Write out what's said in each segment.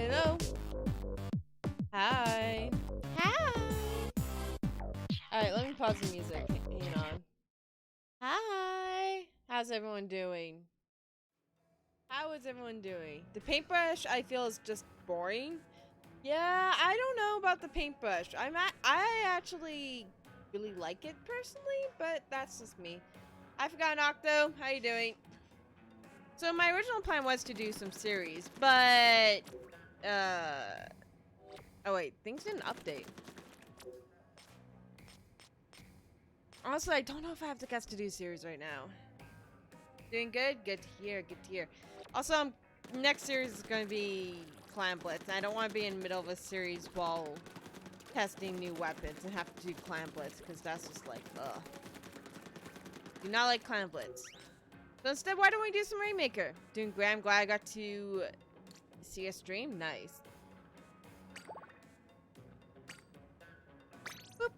Hello. Hi. Hi. Alright, let me pause the music. Hang on. Hi. How's everyone doing? How is everyone doing? The paintbrush, I feel, is just boring. Yeah, I don't know about the paintbrush. I actually really like it personally, but that's just me. I forgot Octo. How you doing? So my original plan was to do some series, but oh wait, things didn't update. Honestly, I don't know if I have the guts to do series right now. Doing good? Good to hear, good to hear. Also, next series is going to be Clan Blitz. I don't want to be in the middle of a series while testing new weapons and have to do Clan Blitz, because that's just like, ugh. Do not like Clan Blitz. So instead, why don't we do some Rainmaker? Doing great. I'm glad I got to see a stream. Nice. Boop.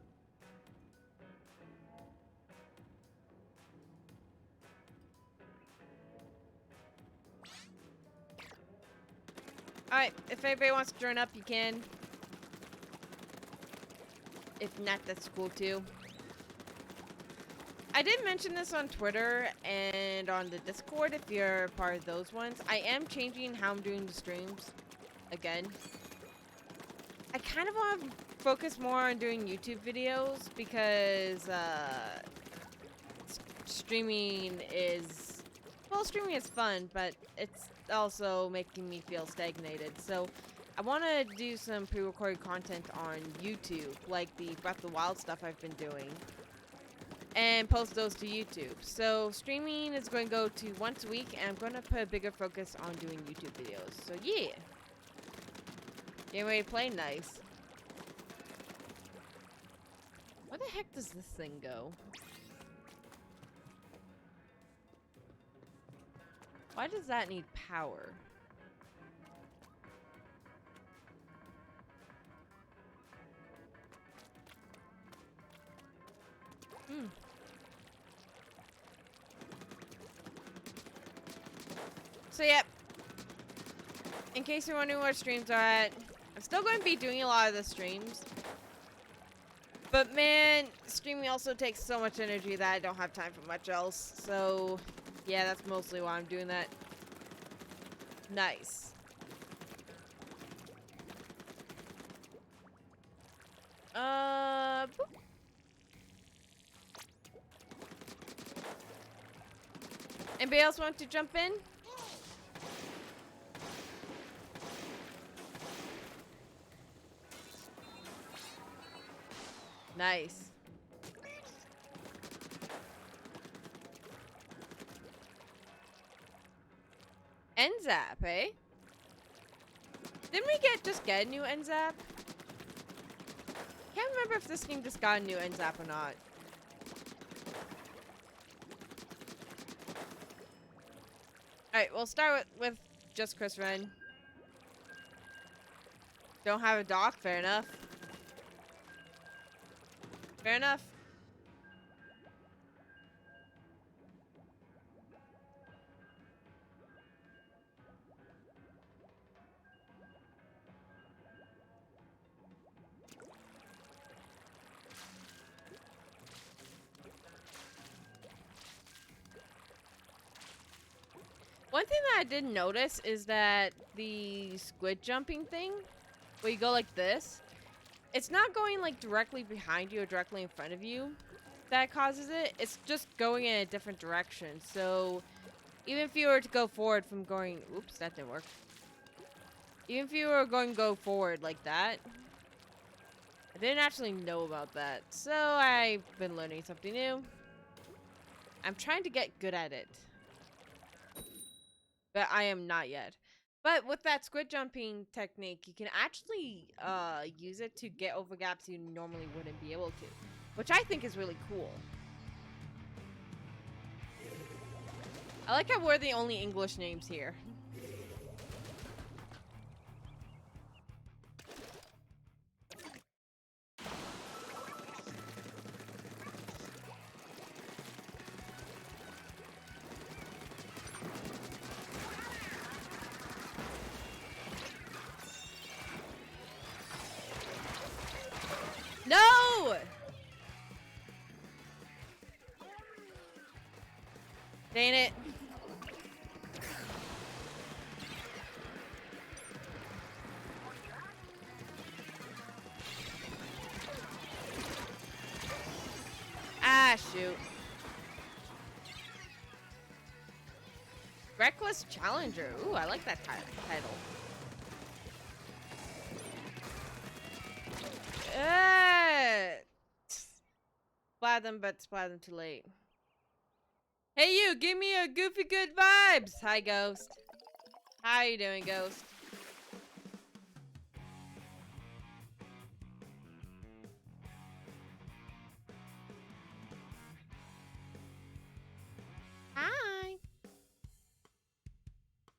Alright, if anybody wants to join up, you can. If not, that's cool too. I did mention this on Twitter and on the Discord if you're part of those ones. I am changing how I'm doing the streams again. I kind of want to focus more on doing YouTube videos because streaming is, well, streaming is fun, but it's also making me feel stagnated. So I want to do some pre-recorded content on YouTube, like the Breath of the Wild stuff I've been doing, and post those to YouTube. So streaming is going to go to once a week, and I'm going to put a bigger focus on doing YouTube videos. So yeah. Getting ready to play nice. Where the heck does this thing go? Why does that need power? So yep. In case you're wondering where streams are at, I'm still going to be doing a lot of the streams. But man, streaming also takes so much energy that I don't have time for much else. So yeah, that's mostly why I'm doing that. Nice. Boop. Anybody else want to jump in? Nice. NZAP, eh? Didn't we just get a new NZAP? Can't remember if this game just got a new NZAP or not. Alright, we'll start with just Chris Ren. Don't have a dock, fair enough. Fair enough. One thing that I did notice is that the squid jumping thing, where you go like this, it's not going like directly behind you or directly in front of you that causes it. It's just going in a different direction. So even if you were to go forward from going, oops, that didn't work. Even if you were going to go forward like that, I didn't actually know about that. So I've been learning something new. I'm trying to get good at it. But I am not yet. But with that squid jumping technique, you can actually use it to get over gaps you normally wouldn't be able to, which I think is really cool. I like how we're the only English names here. No! Dang it. Ah, shoot. Reckless Challenger. Ooh, I like that title. Splat them, but splat them too late. Hey you, give me a goofy good vibes! Hi, Ghost. How you doing, Ghost? Hi!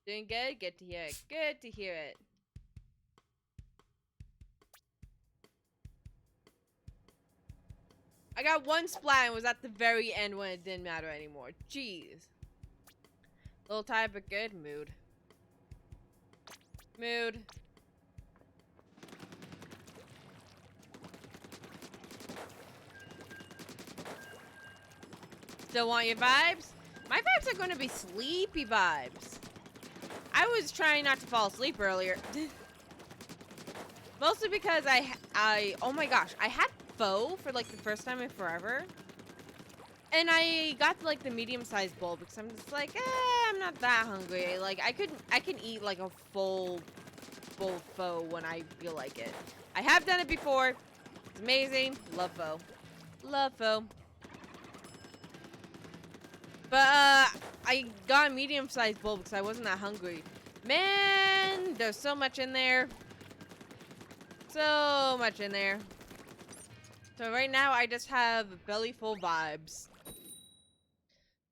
Doing good? Good to hear it. Good to hear it. I got one splat and was at the very end when it didn't matter anymore. Jeez. Little tired but good. Mood. Mood. Still want your vibes? My vibes are going to be sleepy vibes. I was trying not to fall asleep earlier. Mostly because oh my gosh, I had pho for like the first time in forever. And I got like the medium-sized bowl because I'm just like, I'm not that hungry. Like I can eat like a full bowl of pho when I feel like it. I have done it before. It's amazing. Love pho. Love pho. But I got a medium-sized bowl because I wasn't that hungry. Man, there's so much in there. So much in there. So right now I just have belly full vibes.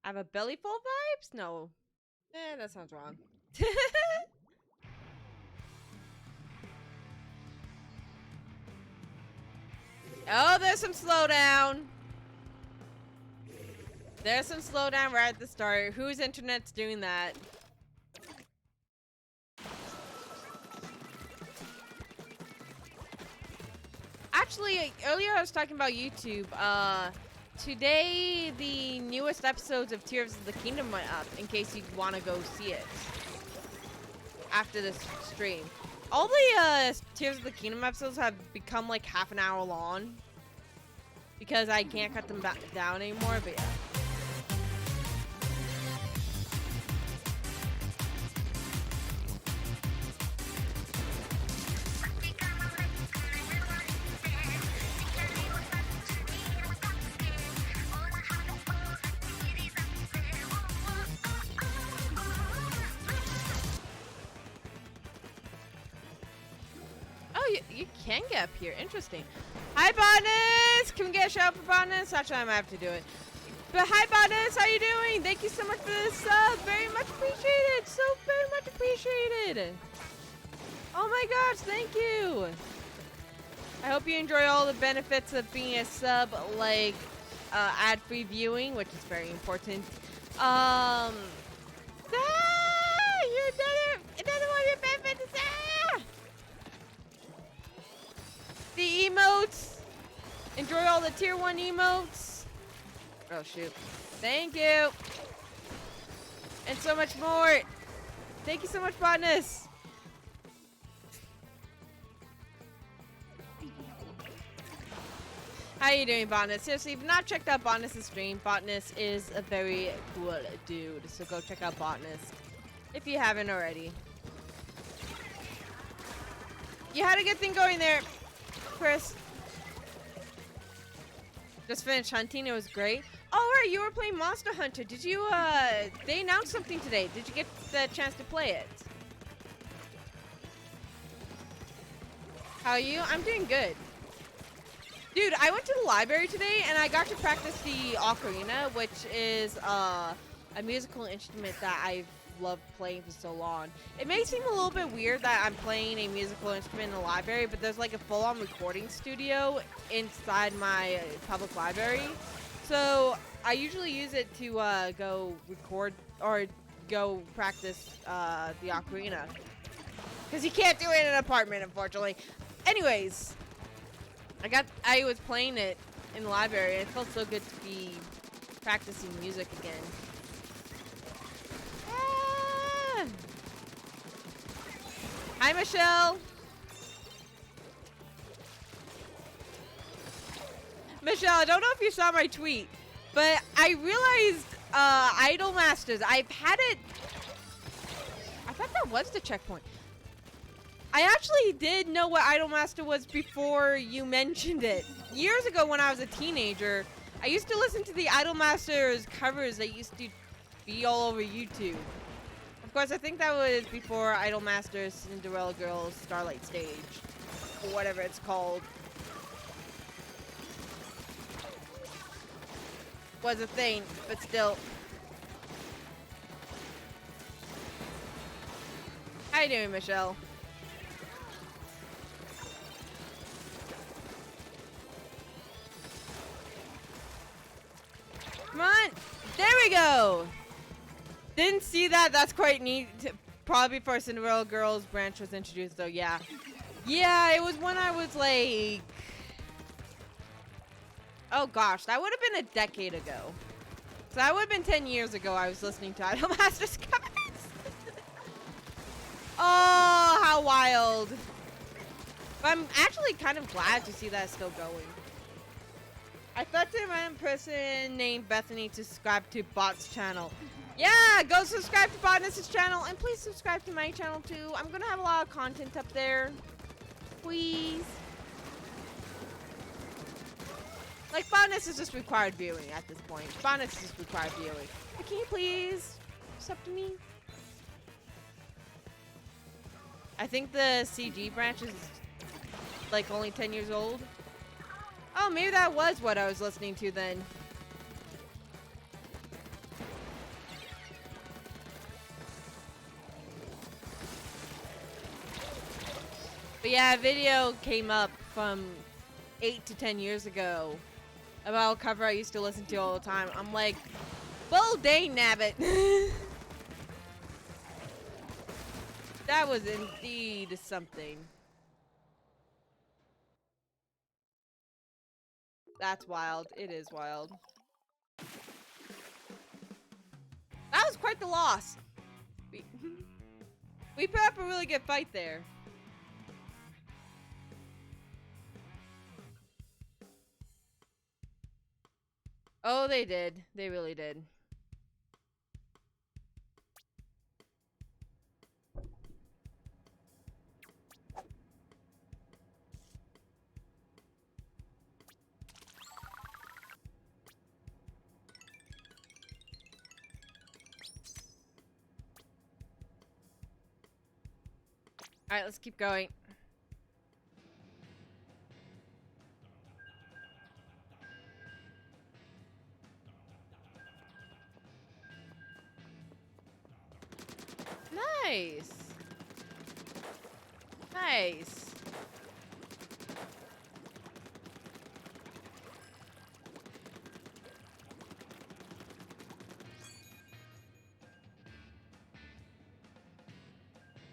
I have a belly full vibes? No. That sounds wrong. Oh, there's some slowdown. There's some slowdown right at the start. Whose internet's doing that? Actually, earlier I was talking about YouTube. Today the newest episodes of Tears of the Kingdom went up in case you want to go see it after this stream. All the Tears of the Kingdom episodes have become like half an hour long because I can't cut them back down anymore, but yeah. You can get up here. Interesting. Hi, Botness! Can we get a shout out for Botness? Actually, I might have to do it. But hi, Botness! How you doing? Thank you so much for the sub. Very much appreciated. So very much appreciated. Oh my gosh, thank you. I hope you enjoy all the benefits of being a sub, like ad-free viewing, which is very important. You another one of your benefits. The emotes. Enjoy all the tier 1 emotes. Oh shoot. Thank you. And so much more. Thank you so much, Botness. How you doing, Botness? Seriously, if you've not checked out Botness' stream, Botness is a very cool dude. So go check out Botness if you haven't already. You had a good thing going there, Chris. Just finished hunting. It was great. Oh, right, you were playing Monster Hunter. Did you, they announced something today. Did you get the chance to play it? How are you? I'm doing good. Dude, I went to the library today and I got to practice the ocarina, which is, a musical instrument that I've loved playing for so long. It may seem a little bit weird that I'm playing a musical instrument in the library, but there's like a full-on recording studio inside my public library. So I usually use it to go record or go practice the ocarina. Because you can't do it in an apartment, unfortunately. Anyways, I was playing it in the library and it felt so good to be practicing music again. Hi, Michelle. Michelle, I don't know if you saw my tweet, but I realized Idolmasters. I've had it. I thought that was the checkpoint. I actually did know what Idolmaster was before you mentioned it. Years ago when I was a teenager, I used to listen to the Idolmasters covers that used to be all over YouTube. Of course, I think that was before Idolmasters Cinderella Girls Starlight Stage, or whatever it's called, was a thing, but still. How you doing, Michelle? Come on! There we go! Didn't see that. That's quite neat. Probably before Cinderella Girls branch was introduced, though. Yeah. Yeah, it was when I was like... Oh gosh, that would have been a decade ago. So that would have been 10 years ago I was listening to Idolmasters covers. Oh, how wild. But I'm actually kind of glad to see that it's still going. I thought to a random person named Bethany to subscribe to Bot's channel. Yeah, go subscribe to Botness's channel, and please subscribe to my channel too. I'm gonna have a lot of content up there. Please. Like, Botness is just required viewing at this point. Botness is just required viewing. But can you please sub to me? I think the CG branch is like only 10 years old. Oh, maybe that was what I was listening to then. But yeah, a video came up from 8 to 10 years ago about a cover I used to listen to all the time. I'm like, well, dang nabbit. That was indeed something. That's wild. It is wild. That was quite the loss. We put up a really good fight there. Oh, they did. They really did. Alright, let's keep going. Nice. Nice.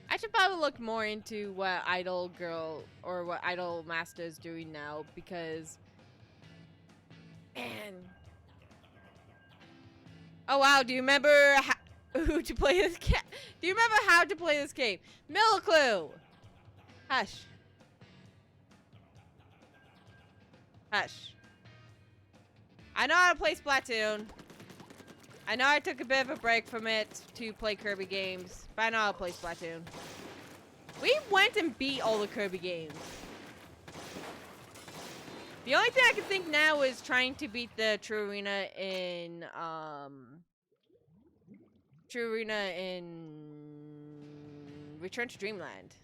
I should probably look more into what Idol Girl or what Idol Master is doing now because, man. Oh wow, do you remember who to play this game? Do you remember how to play this game? Milliclew! Hush. Hush. I know how to play Splatoon. I know I took a bit of a break from it to play Kirby games, but I know how to play Splatoon. We went and beat all the Kirby games. The only thing I can think now is trying to beat the True Arena in, Return to Dreamland.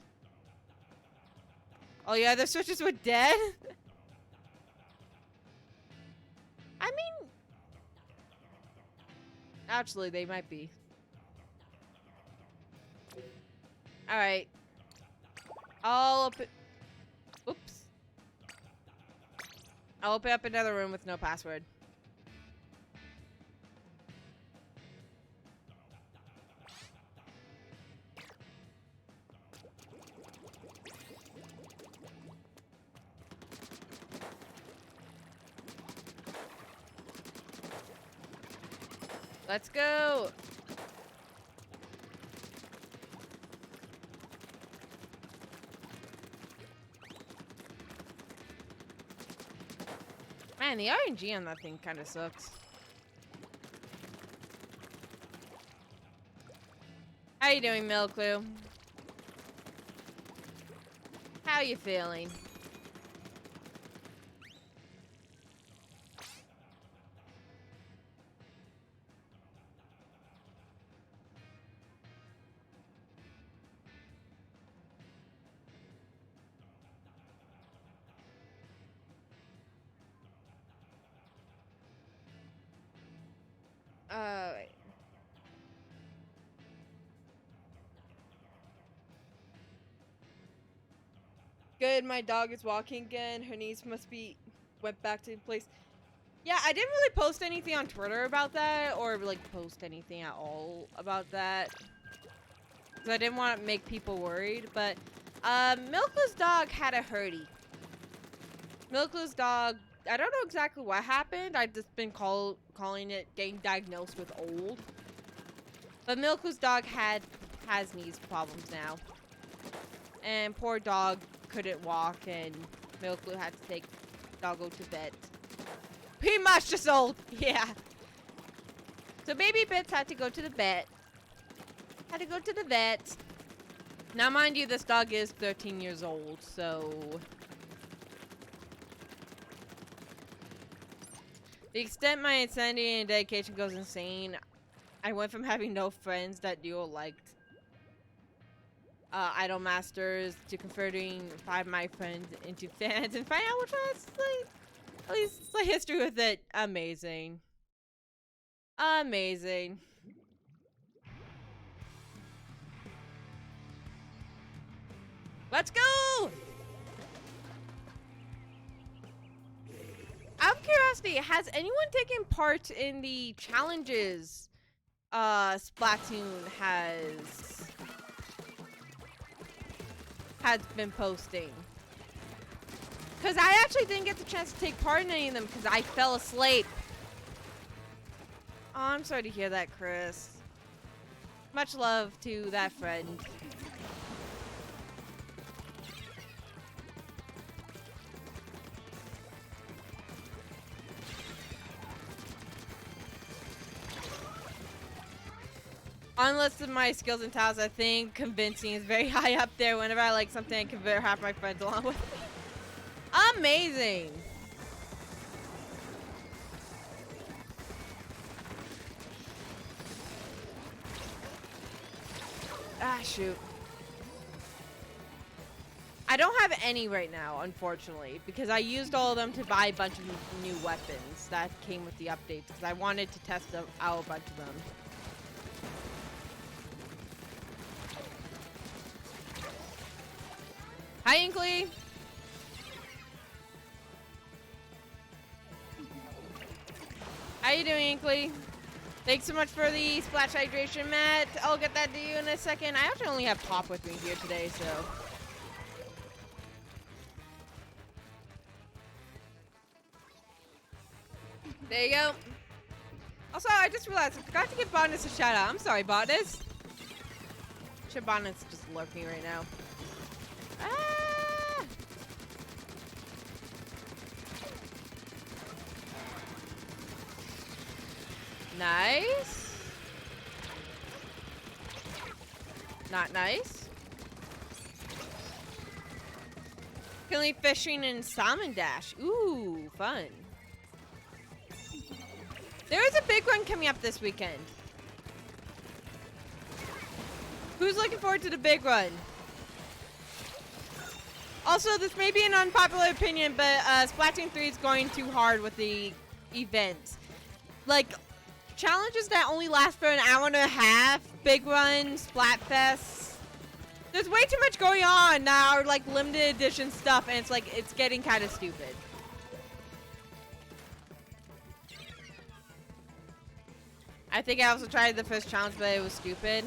Oh yeah, the switches were dead? I mean, actually, they might be. Alright. I'll open... Oops. I'll open up another room with no password. Let's go! Man, the RNG on that thing kind of sucks. How you doing, Milliclew? How you feeling? Wait. Good, my dog is walking again. Her knees must be went back to place. Yeah, I didn't really post anything on Twitter about that, or like post anything at all about that. Because I didn't want to make people worried, but Milklew's dog had a hurdy. Milklew's dog, I don't know exactly what happened. I've just been calling it getting diagnosed with old. But Milklew's dog has knees problems now. And poor dog couldn't walk and Milkloo had to take Doggo to vet. Pretty much just old. Yeah. So baby Bits had to go to the vet. Had to go to the vet. Now, mind you, this dog is 13 years old, so... The extent my insanity and dedication goes insane, I went from having no friends that Duo liked Idolmasters to converting 5 of my friends into fans and find out which one's like, at least the history with it. Amazing. Amazing. Let's go! Out of curiosity, has anyone taken part in the challenges Splatoon has been posting? Because I actually didn't get the chance to take part in any of them because I fell asleep. Oh, I'm sorry to hear that, Chris. Much love to that friend. Unless of my skills and talents, I think convincing is very high up there. Whenever I like something, I convert half my friends along with me. Amazing! Ah, shoot. I don't have any right now, unfortunately, because I used all of them to buy a bunch of new weapons that came with the updates, because I wanted to test out a bunch of them. Hi, Inkley! How you doing, Inkley? Thanks so much for the splash hydration, Matt. I'll get that to you in a second. I actually only have Pop with me here today, so... There you go. Also, I just realized I forgot to give Botnus a shout out. I'm sorry, Botnus. Sure, Botnus is just lurking right now. Ah! Nice. Not nice. Currently fishing in Salmon Dash. Ooh, fun. There is a big run coming up this weekend. Who's looking forward to the big run? Also, this may be an unpopular opinion, but Splatoon 3 is going too hard with the events. Like, challenges that only last for an hour and a half, big run, Splatfest. There's way too much going on now, or like limited edition stuff, and it's like, it's getting kind of stupid. I think I also tried the first challenge, but it was stupid.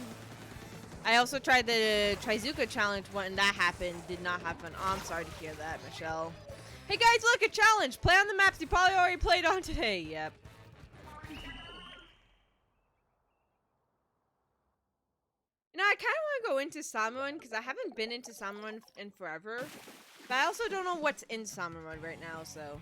I also tried the Trizuka challenge when that happened. Did not happen. Oh, I'm sorry to hear that, Michelle. Hey guys, look, a challenge! Play on the maps you probably already played on today. Yep. You know, I kind of want to go into Samuan because I haven't been into Samuan in forever. But I also don't know what's in Samuan right now, so...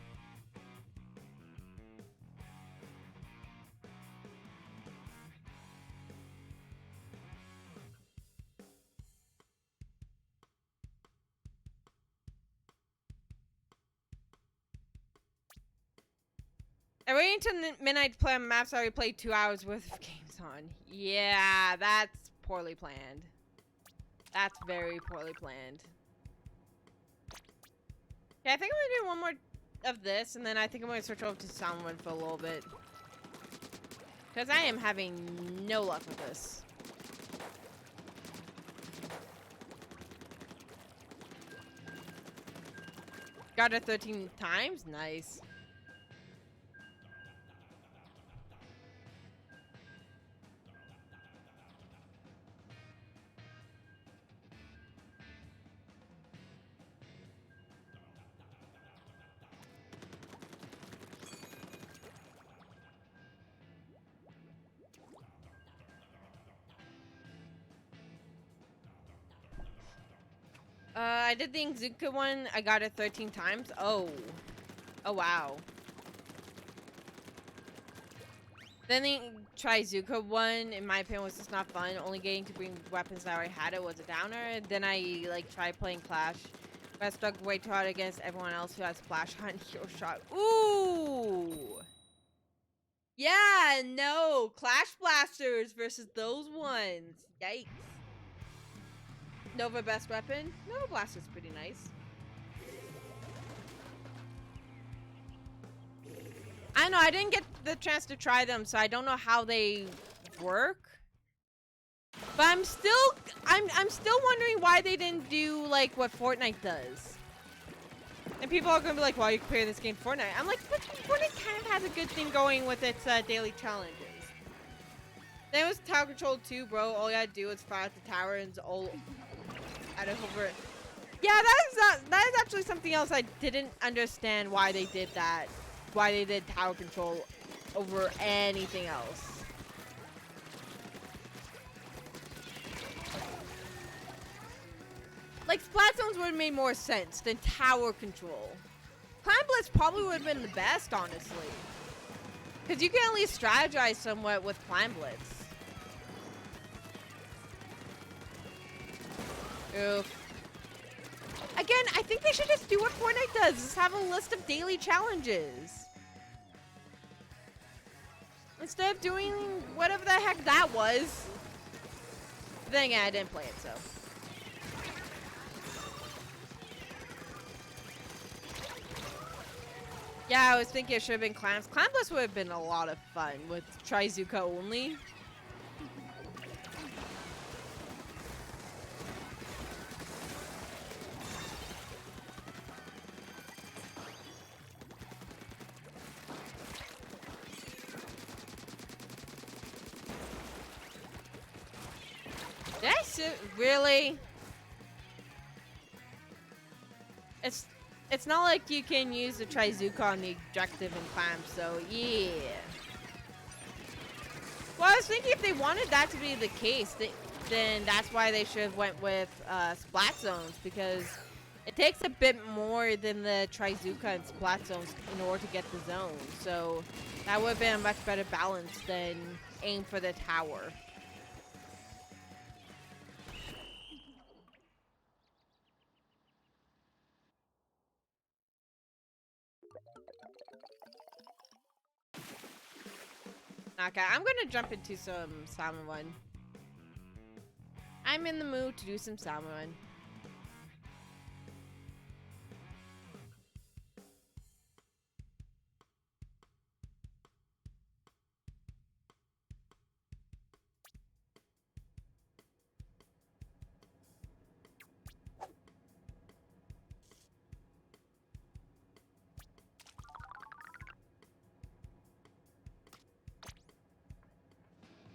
I waited until midnight to play on maps I already played 2 hours worth of games on. Yeah, that's poorly planned. That's very poorly planned. Okay, I think I'm gonna do one more of this, and then I think I'm gonna switch over to Salmon for a little bit. Because I am having no luck with this. Got it 13 times? Nice. I did the Izuka one. I got it 13 times. Oh. Oh, wow. Then the Trizuka one, in my opinion, was just not fun. Only getting to bring weapons that I already had it was a downer. Then I, like, tried playing Clash. But I stuck way too hard against everyone else who has Flash Hunt and Hero Shot. Ooh! Yeah, no! Clash Blasters versus those ones. Yikes. Nova best weapon? Nova Blaster's pretty nice. I know, I didn't get the chance to try them, so I don't know how they work. But I'm still wondering why they didn't do like what Fortnite does. And people are gonna be like, "Why are you comparing this game to Fortnite?" I'm like, but Fortnite kind of has a good thing going with its daily challenges. Then it was Tower Control 2, bro. All you gotta do is fire out the tower and it's all out of over. Yeah, that is actually something else I didn't understand why they did that. Why they did Tower Control over anything else. Like, Splat Zones would have made more sense than Tower Control. Climb Blitz probably would have been the best, honestly. Because you can at least strategize somewhat with Climb Blitz. Oof. Again, I think they should just do what Fortnite does. Just have a list of daily challenges. Instead of doing whatever the heck that was. Then again, I didn't play it, so. Yeah, I was thinking it should have been Clams. Clambless would have been a lot of fun with Trizuka only. Did I sit? Really? It's not like you can use the Trizuka on the objective in Clam, so yeah. Well, I was thinking if they wanted that to be the case, then that's why they should have went with Splat Zones, because it takes a bit more than the Trizuka and Splat Zones in order to get the zone. So that would have been a much better balance than aim for the tower. Okay, I'm gonna jump into some Salmon Run. I'm in the mood to do some Salmon Run.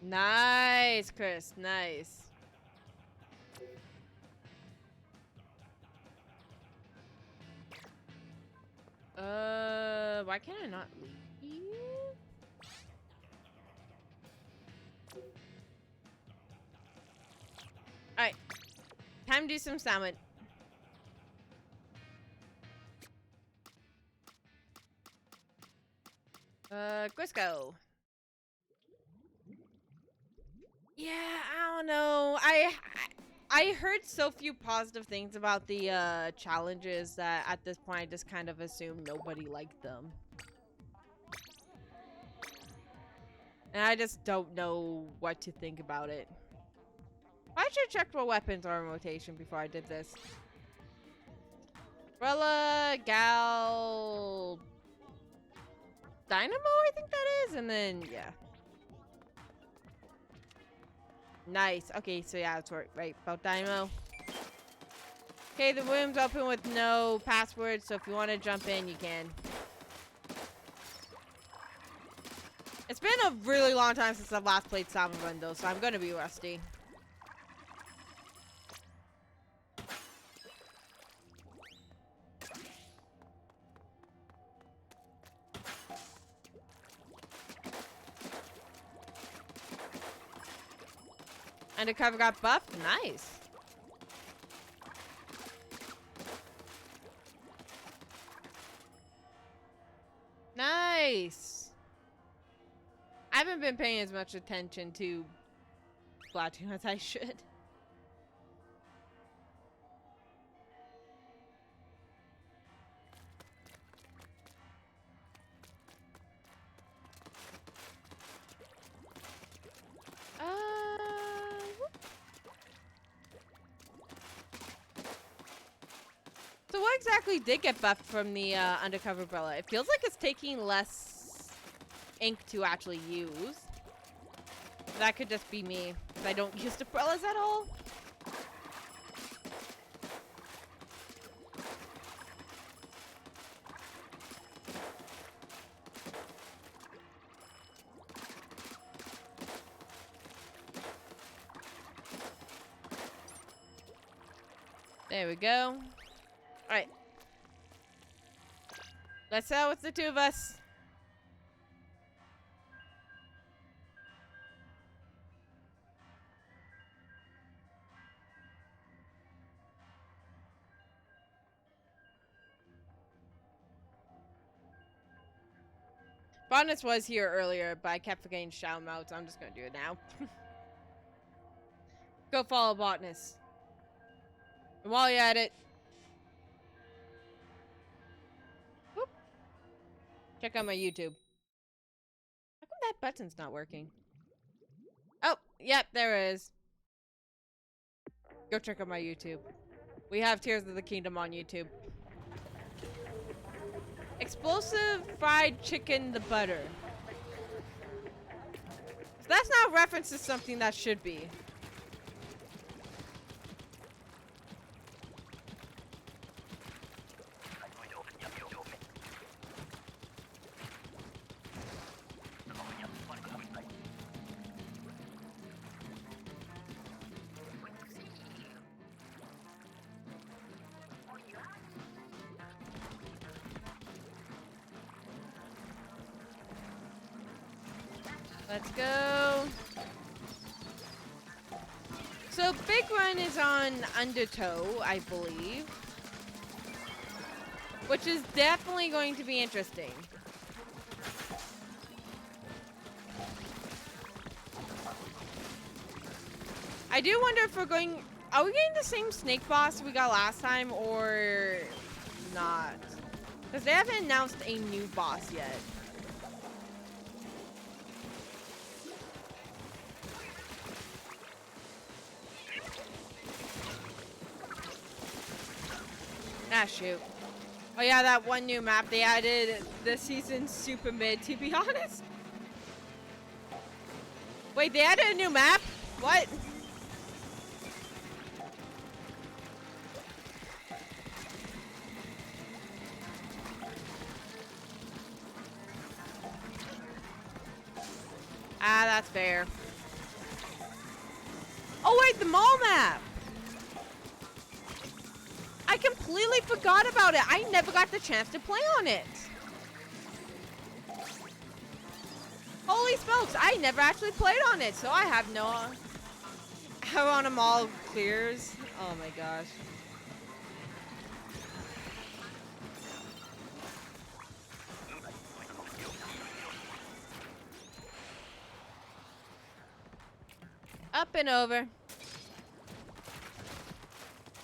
Nice, Chris. Nice. Why can I not leave? Alright. Time to do some salmon. Crisco. Yeah, I don't know. I heard so few positive things about the challenges that at this point I just kind of assumed nobody liked them. And I just don't know what to think about it. I should have checked what weapons are in rotation before I did this. Umbrella, Gal, Dynamo, I think that is, and then yeah. Nice. Okay, so yeah, that's right about Dynamo. Okay, the room's open with no password, so if you want to jump in, you can. It's been a really long time since I've last played Salmon Run, though, so I'm gonna be rusty. Undercover got buffed? Nice. Nice. I haven't been paying as much attention to Splatoon as I should. So what exactly did get buffed from the undercover umbrella? It feels like it's taking less ink to actually use. That could just be me, because I don't use umbrellas at all. There we go. Alright. Let's out with the two of us. Botness was here earlier, but I kept forgetting to shout him out, so I'm just gonna do it now. Go follow Botness. And while you're at it, whoop, check out my YouTube. How come that button's not working? Oh, yep, there it is. Go check out my YouTube. We have Tears of the Kingdom on YouTube. Explosive fried chicken, the butter. That's not a reference to something that should be. Let's go. So Big Run is on Undertow, I believe. Which is definitely going to be interesting. I do wonder if we're going... Are we getting the same snake boss we got last time or not? Because they haven't announced a new boss yet. Ah, shoot. Oh yeah, that one new map they added this season, super mid, to be honest. Wait, they added a new map? What? Ah, that's fair. Oh wait, the mall map! I completely forgot about it. I never got the chance to play on it. Holy smokes, I never actually played on it, so I have no... How on them all clears? Oh my gosh. Up and over.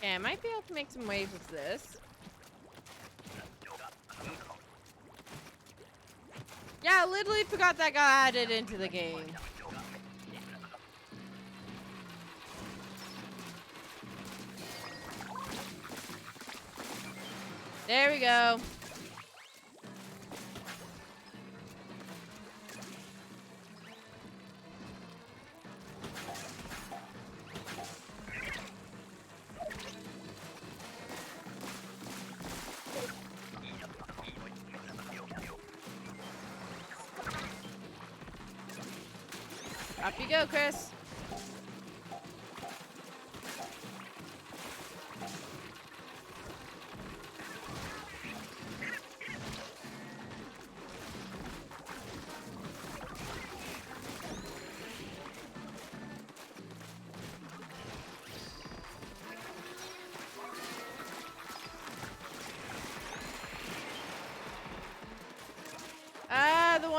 Yeah, I might be able to make some waves with this. Yeah, I literally forgot that got added into the game. There we go. Up you go, Chris.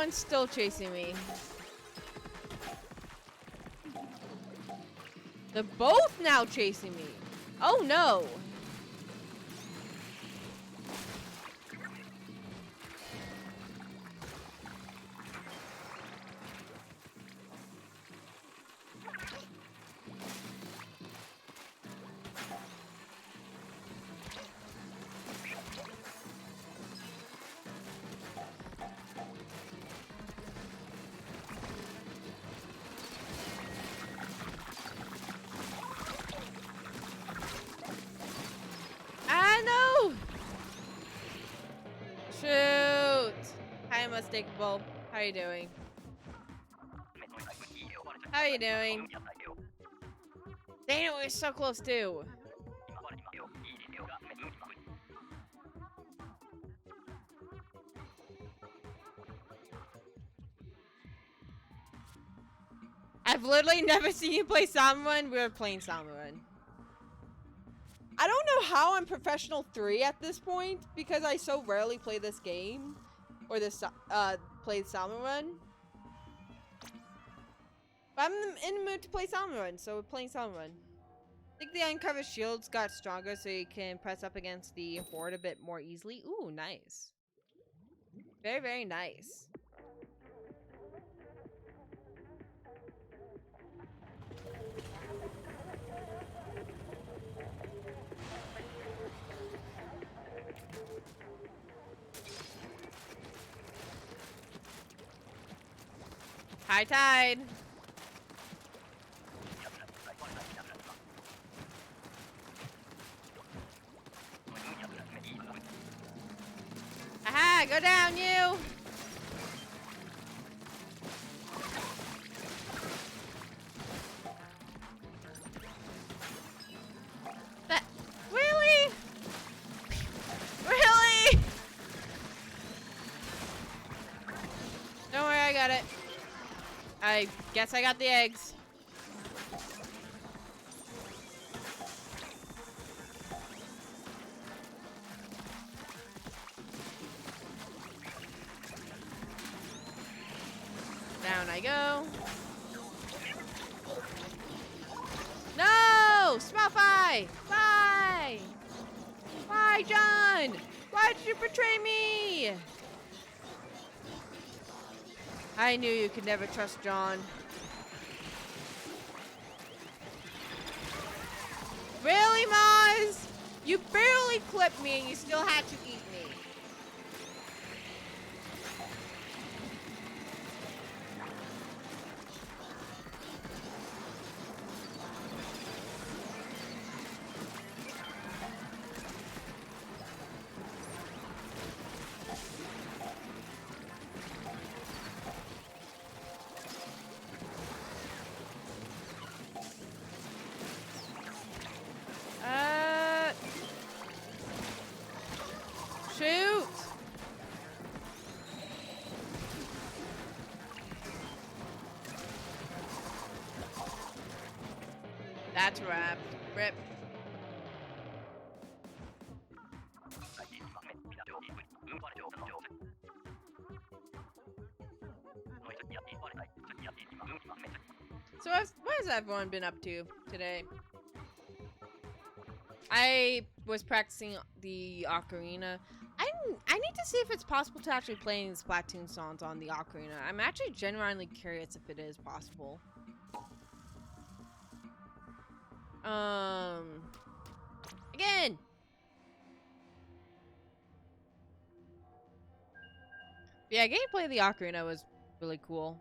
one's still chasing me. They're both now chasing me. Oh no. Shoot! Hi, Unmistakable. How are you doing? How are you doing? Dang it, we're so close too. I've literally never seen you play Salmon Run. We were playing Salmon Run. I don't know how I'm professional 3 at this point because I so rarely play this game or this play Salmon Run. But I'm in the mood to play Salmon Run, so we're playing Salmon Run. I think the uncovered shields got stronger so you can press up against the horde a bit more easily. Ooh, nice. Very, very nice. High tide. Aha, go down, you. Really? Really? Don't worry, I got it. I guess I got the eggs. Down I go. No! Smurfy! Bye! Bye, John! Why did you betray me? I knew you could never trust John. Really, Maz? You barely clipped me and you still had to eat me. Shoot! That's wrapped. Rip. So what has everyone been up to today? I was practicing the ocarina. I need to see if it's possible to actually play any Splatoon songs on the ocarina. I'm actually genuinely curious if it is possible. Again. Yeah, gameplay of the ocarina was really cool.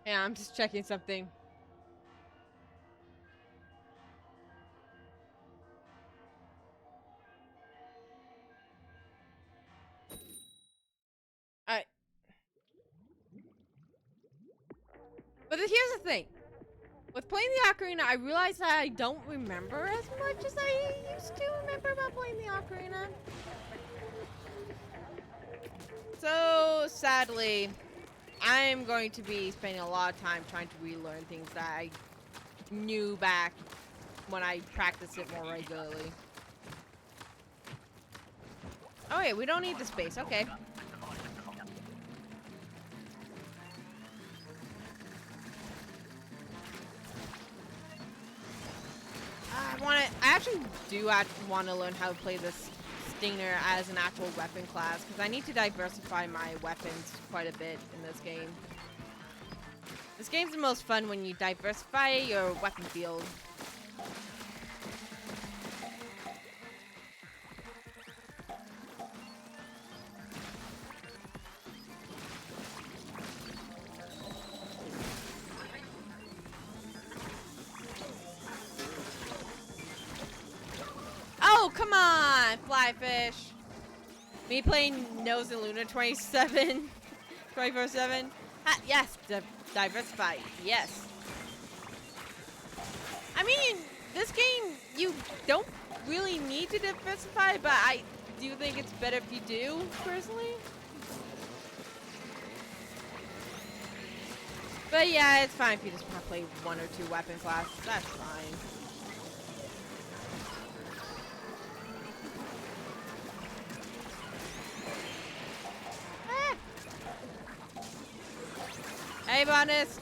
Yeah, I'm just checking something. Alright. But here's the thing. With playing the ocarina, I realized that I don't remember as much as I used to remember about playing the ocarina. So, sadly, I'm going to be spending a lot of time trying to relearn things that I knew back when I practiced it more regularly. Oh, wait, we don't need the space. Okay. I actually do want to learn how to play this Stinger as an actual weapon class, because I need to diversify my weapons quite a bit in this game. This game's the most fun when you diversify your weapon field. Oh, come on, Flyfish. Me playing Nose and Luna 24/7. Yes, diversify. Yes. I mean, this game, you don't really need to diversify, but I do think it's better if you do, personally. But yeah, it's fine if you just want to play one or two weapon classes. That's fine. Hey, Bonus.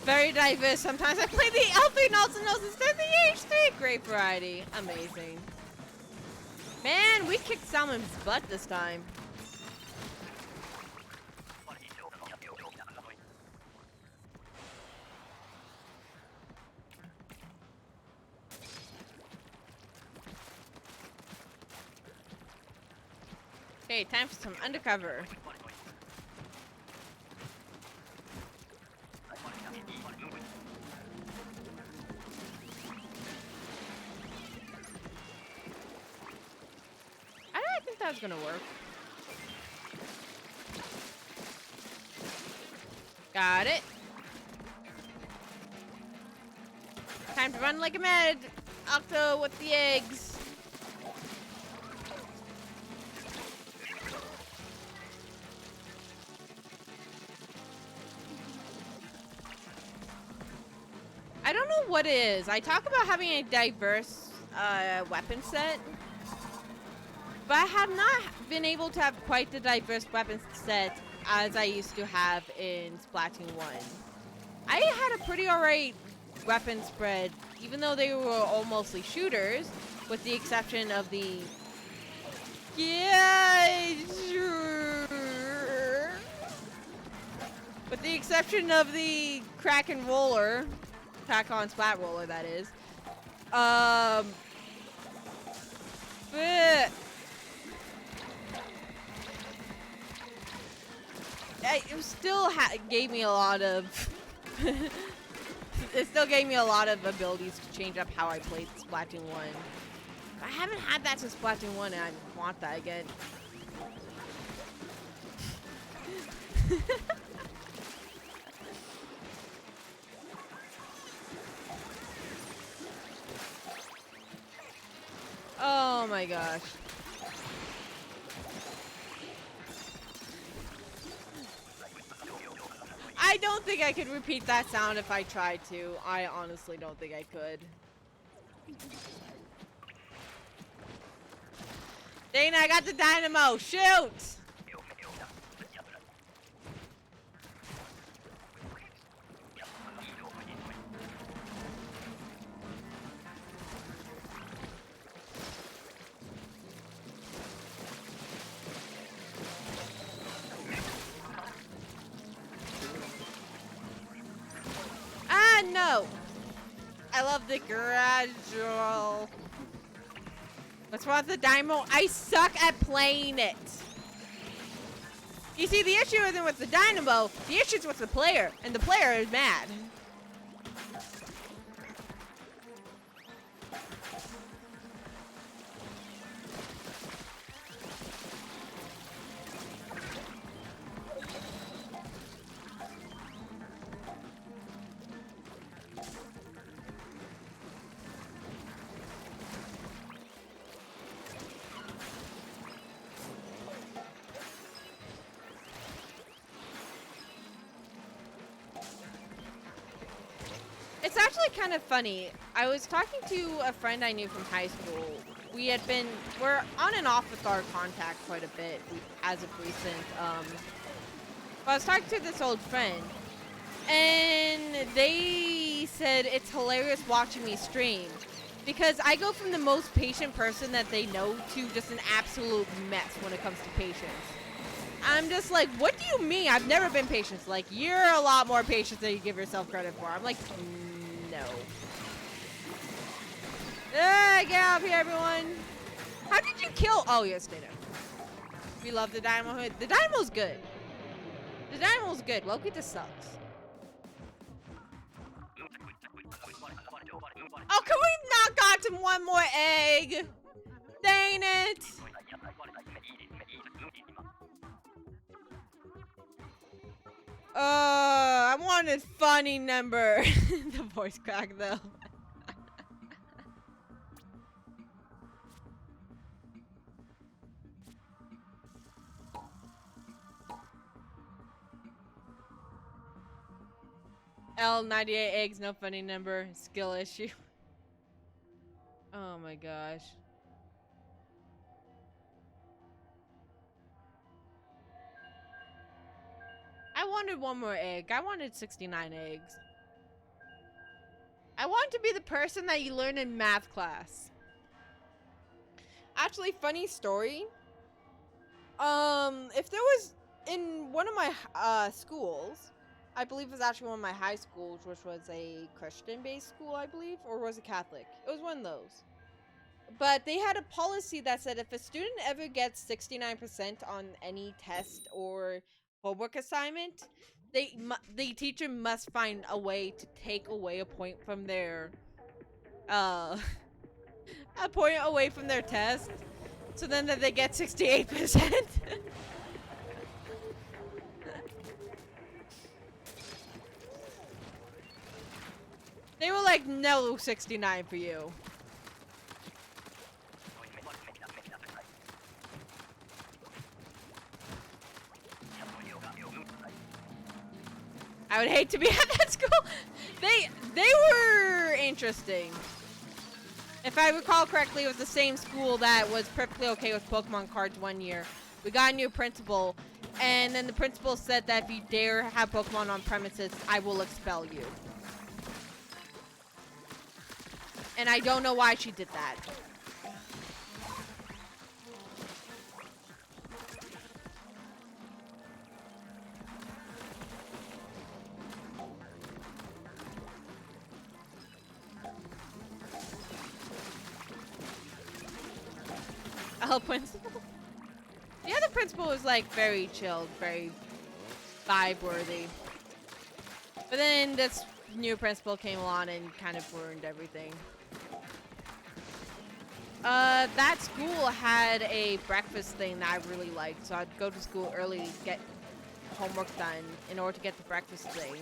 Very diverse. Sometimes I play the L3 Nelson Nose instead of the H3. Great variety. Amazing. Man, we kicked Salmon's butt this time. Okay, time for some undercover. I don't think that's gonna work. Got it. Time to run like a mad Octo with the eggs. I don't know what it is. I talk about having a diverse weapon set, but I have not been able to have quite the diverse weapon set as I used to have in Splatoon 1. I had a pretty alright weapon spread, even though they were all mostly shooters, with the exception of the... Yeah, sure. With the exception of the Kraken Roller. Crack-on Splat Roller, that is. But it still gave me a lot of... it still gave me a lot of abilities to change up how I played Splatoon 1. I haven't had that since Splatoon 1, and I want that again. Oh my gosh. I don't think I could repeat that sound if I tried to. I honestly don't think I could. Dana, I got the dynamo. Shoot! Ah, no! I love the gradual. What's wrong with the dynamo? I suck at playing it. You see, the issue isn't with the dynamo. The issue is with the player, and the player is mad. actually kind of funny. I was talking to a friend I knew from high school. We're on and off with our contact quite a bit as of recent. But I was talking to this old friend, and they said it's hilarious watching me stream because I go from the most patient person that they know to just an absolute mess when it comes to patience. I'm just like, what do you mean? I've never been patient. Like, you're a lot more patient than you give yourself credit for. I'm like, no. Get out of here, everyone. How did you kill? Oh, yes, Data. We love the Dynamo. The Dynamo's good. The Dynamo's good. Loki just sucks. Oh, can we not got him one more egg? Dang it. I wanted funny number. The voice crack though. L 98 eggs, no funny number, skill issue. Oh my gosh. I wanted one more egg. I wanted 69 eggs. I want to be the person that you learn in math class. Actually, funny story. If there was in one of my schools, I believe it was actually one of my high schools, which was a Christian-based school, I believe, or was it Catholic? It was one of those. But they had a policy that said if a student ever gets 69% on any test or homework assignment, the teacher must find a way to take away a point from their a point away from their test, so then that they get 68%. They were like, no 69 for you. I would hate to be at that school. They were interesting. If I recall correctly, it was the same school that was perfectly okay with Pokemon cards one year. We got a new principal, and then the principal said that if you dare have Pokemon on premises, I will expel you. And I don't know why she did that. Oh, principal? The other principal was like very chilled, very vibe-worthy. But then this new principal came along and kind of ruined everything. That school had a breakfast thing that I really liked, so I'd go to school early to get homework done in order to get the breakfast thing.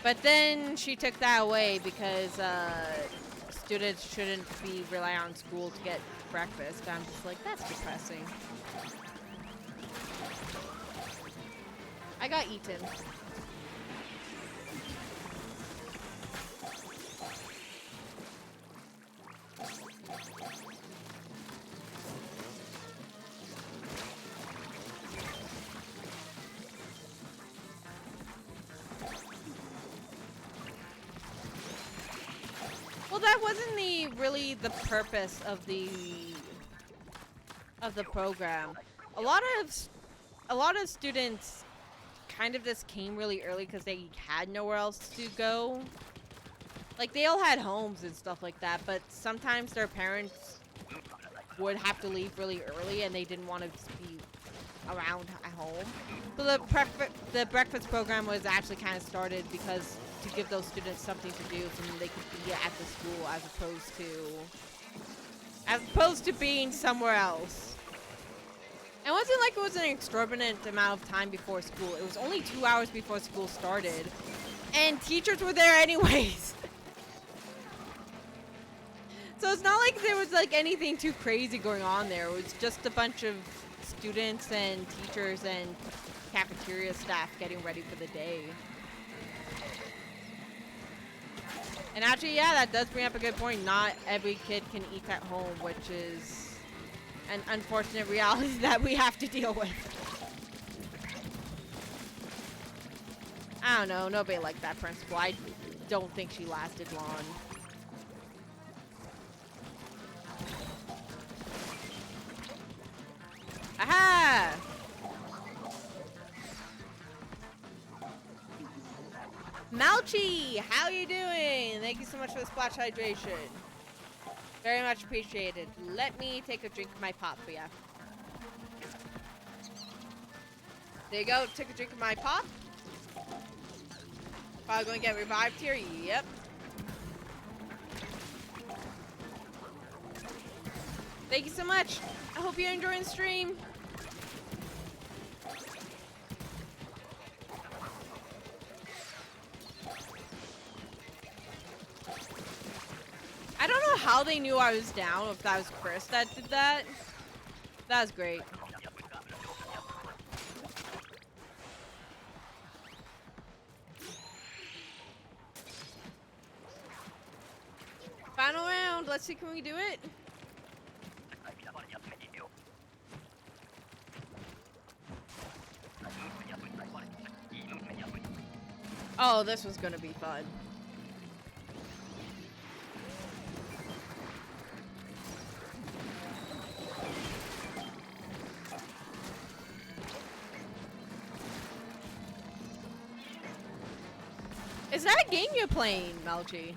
But then she took that away because students shouldn't be relying on school to get breakfast. I'm just like, that's depressing. I got eaten. Well, that wasn't really the purpose of the program. A lot of students kind of just came really early because they had nowhere else to go. Like, they all had homes and stuff like that, but sometimes their parents would have to leave really early and they didn't want to be around at home. So the breakfast program was actually kind of started because to give those students something to do so they could be at the school as opposed to being somewhere else. It wasn't like it was an exorbitant amount of time before school. It was only 2 hours before school started, and teachers were there anyways. So it's not like there was like anything too crazy going on there. It was just a bunch of students and teachers and cafeteria staff getting ready for the day. And actually, yeah, that does bring up a good point. Not every kid can eat at home, which is an unfortunate reality that we have to deal with. I don't know. Nobody liked that principal. I don't think she lasted long. Aha! Malchi, how you doing? Thank you so much for the splash hydration. Very much appreciated. Let me take a drink of my pop for ya. There you go. Took a drink of my pop. Probably going to get revived here. Yep. Thank you so much. I hope you're enjoying the stream. I don't know how they knew I was down, if that was Chris that did that. That was great. Final round. Let's see, can we do it? Oh, this was gonna be fun. Is that a game you're playing, Malchi?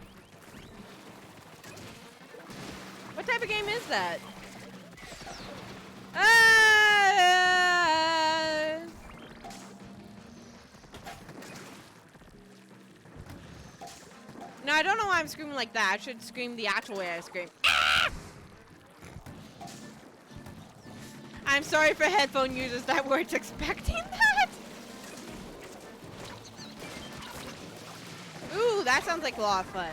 What type of game is that? No, I don't know why I'm screaming like that. I should scream the actual way I scream. Ah! I'm sorry for headphone users that weren't expecting that. Ooh, that sounds like a lot of fun.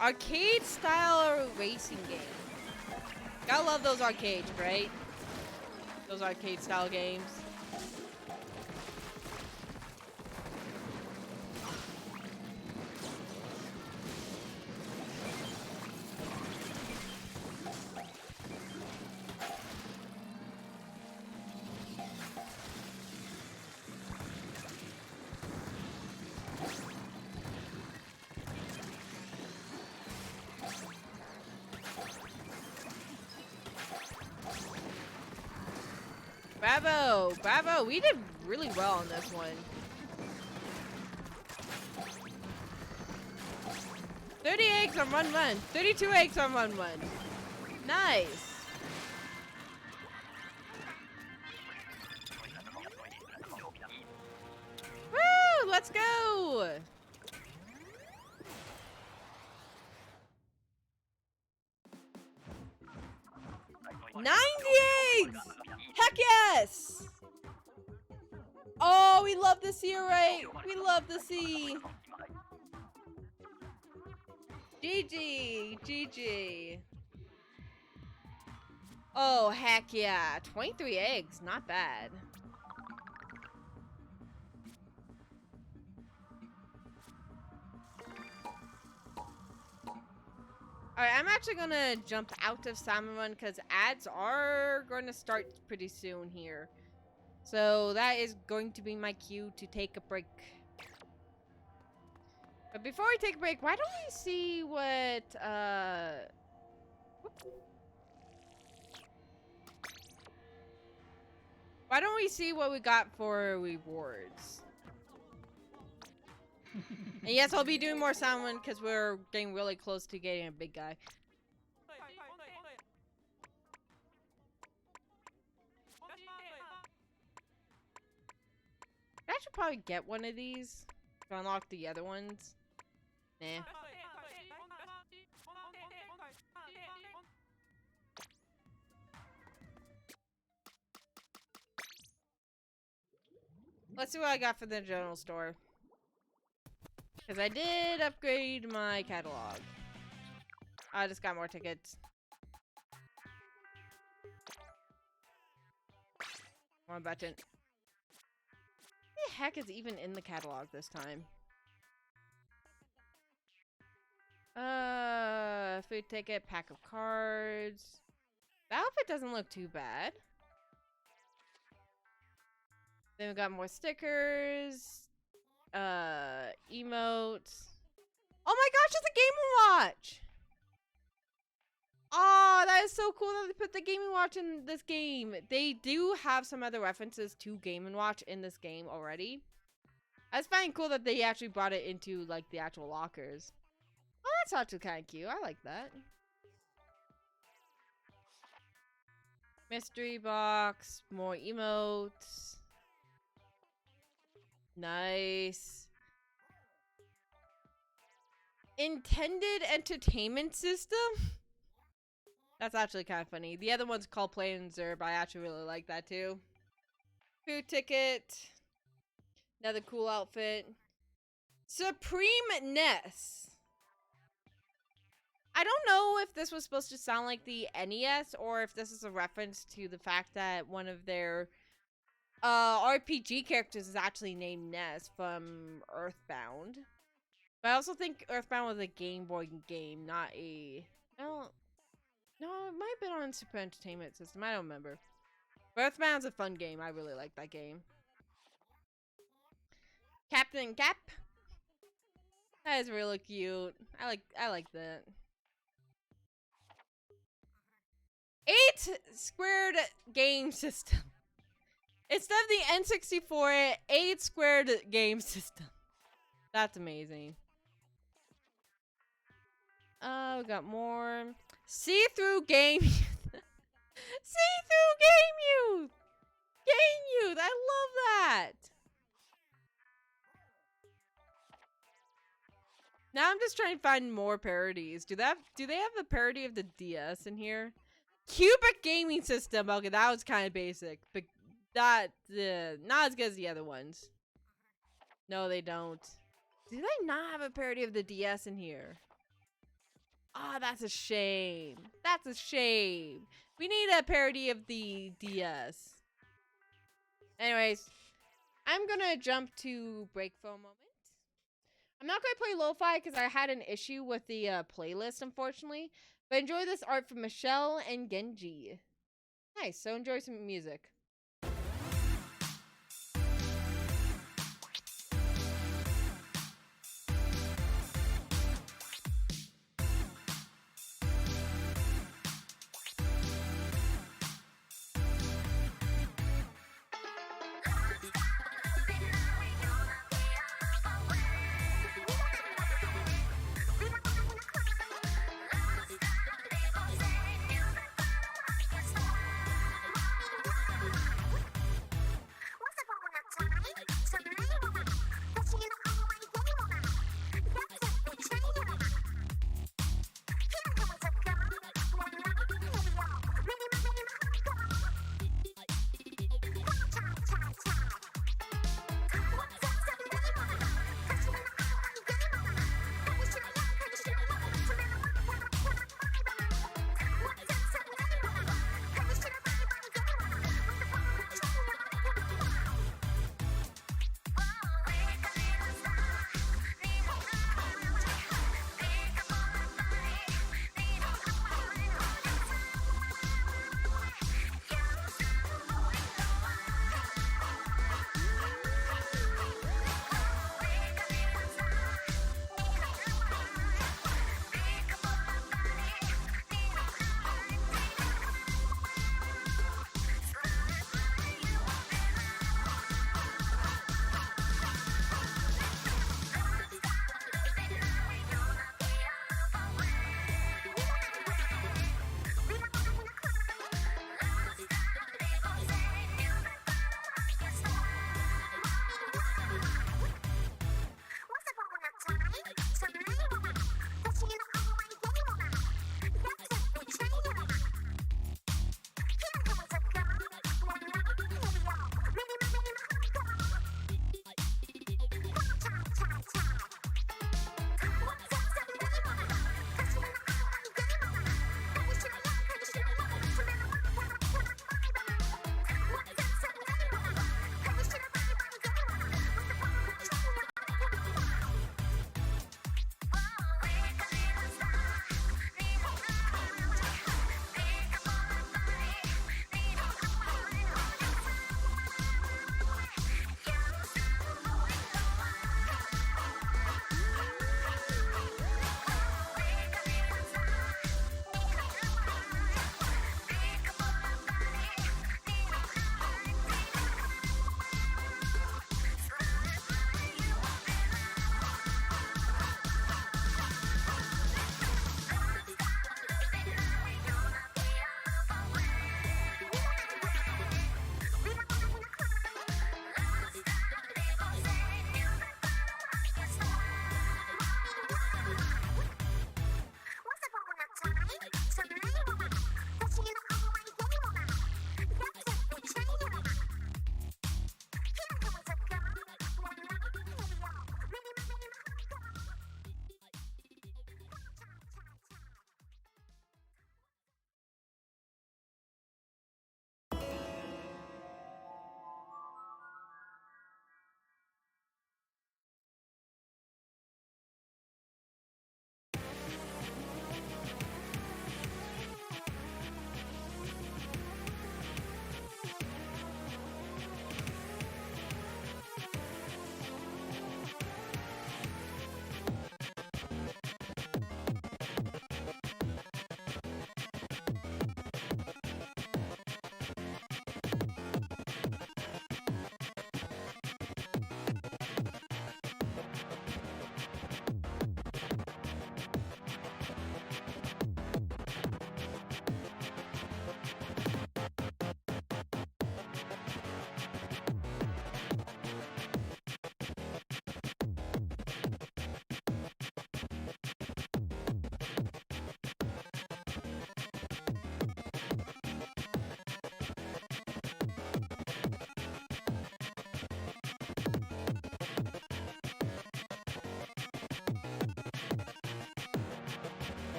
Arcade style racing game. Gotta love those arcades, right? Those arcade style games. Bravo! Bravo! We did really well on this one. 30 eggs on run run. 32 eggs on run run. Nice. Woo! Let's go! 90 eggs! Heck yes! Oh, we love to see it, right? We love to see. GG, GG. Oh, heck yeah. 23 eggs, not bad. Alright, I'm actually gonna jump out of Salmon Run because ads are gonna start pretty soon here. So that is going to be my cue to take a break. But before we take a break, why don't we see what, why don't we see what we got for rewards? And yes, I'll be doing more Salmon because we're getting really close to getting a big guy. I should probably get one of these to unlock the other ones. Nah. Let's see what I got for the general store. Because I did upgrade my catalog. I just got more tickets. One button. What the heck is even in the catalog this time? Food ticket, pack of cards. The outfit doesn't look too bad. Then we got more stickers. Emotes. Oh my gosh, it's a Game & Watch! Oh, that is so cool that they put the Game & Watch in this game. They do have some other references to Game & Watch in this game already. I just find it cool that they actually brought it into, like, the actual lockers. Oh, that's actually kind of cute. I like that. Mystery box. More emotes. Nice. Intended entertainment system? That's actually kind of funny. The other one's called Play and Zerb. I actually really like that too. Food ticket. Another cool outfit. Supreme Ness. I don't know if this was supposed to sound like the NES or if this is a reference to the fact that one of their RPG characters is actually named Ness from Earthbound. But I also think Earthbound was a Game Boy game, not a... No, it might have been on Super Entertainment System. I don't remember. But Earthbound's a fun game. I really like that game. Captain Cap. That is really cute. I like that. 8 squared game system. Instead of the N64, 8 squared game system. That's amazing. We got more. See-through game youth. See-through game youth. Game youth. I love that. Now I'm just trying to find more parodies. Do they have the parody of the DS in here? Cubic gaming system. Okay, that was kind of basic, but that not as good as the other ones. No, they don't. Do they not have a parody of the DS in here? Ah, oh, that's a shame. That's a shame. We need a parody of the DS. Anyways, I'm gonna jump to break for a moment. I'm not gonna play lo-fi because I had an issue with the playlist, unfortunately. But enjoy this art from Michelle and Genji. Nice, so enjoy some music.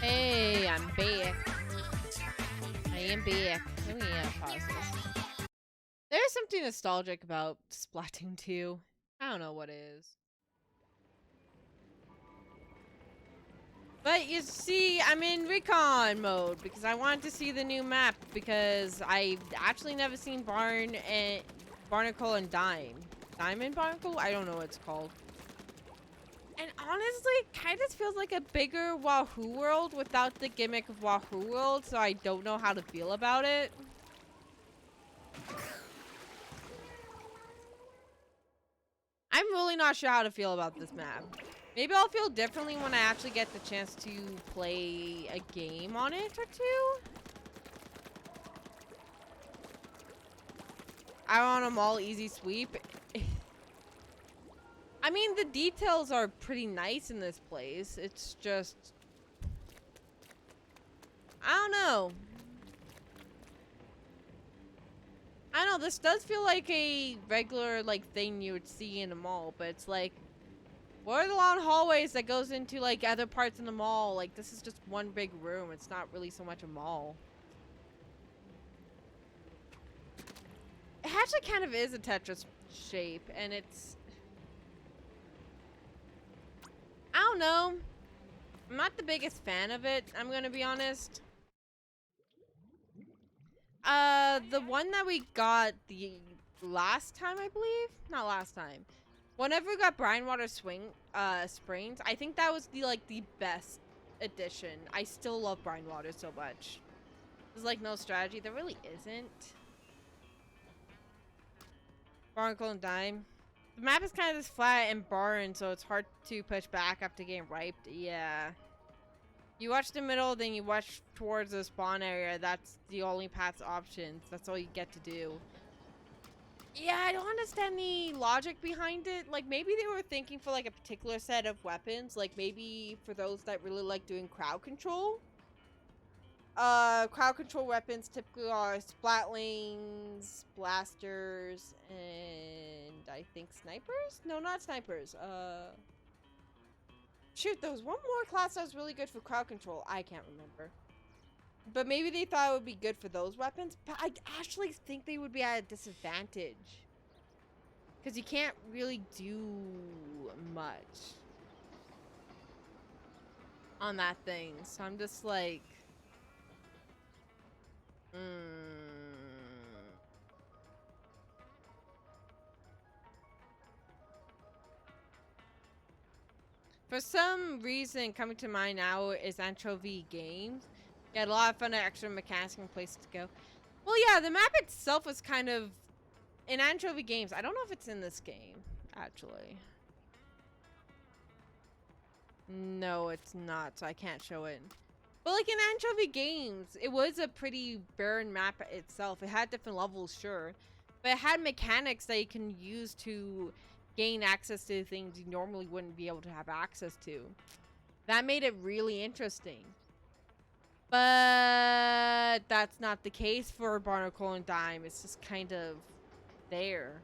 Hey, I'm back. I am back. Let me pause this. There's something nostalgic about Splatoon 2. I don't know what it is. But you see, I'm in recon mode because I wanted to see the new map because I've actually never seen Barnacle and Diamond Barnacle? I don't know what it's called. And honestly, it kind of feels like a bigger Wahoo World without the gimmick of Wahoo World, so I don't know how to feel about it. I'm really not sure how to feel about this map. Maybe I'll feel differently when I actually get the chance to play a game on it or two. I want them all easy sweep. I mean, the details are pretty nice in this place. It's just... I don't know. I don't know, this does feel like a regular, like, thing you would see in a mall, but it's like... What are the long hallways that goes into, like, other parts in the mall? Like, this is just one big room. It's not really so much a mall. It actually kind of is a Tetris shape, and it's... I don't know. I'm not the biggest fan of it, I'm gonna be honest. The one that we got the last time, I believe? Not last time. Whenever we got Brinewater Springs, I think that was the best addition. I still love Brinewater so much. There's like no strategy. There really isn't. Barnacle and Dime. The map is kind of just flat and barren, so it's hard to push back after getting riped. Yeah. You watch the middle, then you watch towards the spawn area. That's the only path's options. That's all you get to do. Yeah, I don't understand the logic behind it. Like, maybe they were thinking for, like, a particular set of weapons. Like, maybe for those that really like doing crowd control. Crowd control weapons typically are splatlings, blasters, and I think snipers? No, not snipers. Shoot, there was one more class that was really good for crowd control. I can't remember. But maybe they thought it would be good for those weapons. But I actually think they would be at a disadvantage. Because you can't really do much on that thing. So I'm just like... For some reason, coming to mind now is Anchovy Games. You had a lot of fun, extra mechanics and places to go. Well, yeah, the map itself was kind of... In Anchovy Games, I don't know if it's in this game, actually. No, it's not, so I can't show it. But like in Anchovy Games, it was a pretty barren map itself. It had different levels, sure. But it had mechanics that you can use to gain access to things you normally wouldn't be able to have access to. That made it really interesting. But that's not the case for Barnacle and Dime. It's just kind of there.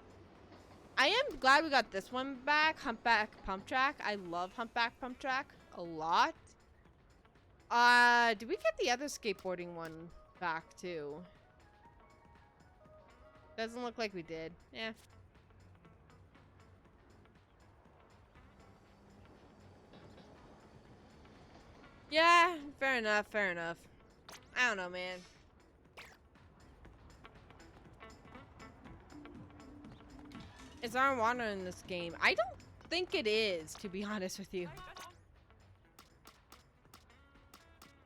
I am glad we got this one back, Humpback Pump Track. I love Humpback Pump Track a lot. Did we get the other skateboarding one back too? Doesn't look like we did. Yeah. Yeah, fair enough, fair enough. I don't know, man. Is there water in this game? I don't think it is, to be honest with you.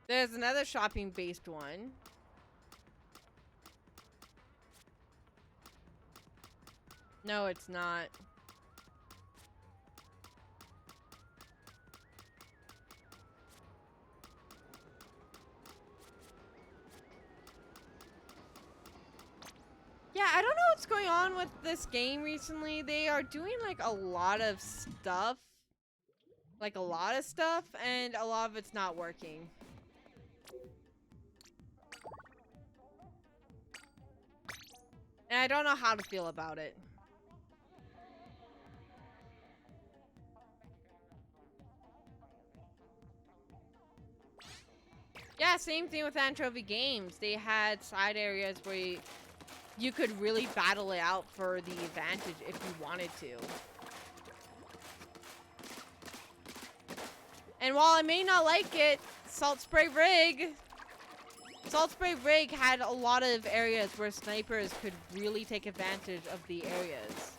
There's another shopping-based one. No, it's not. Yeah, I don't know what's going on with this game recently. They are doing like a lot of stuff. Like a lot of stuff, and a lot of it's not working. And I don't know how to feel about it. same thing with Anchovy Games. They had side areas where you could really battle it out for the advantage if you wanted to. And while I may not like it, Salt Spray Rig had a lot of areas where snipers could really take advantage of the areas.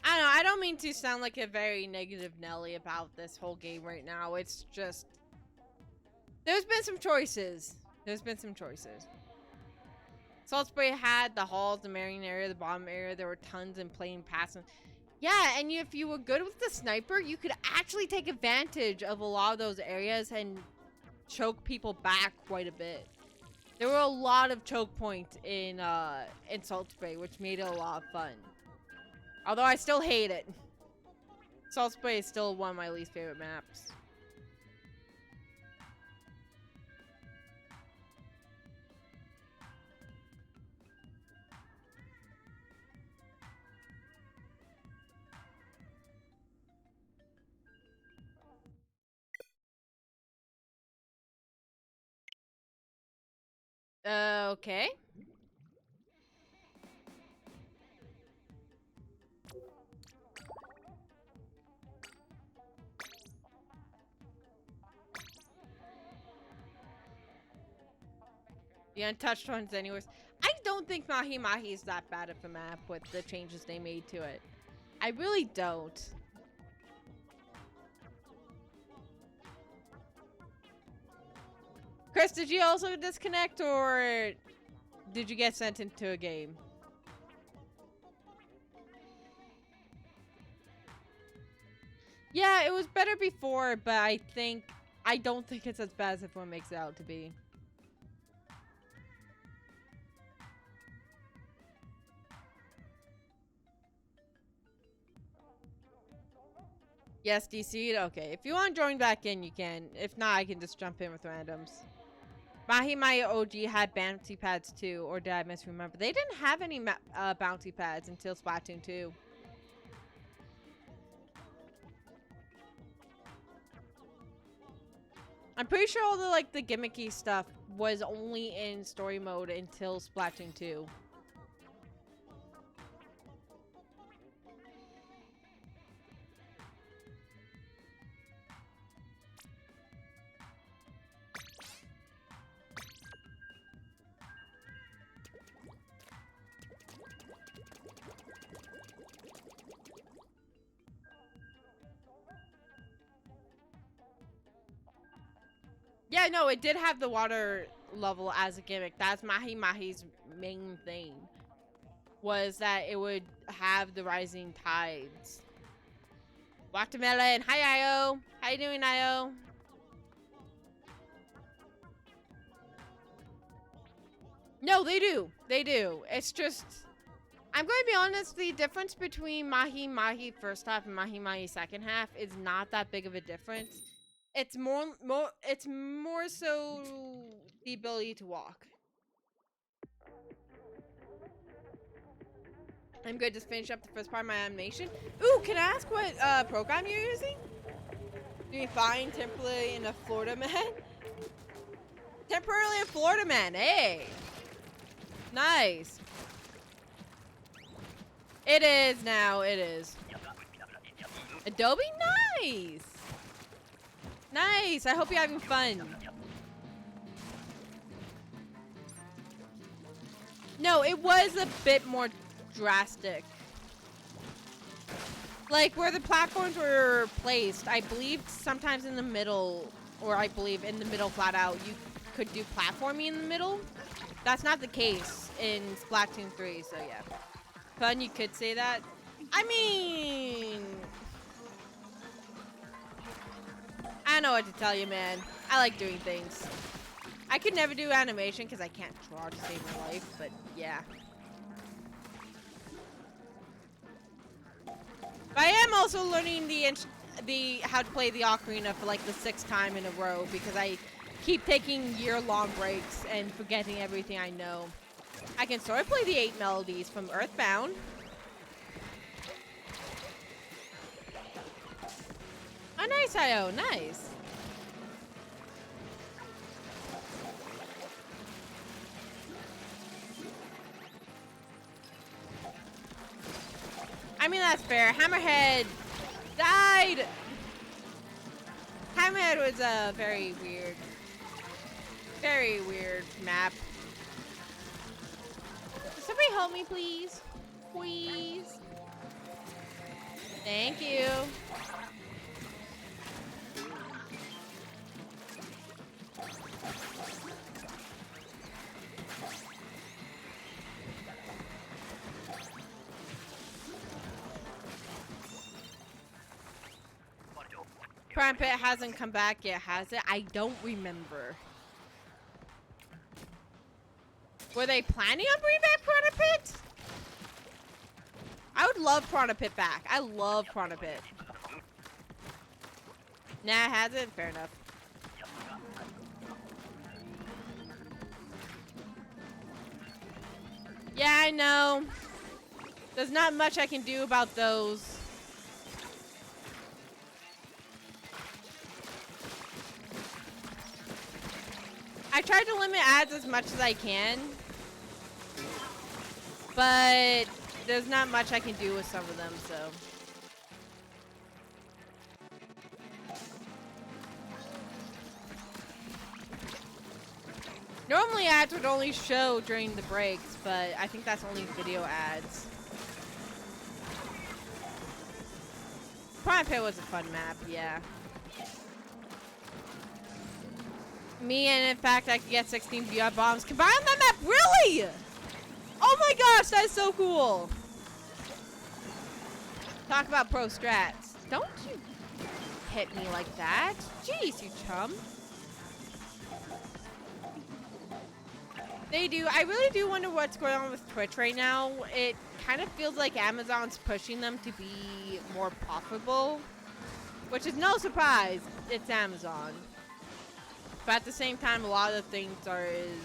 I don't know, I don't mean to sound like a very negative Nelly about this whole game right now. It's just, there's been some choices. Salt Spray had the halls, the marine area, the bottom area. There were tons in plain passing. Yeah, and if you were good with the sniper, you could actually take advantage of a lot of those areas and choke people back quite a bit. There were a lot of choke points in Salt Spray, which made it a lot of fun. Although I still hate it. Salt Spray is still one of my least favorite maps. Okay. The untouched ones anyways. I don't think Mahi Mahi is that bad of a map with the changes they made to it. I really don't. Chris, did you also disconnect or did you get sent into a game? Yeah, it was better before, but I don't think it's as bad as everyone makes it out to be. Yes, DC'd? Okay. If you want to join back in, you can. If not, I can just jump in with randoms. Mahi Mahi OG had bouncy pads too, or did I misremember? They didn't have any bouncy pads until Splatoon 2. I'm pretty sure all the gimmicky stuff was only in story mode until Splatoon 2. Yeah, no, it did have the water level as a gimmick. That's Mahi Mahi's main thing. Was that it would have the rising tides. Watermelon. Hi, Io. How you doing, Io? No, they do. They do. It's just, I'm going to be honest, the difference between Mahi Mahi first half and Mahi Mahi second half is not that big of a difference. It's more so the ability to walk. I'm good. Just finish up the first part of my animation. Ooh, can I ask what program you're using? Doing fine temporarily in a Florida man. Temporarily a Florida man. Hey, nice. It is now. It is. Adobe, nice. Nice! I hope you're having fun. No, it was a bit more drastic. Like, where the platforms were placed, I believe sometimes in the middle, or I believe in the middle flat out, you could do platforming in the middle. That's not the case in Splatoon 3, so yeah. Fun, you could say that. I mean, I don't know what to tell you, man. I like doing things. I could never do animation because I can't draw to save my life, but yeah. But I am also learning the how to play the ocarina for like the 6th time in a row because I keep taking year-long breaks and forgetting everything I know. I can sort of play the 8 melodies from Earthbound. Oh, nice, IO. Nice. I mean, that's fair. Hammerhead died. Hammerhead was a very weird map. Can somebody help me, please? Please. Thank you. Prawn Pit hasn't come back yet, has it? I don't remember. Were they planning on bringing back Piranha Pit? I would love Piranha Pit back. I love Piranha Pit. Nah, it hasn't? Fair enough. Yeah, I know. There's not much I can do about those. I tried to limit ads as much as I can, but there's not much I can do with some of them, so. Normally ads would only show during the breaks, but I think that's only video ads. Piranha Pit was a fun map, yeah. Me and in fact I could get 16 VR bombs combined on that map. Really? Oh my gosh, that is so cool. Talk about pro strats. Don't you hit me like that. Jeez, you chum. They do. I really do wonder what's going on with Twitch right now. It kind of feels like Amazon's pushing them to be more profitable, which is no surprise. It's Amazon. But at the same time, a lot of things is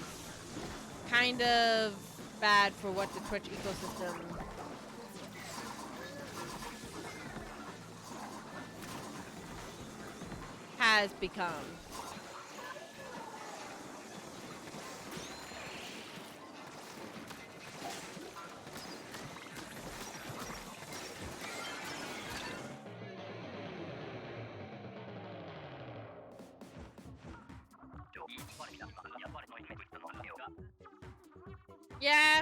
kind of bad for what the Twitch ecosystem has become. Yeah,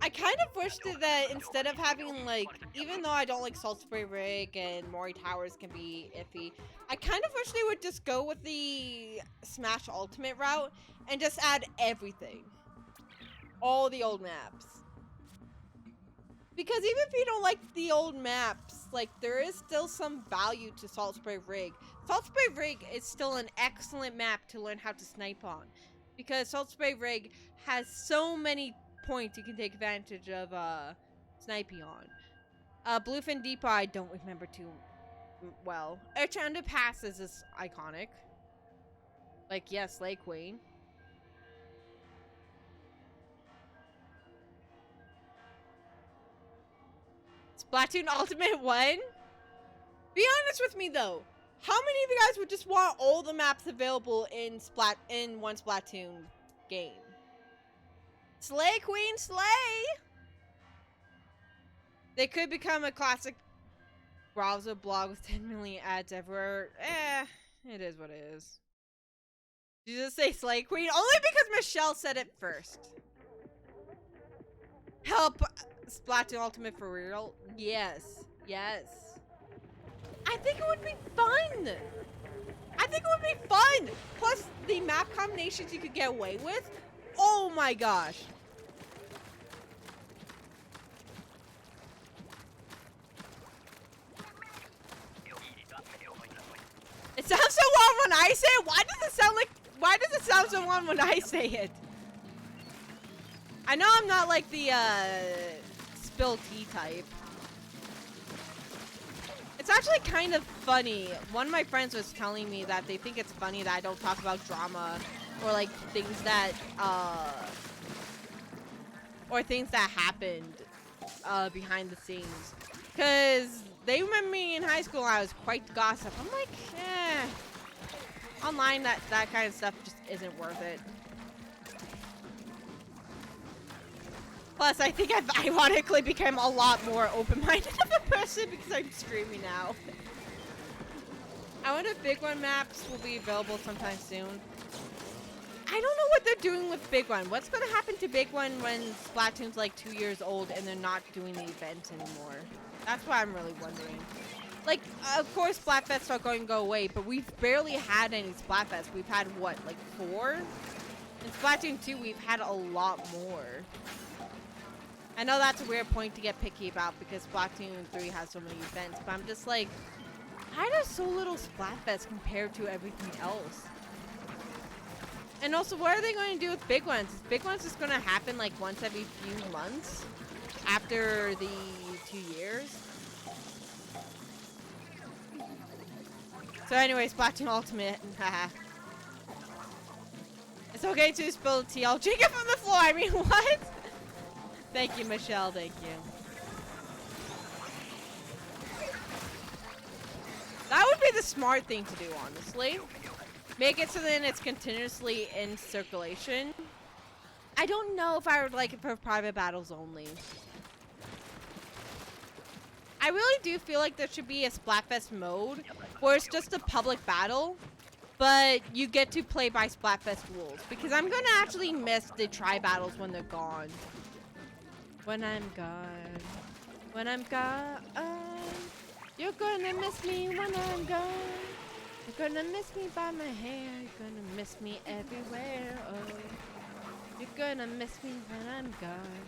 I kind of wished that instead of having, like, even though I don't like Salt Spray Rig and Mori Towers can be iffy, I kind of wish they would just go with the Smash Ultimate route and just add everything. All the old maps. Because even if you don't like the old maps, like, there is still some value to Salt Spray Rig. Salt Spray Rig is still an excellent map to learn how to snipe on. Because Salt Spray Rig has so many points you can take advantage of sniping on. Bluefin Depot I don't remember too well. Enchanted Passes is iconic. Like, yes, Slay Queen. Splatoon Ultimate 1? Be honest with me though. How many of you guys would just want all the maps available in one Splatoon game? Slay Queen, slay! They could become a classic browser blog with 10 million ads everywhere. It is what it is. Did you just say Slay Queen? Only because Michelle said it first. Help Splatoon Ultimate for real? Yes. Yes. I think it would be fun. I think it would be fun. Plus, the map combinations you could get away with. Oh my gosh. It sounds so wrong when I say it. Why does it sound so wrong when I say it? I know I'm not like the spill tea type. It's actually kind of funny. One of my friends was telling me that they think it's funny that I don't talk about drama or like things that happened behind the scenes. Cause They remember me in high school. I was quite the gossip. I'm like, online that kind of stuff just isn't worth it. Plus, I think I've ironically become a lot more open-minded of a person because I'm streaming now. I wonder if Big One maps will be available sometime soon. I don't know what they're doing with Big One. What's going to happen to Big One when Splatoon's like 2 years old and they're not doing the events anymore? That's what I'm really wondering. Like, of course, Splatfests are going to go away, but we've barely had any Splatfests. We've had, what, like 4? In Splatoon 2, we've had a lot more. I know that's a weird point to get picky about because Splatoon 3 has so many events, but I'm just like, why does so little Splatfest compared to everything else? And also, what are they going to do with Big Ones? Is Big Ones just going to happen like once every few months after the 2 years? So anyway, Splatoon Ultimate. It's okay to spill the tea. I'll drink it from the floor. I mean, what? Thank you, Michelle. Thank you. That would be the smart thing to do, honestly. Make it so then it's continuously in circulation. I don't know if I would like it for private battles only. I really do feel like there should be a Splatfest mode where it's just a public battle, but you get to play by Splatfest rules. Because I'm going to actually miss the tri-battles when they're gone. When I'm gone. When I'm gone. You're gonna miss me when I'm gone. You're gonna miss me by my hair. You're gonna miss me everywhere. Oh, you're gonna miss me when I'm gone.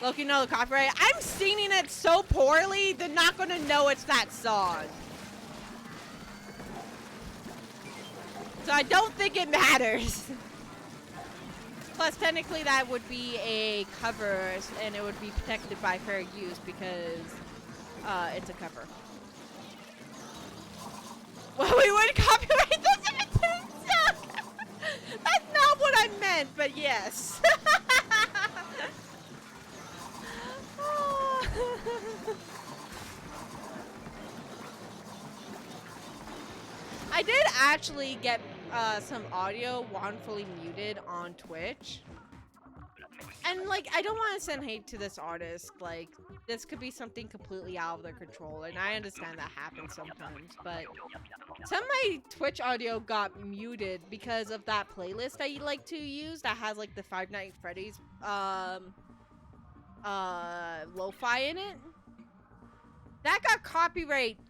Look, you know the copyright. I'm singing it so poorly, they're not gonna know it's that song. So I don't think it matters. Plus, technically, that would be a cover, and it would be protected by fair use because it's a cover. Well, we wouldn't copyright this if it didn't suck. That's not what I meant, but yes. I did actually get some audio wrongfully muted on Twitch. And, like, I don't want to send hate to this artist. Like, this could be something completely out of their control. And I understand that happens sometimes. But some of my Twitch audio got muted because of that playlist I like to use that has, like, the Five Nights at Freddy's lo-fi in it. That got copyright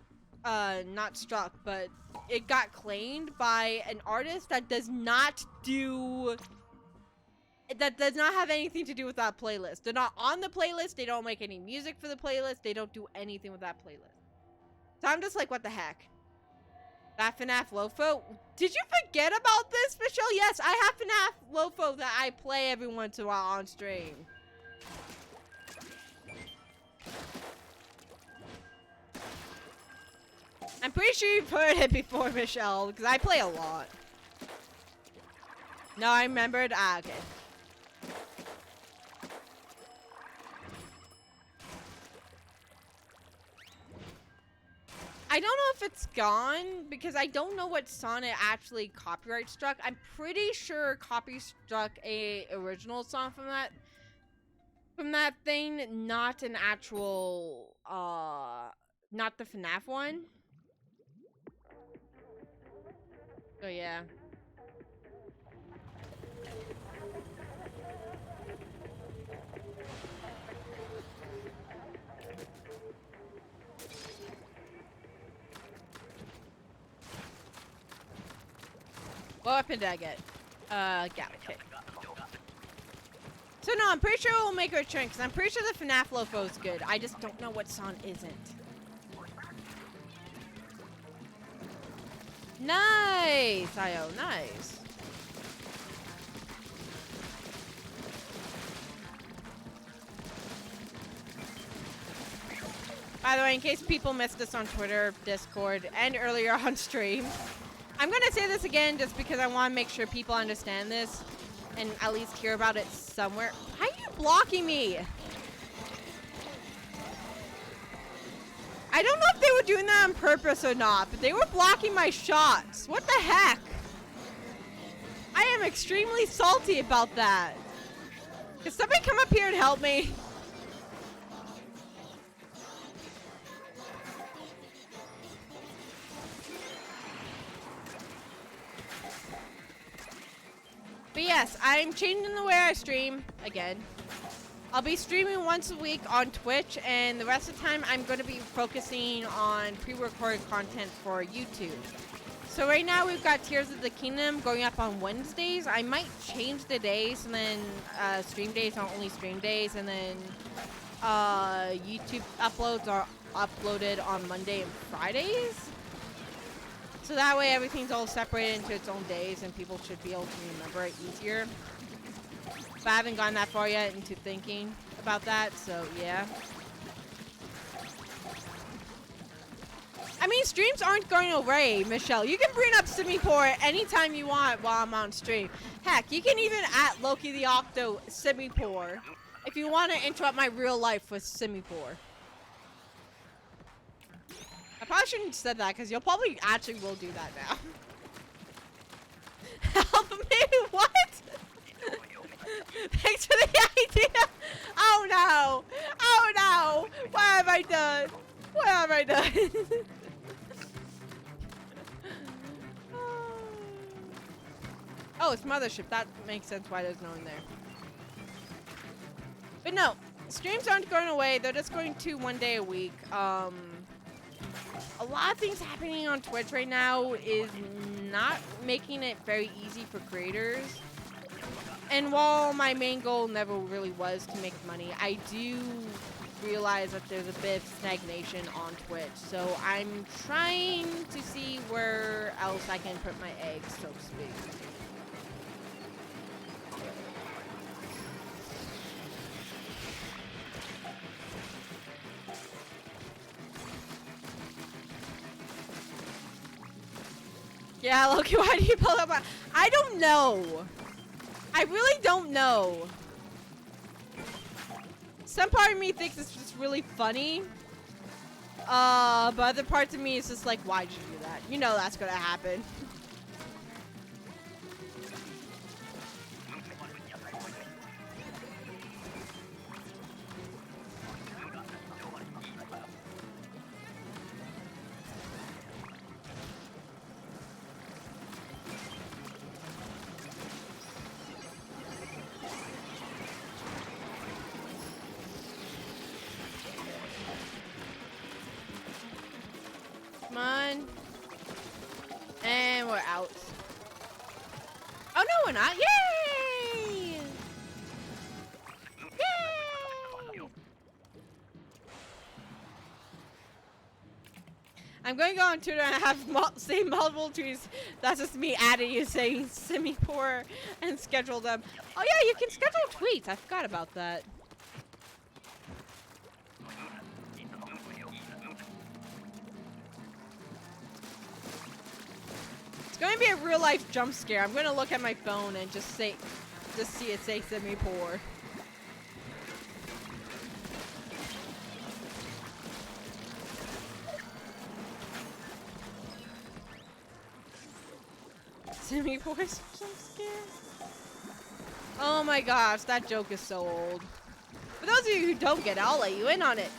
not struck, but it got claimed by an artist that does not have anything to do with that playlist. They're not on the playlist. They don't make any music for the playlist. They don't do anything with that playlist. So I'm just like, what the heck? That FNAF Lofo? Did you forget about this, Michelle? Yes, I have FNAF Lofo that I play every once in a while on stream. I'm pretty sure you've heard it before, Michelle, because I play a lot. No, I remembered. Ah, okay. I don't know if it's gone, because I don't know what song it actually copyright struck. I'm pretty sure copy struck a original song from that thing, not an actual, not the FNAF one. So yeah. What weapon did I get? Galley kick. So no, I'm pretty sure we'll make a return because I'm pretty sure the FNAF Lofo is good. I just don't know what song isn't. Nice, Io, nice. By the way, in case people missed this on Twitter, Discord, and earlier on stream, I'm gonna say this again just because I want to make sure people understand this and at least hear about it somewhere. Why are you blocking me? I don't know if they were doing that on purpose or not, but they were blocking my shots. What the heck? I am extremely salty about that. Can somebody come up here and help me? But yes, I'm changing the way I stream again. I'll be streaming once a week on Twitch, and the rest of the time I'm going to be focusing on pre-recorded content for YouTube. So right now we've got Tears of the Kingdom going up on Wednesdays. I might change the days, and then stream days are only stream days, and then YouTube uploads are uploaded on Monday and Fridays. So that way everything's all separated into its own days, and people should be able to remember it easier. But I haven't gone that far yet into thinking about that, so yeah. I mean, streams aren't going away, Michelle. You can bring up Simipour anytime you want while I'm on stream. Heck, you can even at Loki the Octo Simipour if you want to interrupt my real life with Simipour. I probably shouldn't have said that because you'll probably actually will do that now. Help me? What? Thanks for the idea. Oh no. Oh no. What have I done? What have I done? Oh, it's Mothership. That makes sense why there's no one there. But no, streams aren't going away. They're just going to one day a week. A lot of things happening on Twitch right now is not making it very easy for creators. And while my main goal never really was to make money, I do realize that there's a bit of stagnation on Twitch. So I'm trying to see where else I can put my eggs, so to speak. Yeah, Loki, why do you pull up? I don't know. I really don't know. Some part of me thinks it's just really funny. But other parts of me is just like, why'd you do that? You know that's gonna happen. Come on. And we're out. Oh no, we're not. Yay! Yay! I'm going to go on Twitter and have say multiple tweets. That's just me adding you saying Simipour and schedule them. Oh yeah, you can schedule tweets. I forgot about that. It's going to be a real life jump scare. I'm going to look at my phone and just see it say Simipour. Simipour's jump scare? Oh my gosh, that joke is so old. For those of you who don't get it, I'll let you in on it.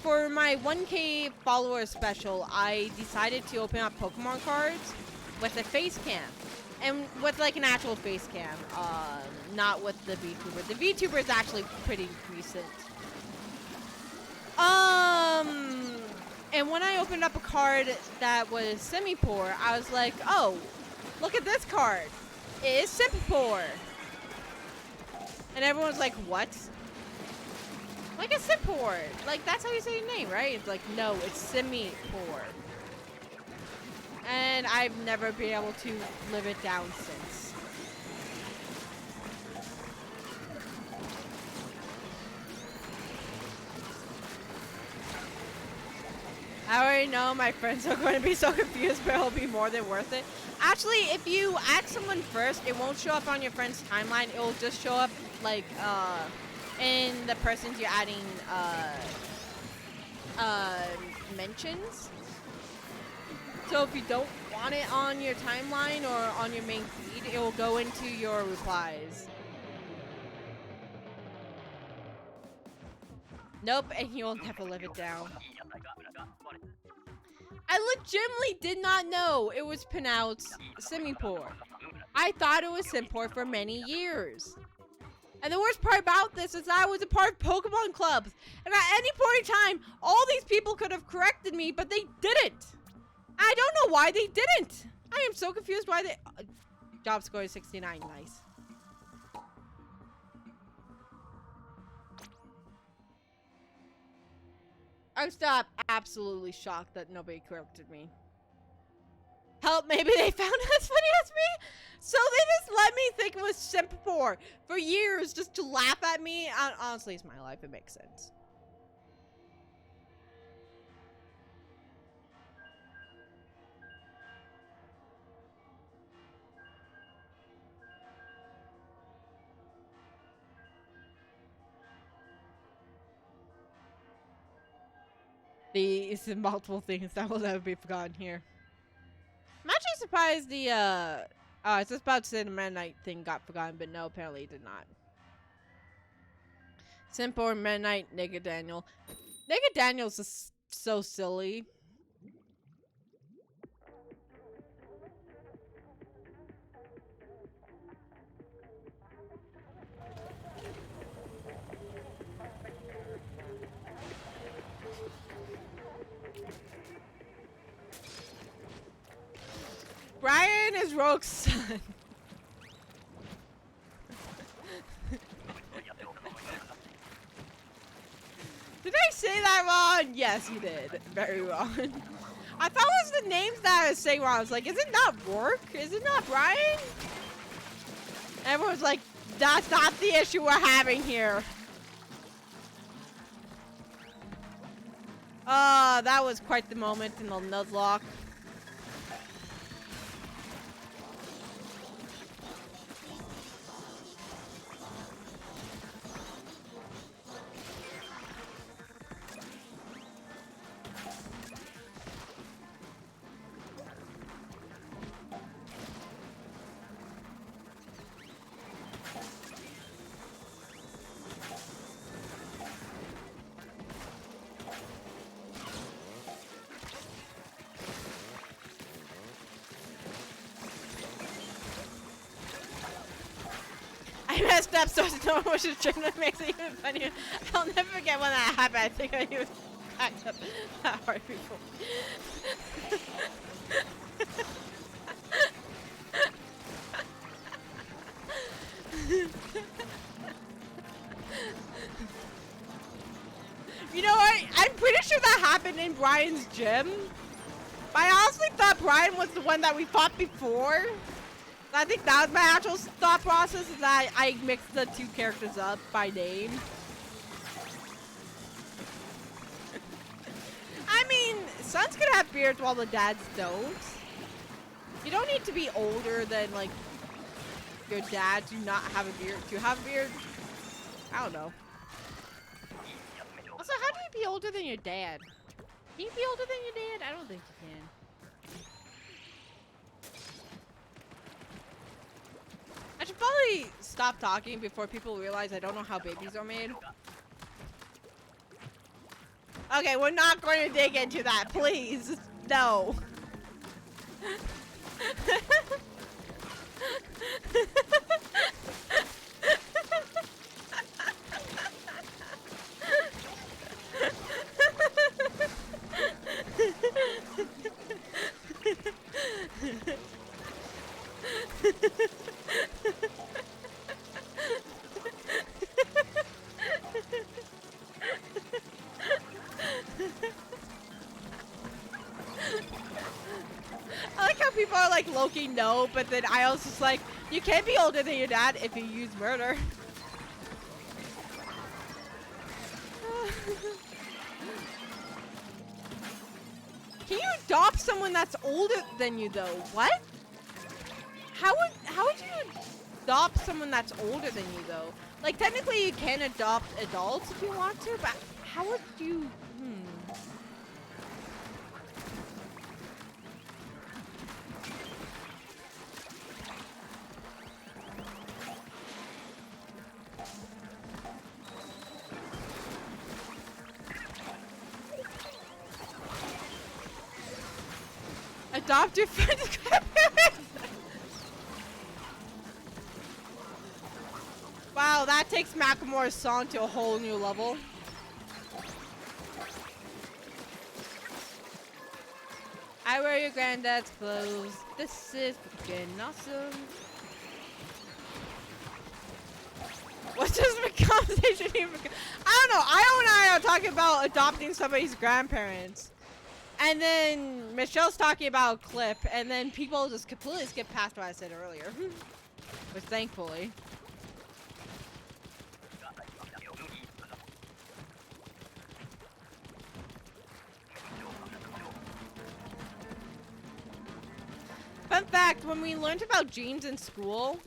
For my 1K follower special, I decided to open up Pokemon cards with a face cam. And with like an actual face cam, not with the VTuber. The VTuber is actually pretty recent. And when I opened up a card that was Simipour, I was like, oh, look at this card. It is Simipour. And everyone's like, what? Like a Simipour. Like, that's how you say your name, right? It's like, no, it's Simipour. And I've never been able to live it down since. I already know my friends are going to be so confused, but it'll be more than worth it. Actually, if you add someone first, it won't show up on your friend's timeline. It will just show up like in the persons you're adding mentions. So if you don't want it on your timeline or on your main feed, it will go into your replies. Nope, and you'll never live it down. I legitimately did not know it was pronounced Simipour. I thought it was Simpor for many years. And the worst part about this is I was a part of Pokemon clubs. And at any point in time, all these people could have corrected me, but they didn't. I don't know why they didn't. I am so confused why they... job score is 69. Nice. I'm still absolutely shocked that nobody corrected me. Help, maybe they found as funny as me? So they just let me think it was Simipour for years just to laugh at me? Honestly, it's my life. It makes sense. These multiple things that will never be forgotten here. I'm actually surprised the, I was just about to say the Meta Knight thing got forgotten, but no, apparently it did not. Simple Meta Knight, Nigga Daniel. Nigga Daniel's just so silly. Brian is Rogue's son. Did I say that wrong? Yes, you did. Very wrong. I thought it was the names that I was saying wrong. I was like, is it not Rourke? Is it not Brian? Everyone's like, that's not the issue we're having here. That was quite the moment in the Nuzlocke. I messed up, so no one was just trying to make it even funnier. I'll never forget when that happened. I think I even backed up that hard before. You know what? I'm pretty sure that happened in Brian's gym. But I honestly thought Brian was the one that we fought before. I think that was my actual thought process, is that I mixed the two characters up by name. I mean, sons can have beards while the dads don't. You don't need to be older than, like, your dad to not have a beard. To have a beard, I don't know. Also, how do you be older than your dad? Can you be older than your dad? I don't think you can. I should probably stop talking before people realize I don't know how babies are made. Okay, we're not going to dig into that, please. No. I like how people are like low-key no, but then I was just like, you can't be older than your dad if you use murder. Can you adopt someone that's older than you though? What? How would you adopt someone that's older than you, though. Like, technically, you can adopt adults if you want to, but how would you... Adopt your friend's grandparents? Wow, that takes Macklemore's song to a whole new level. I wear your granddad's clothes. This is freaking awesome. What's this conversation even? I don't know. Io and I are talking about adopting somebody's grandparents. And then Michelle's talking about a clip, and then people just completely skip past what I said earlier. Which thankfully. Fun fact, when we learned about jeans in school,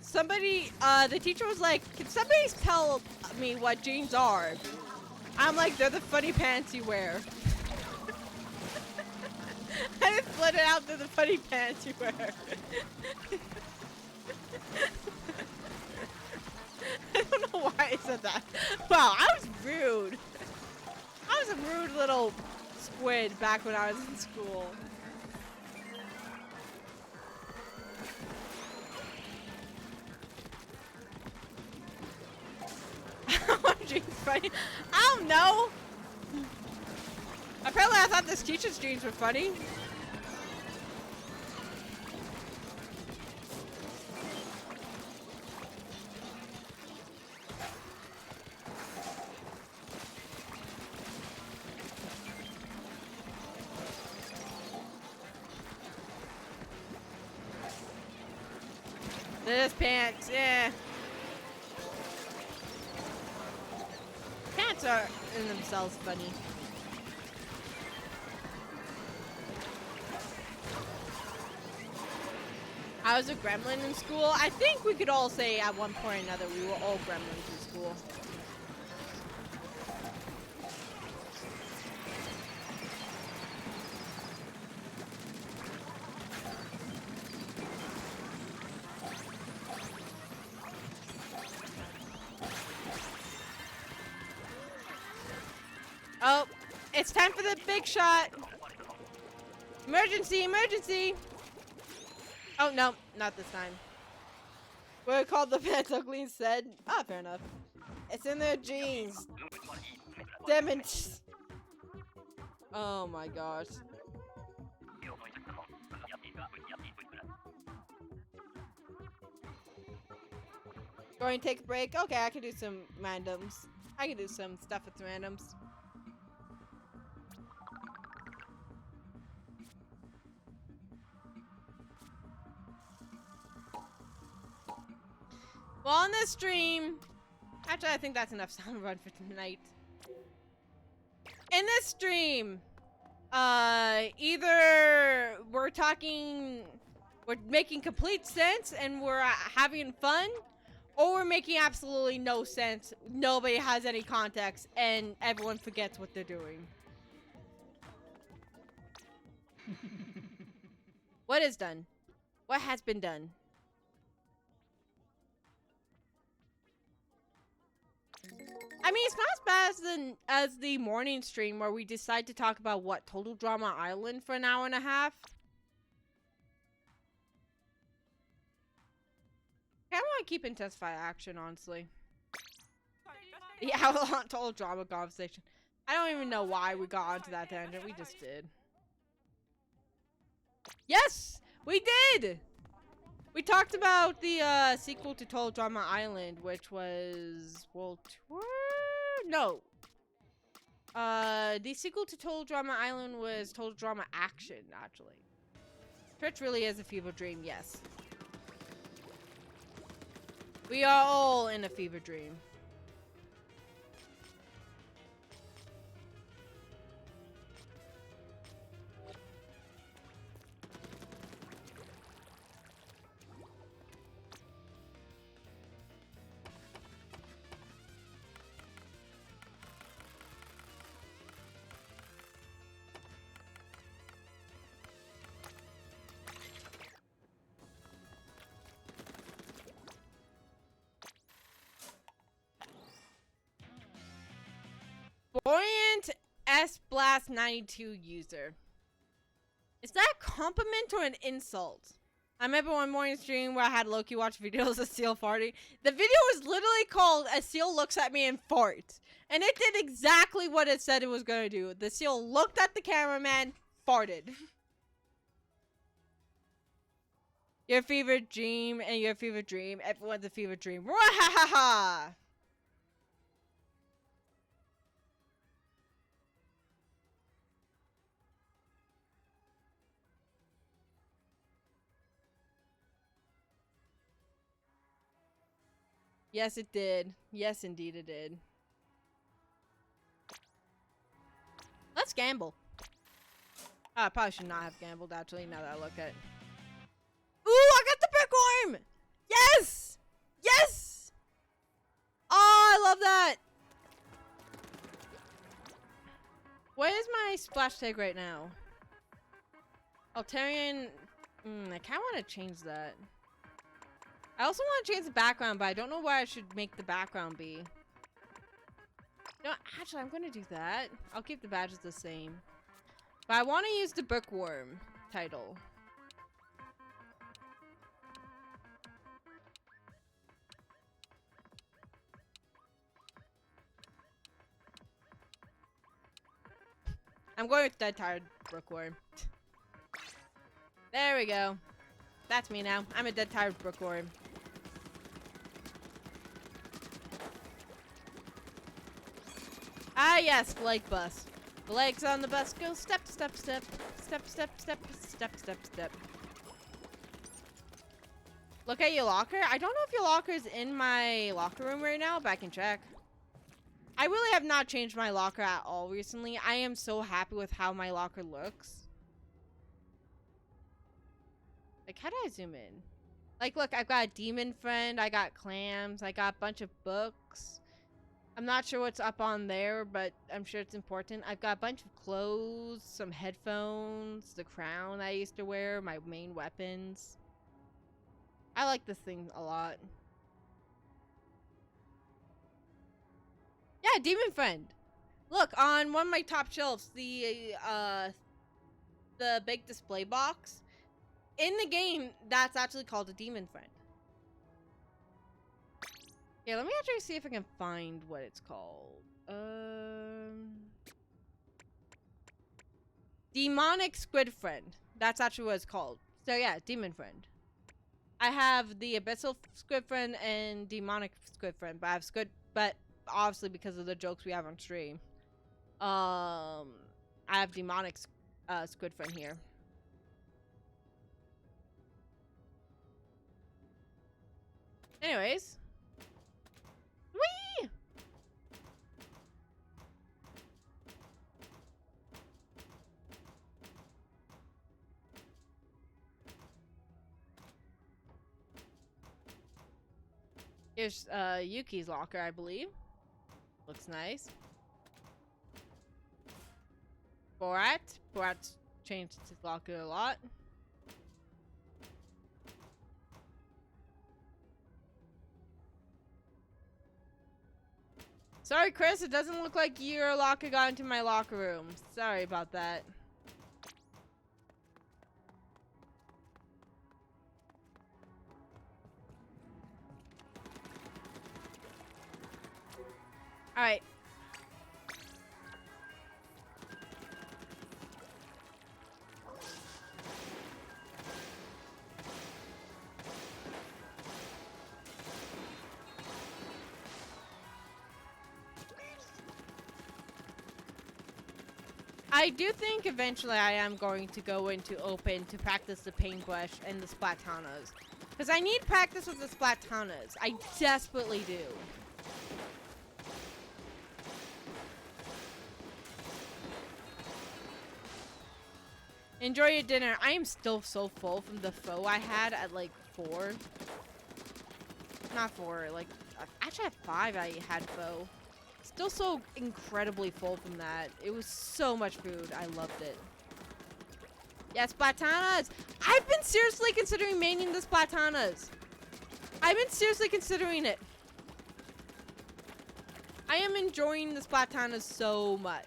somebody, the teacher was like, can somebody tell me what jeans are? I'm like, they're the funny pants you wear. I just let it out to the funny pants you wear. I don't know why I said that. Wow, I was rude. I was a rude little squid back when I was in school. Jeans funny? I don't know. Apparently I thought this teacher's jeans were funny. This pants, yeah. Pants are in themselves funny. I was a gremlin in school. I think we could all say at one point or another we were all gremlins in school. Oh, it's time for the big shot. Emergency, emergency. Oh, no, not this time. We're called the pants ugly said. Ah, fair enough. It's in their jeans. Damn it. Oh my gosh. Going to take a break? Okay, I can do some randoms. I can do some stuff with randoms. Well, on this stream, actually, I think that's enough sound run for tonight. In this stream, either we're making complete sense and we're having fun, or we're making absolutely no sense. Nobody has any context, and everyone forgets what they're doing. What is done? What has been done? I mean, it's not as bad as the morning stream where we decide to talk about what Total Drama Island for an hour and a half. I want to keep intensify action, honestly. Yeah, I want Total Drama conversation. I don't even know why we got onto that tangent. We just did. Yes, we did. We talked about the sequel to Total Drama Island, which was World Tour. No. The sequel to Total Drama Island was Total Drama Action, actually. Twitch really is a fever dream, yes. We are all in a fever dream. Buoyant S Blast 92 user. Is that a compliment or an insult? I remember one morning stream where I had Loki watch videos of Seal farting. The video was literally called "A Seal Looks at Me and Farts." And it did exactly what it said it was going to do. The seal looked at the cameraman, farted. Your favorite dream and your favorite dream. Everyone's a favorite dream. Wahahaha! Yes, it did. Yes, indeed it did. Let's gamble. Oh, I probably should not have gambled, actually, now that I look at it. Ooh, I got the brickworm! Yes! Yes! Oh, I love that! What is my splash tag right now? Altarian... I kind of want to change that. I also want to change the background, but I don't know where I should make the background be. No, actually, I'm going to do that. I'll keep the badges the same. But I want to use the bookworm title. I'm going with Dead Tired Bookworm. There we go. That's me now. I'm a Dead Tired Bookworm. Ah yes, leg bus. The legs on the bus go step, step, step, step, step, step, step, step, step. Look at your locker. I don't know if your locker is in my locker room right now, but I can check. I really have not changed my locker at all recently. I am so happy with how my locker looks. Like, how do I zoom in? Like, look, I've got a demon friend. I got clams. I got a bunch of books. I'm not sure what's up on there, but I'm sure it's important. I've got a bunch of clothes, some headphones, the crown I used to wear, my main weapons. I like this thing a lot. Yeah, demon friend. Look, on one of my top shelves, the big display box. In the game, that's actually called a demon friend. Yeah, let me actually see if I can find what it's called. Demonic Squid Friend. That's actually what it's called. So yeah, Demon Friend. I have the Abyssal Squid Friend and Demonic Squid Friend, but I have Squid, but obviously because of the jokes we have on stream, I have Demonic Squid Friend here. Anyways. Whee! Here's Yuki's locker, I believe. Looks nice. Borat's changed his locker a lot. Sorry, Chris, it doesn't look like your locker got into my locker room. Sorry about that. Alright. I do think eventually I am going to go into open to practice the paintbrush and the splatanas. Because I need practice with the splatanas. I desperately do. Enjoy your dinner. I am still so full from the pho I had at like 4. Not 4, like, actually at 5 I had pho. Still so incredibly full from that. It was so much food. I loved it. Yes, splatanas! I've been seriously considering maining the splatanas. I've been seriously considering it. I am enjoying the Splatanas so much.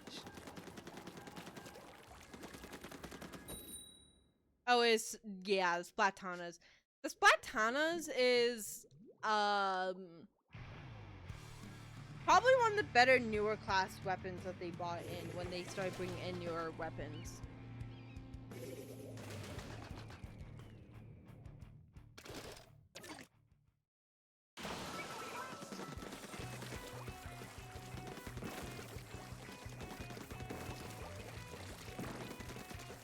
Oh, yeah, the Splatanas. The Splatanas is, probably one of the better newer class weapons that they bought in when they started bringing in newer weapons.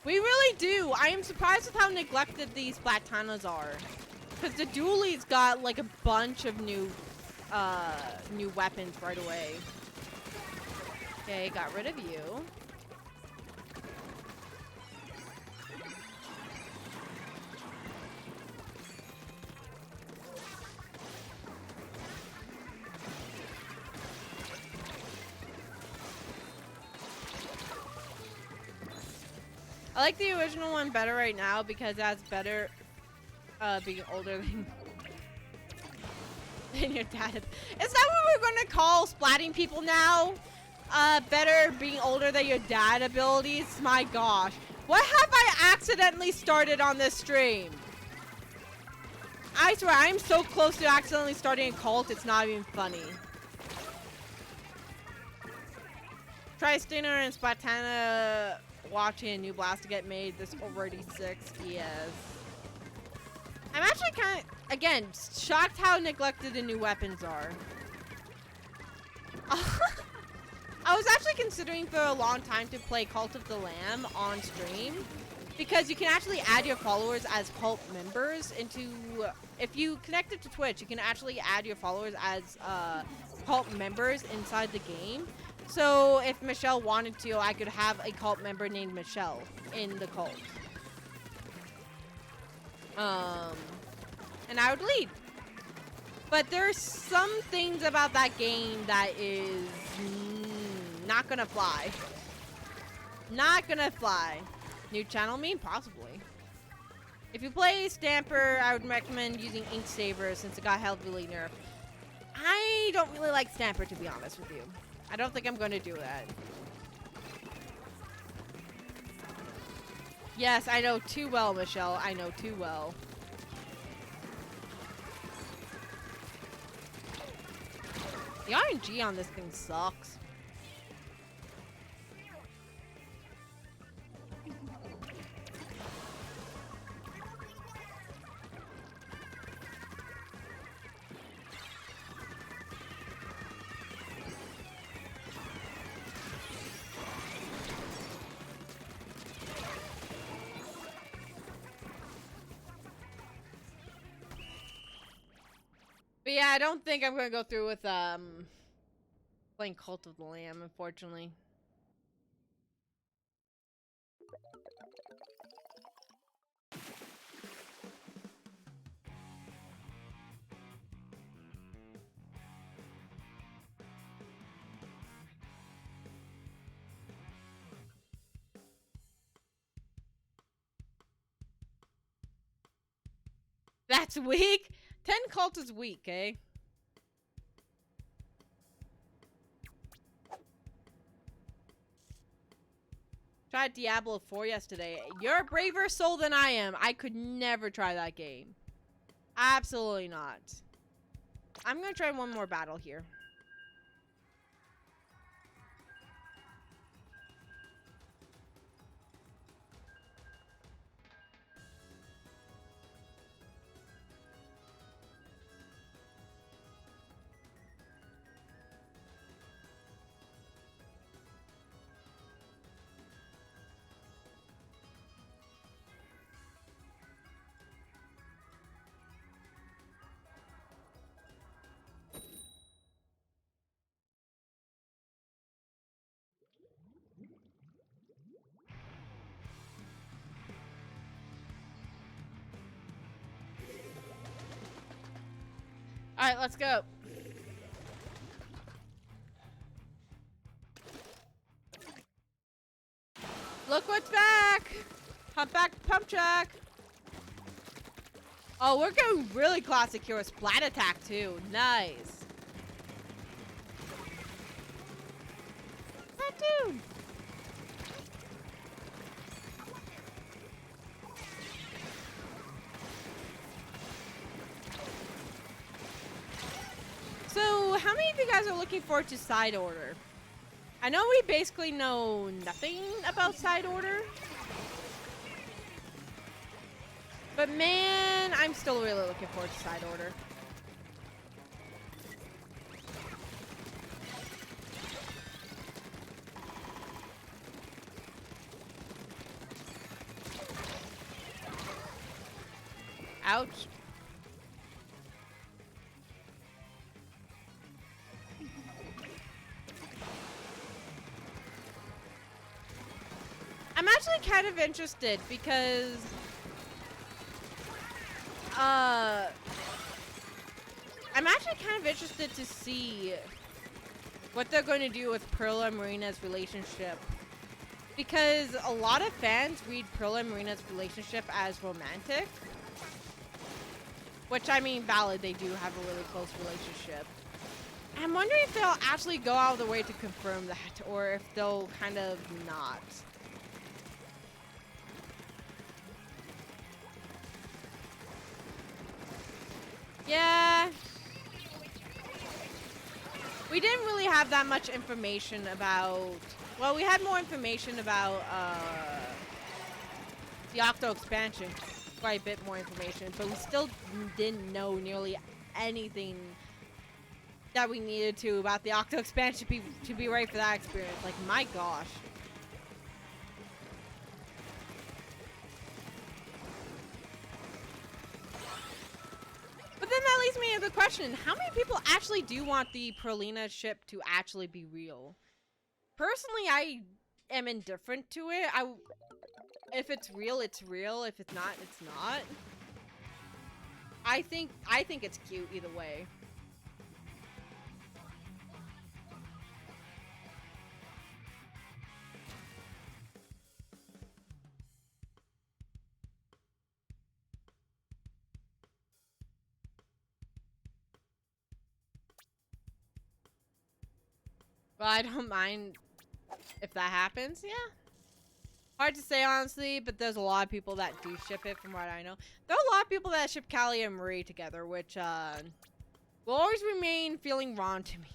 We really do. I am surprised with how neglected these Splatanas are. Because the Dualies got like a bunch of new weapons right away. Okay, got rid of you. I like the original one better right now because it has better being older than your dad. Is that what we're gonna call splatting people now? Better being older than your dad abilities? My gosh. What have I accidentally started on this stream? I swear, I'm so close to accidentally starting a cult, it's not even funny. Tri-Stinner and Splatana watching a new blast to get made. This already 6. Yes. I'm actually kind of, again, shocked how neglected the new weapons are. I was actually considering for a long time to play Cult of the Lamb on stream because you can actually add your followers as cult members into, if you connect it to Twitch, you can actually add your followers as cult members inside the game. So if Michelle wanted to, I could have a cult member named Michelle in the cult. And I would lead. But there's some things about that game that is not gonna fly. Not gonna fly. New channel meme? Possibly. If you play Stamper, I would recommend using Ink Saver since it got heavily nerfed. I don't really like Stamper, to be honest with you. I don't think I'm going to do that. Yes, I know too well, Michelle. I know too well. The RNG on this thing sucks. But yeah, I don't think I'm gonna go through with playing Cult of the Lamb, unfortunately. That's weak? 10 cult is weak, eh? Tried Diablo 4 yesterday. You're a braver soul than I am. I could never try that game. Absolutely not. I'm gonna try one more battle here. Alright, let's go. Look what's back! Hop back to Pump Track! Oh, we're going really classic here with Splat Attack too. Nice. too. So, how many of you guys are looking forward to Side Order? I know we basically know nothing about Side Order. But man, I'm still really looking forward to Side Order. Ouch. I'm actually kind of interested because I'm actually kind of interested to see what they're going to do with Pearl and Marina's relationship. Because a lot of fans read Pearl and Marina's relationship as romantic. Which, I mean, valid, they do have a really close relationship. I'm wondering if they'll actually go out of the way to confirm that, or if they'll kind of not. Yeah. We didn't really have that much information about... Well, we had more information about the Octo expansion. Quite a bit more information, but we still didn't know nearly anything that we needed to about the Octo expansion to be ready for that experience. Like, my gosh. But then that leads me to the question, how many people actually do want the Perlina ship to actually be real? Personally, I am indifferent to it. If it's real, it's real. If it's not, it's not. I think it's cute either way. But I don't mind if that happens, yeah. Hard to say, honestly, but there's a lot of people that do ship it, from what I know. There are a lot of people that ship Callie and Marie together, which, will always remain feeling wrong to me.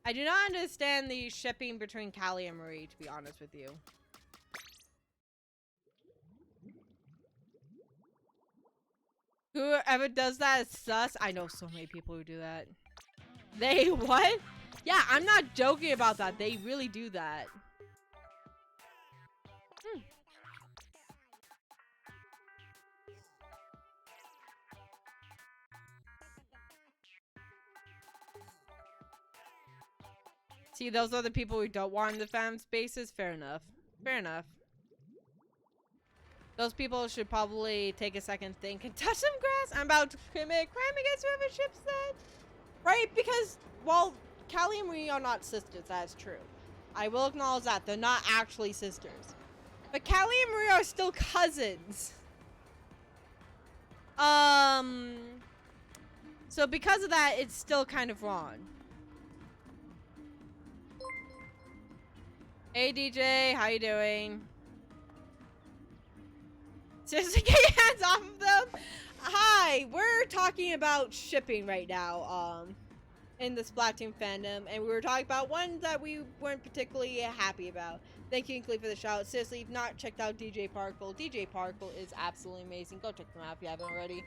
I do not understand the shipping between Callie and Marie, to be honest with you. Whoever does that is sus. I know so many people who do that. They what? Yeah, I'm not joking about that. They really do that. See, those are the people we don't want in the fan spaces. Fair enough. Fair enough. Those people should probably take a second think and touch some grass. I'm about to commit crime against whoever ships that. Right? Because, well, Callie and Marie are not sisters. That is true. I will acknowledge that. They're not actually sisters. But Callie and Marie are still cousins. So because of that, it's still kind of wrong. Hey DJ, how you doing? Seriously, get your hands off of them! Hi, we're talking about shipping right now, in the Splatoon fandom, and we were talking about one that we weren't particularly happy about. Thank you, Inkly, for the shout. Seriously, if not checked out DJ Particle. DJ Particle is absolutely amazing. Go check them out if you haven't already.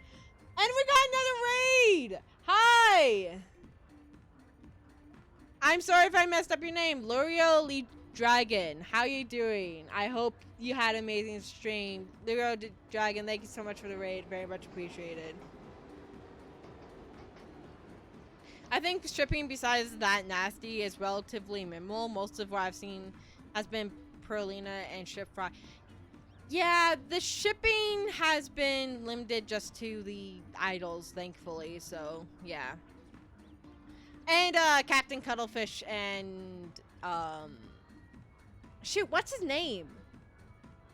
And we got another raid! Hi! I'm sorry if I messed up your name. Lurio Lee Dragon, how you doing? I hope you had an amazing stream. Lurio Dragon, thank you so much for the raid. Very much appreciated. I think shipping besides that nasty is relatively minimal. Most of what I've seen has been Perlina and Ship Fry. Yeah, the shipping has been limited just to the idols, thankfully, so yeah. And Captain Cuttlefish and shoot, what's his name?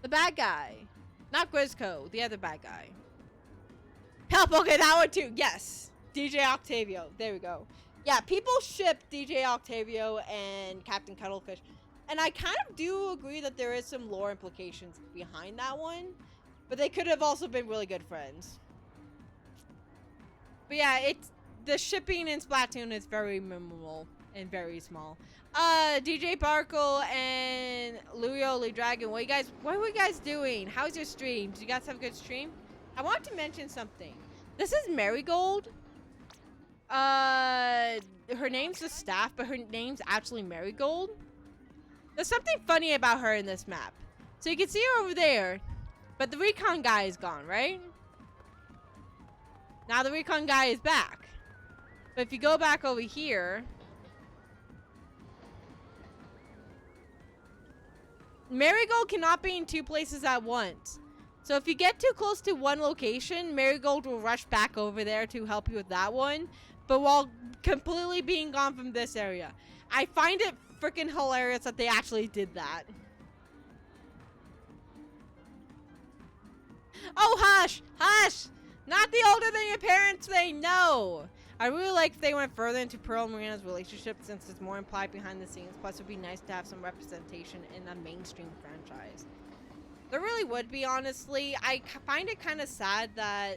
The bad guy. Not Grizzco, the other bad guy. Help, okay, that one too, yes. DJ Octavio, there we go. Yeah, people ship DJ Octavio and Captain Cuttlefish. And I kind of do agree that there is some lore implications behind that one. But they could have also been really good friends. But yeah, it's the shipping in Splatoon is very minimal and very small. DJ Barkle and Louie Dragon, what are you guys doing? How's your stream? Do you guys have a good stream? I want to mention something. This is Marigold. Her name's the staff, but her name's actually Marigold. There's something funny about her in this map. So you can see her over there, but the recon guy is gone, right? Now the recon guy is back. But if you go back over here, Marigold cannot be in two places at once. So if you get too close to one location, Marigold will rush back over there to help you with that one, but while completely being gone from this area. I find it freaking hilarious that they actually did that. Oh, hush! Hush! Not the older than your parents thing, no! I really like if they went further into Pearl and Marina's relationship since there's more implied behind the scenes. Plus, it would be nice to have some representation in a mainstream franchise. There really would be, honestly. I find it kind of sad that,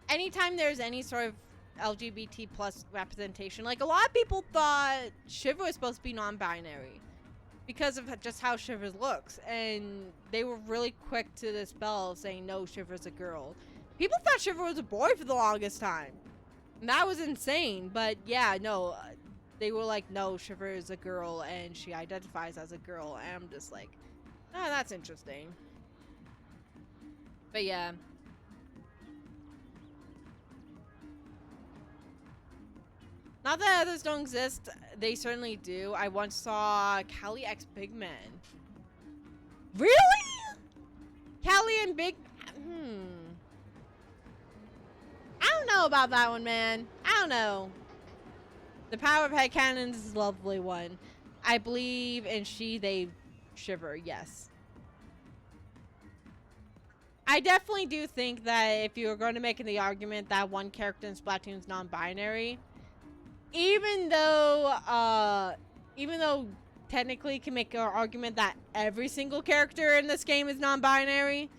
anytime there's any sort of LGBT plus representation, like, a lot of people thought Shiver was supposed to be non-binary because of just how Shiver looks, and they were really quick to dispel saying, no, Shiver's a girl. People thought Shiver was a boy for the longest time. And that was insane. But yeah, no. They were like, no, Shiver is a girl and she identifies as a girl. And I'm just like, oh, that's interesting. But yeah. Not that others don't exist. They certainly do. I once saw Callie x Big Man. Really? Callie and Big... I don't know about that one, man. I don't know. The power of headcanons is a lovely one. I believe in she, they, Shiver, yes. I definitely do think that if you were going to make the argument that one character in Splatoon is non-binary, even though technically you can make an argument that every single character in this game is non-binary,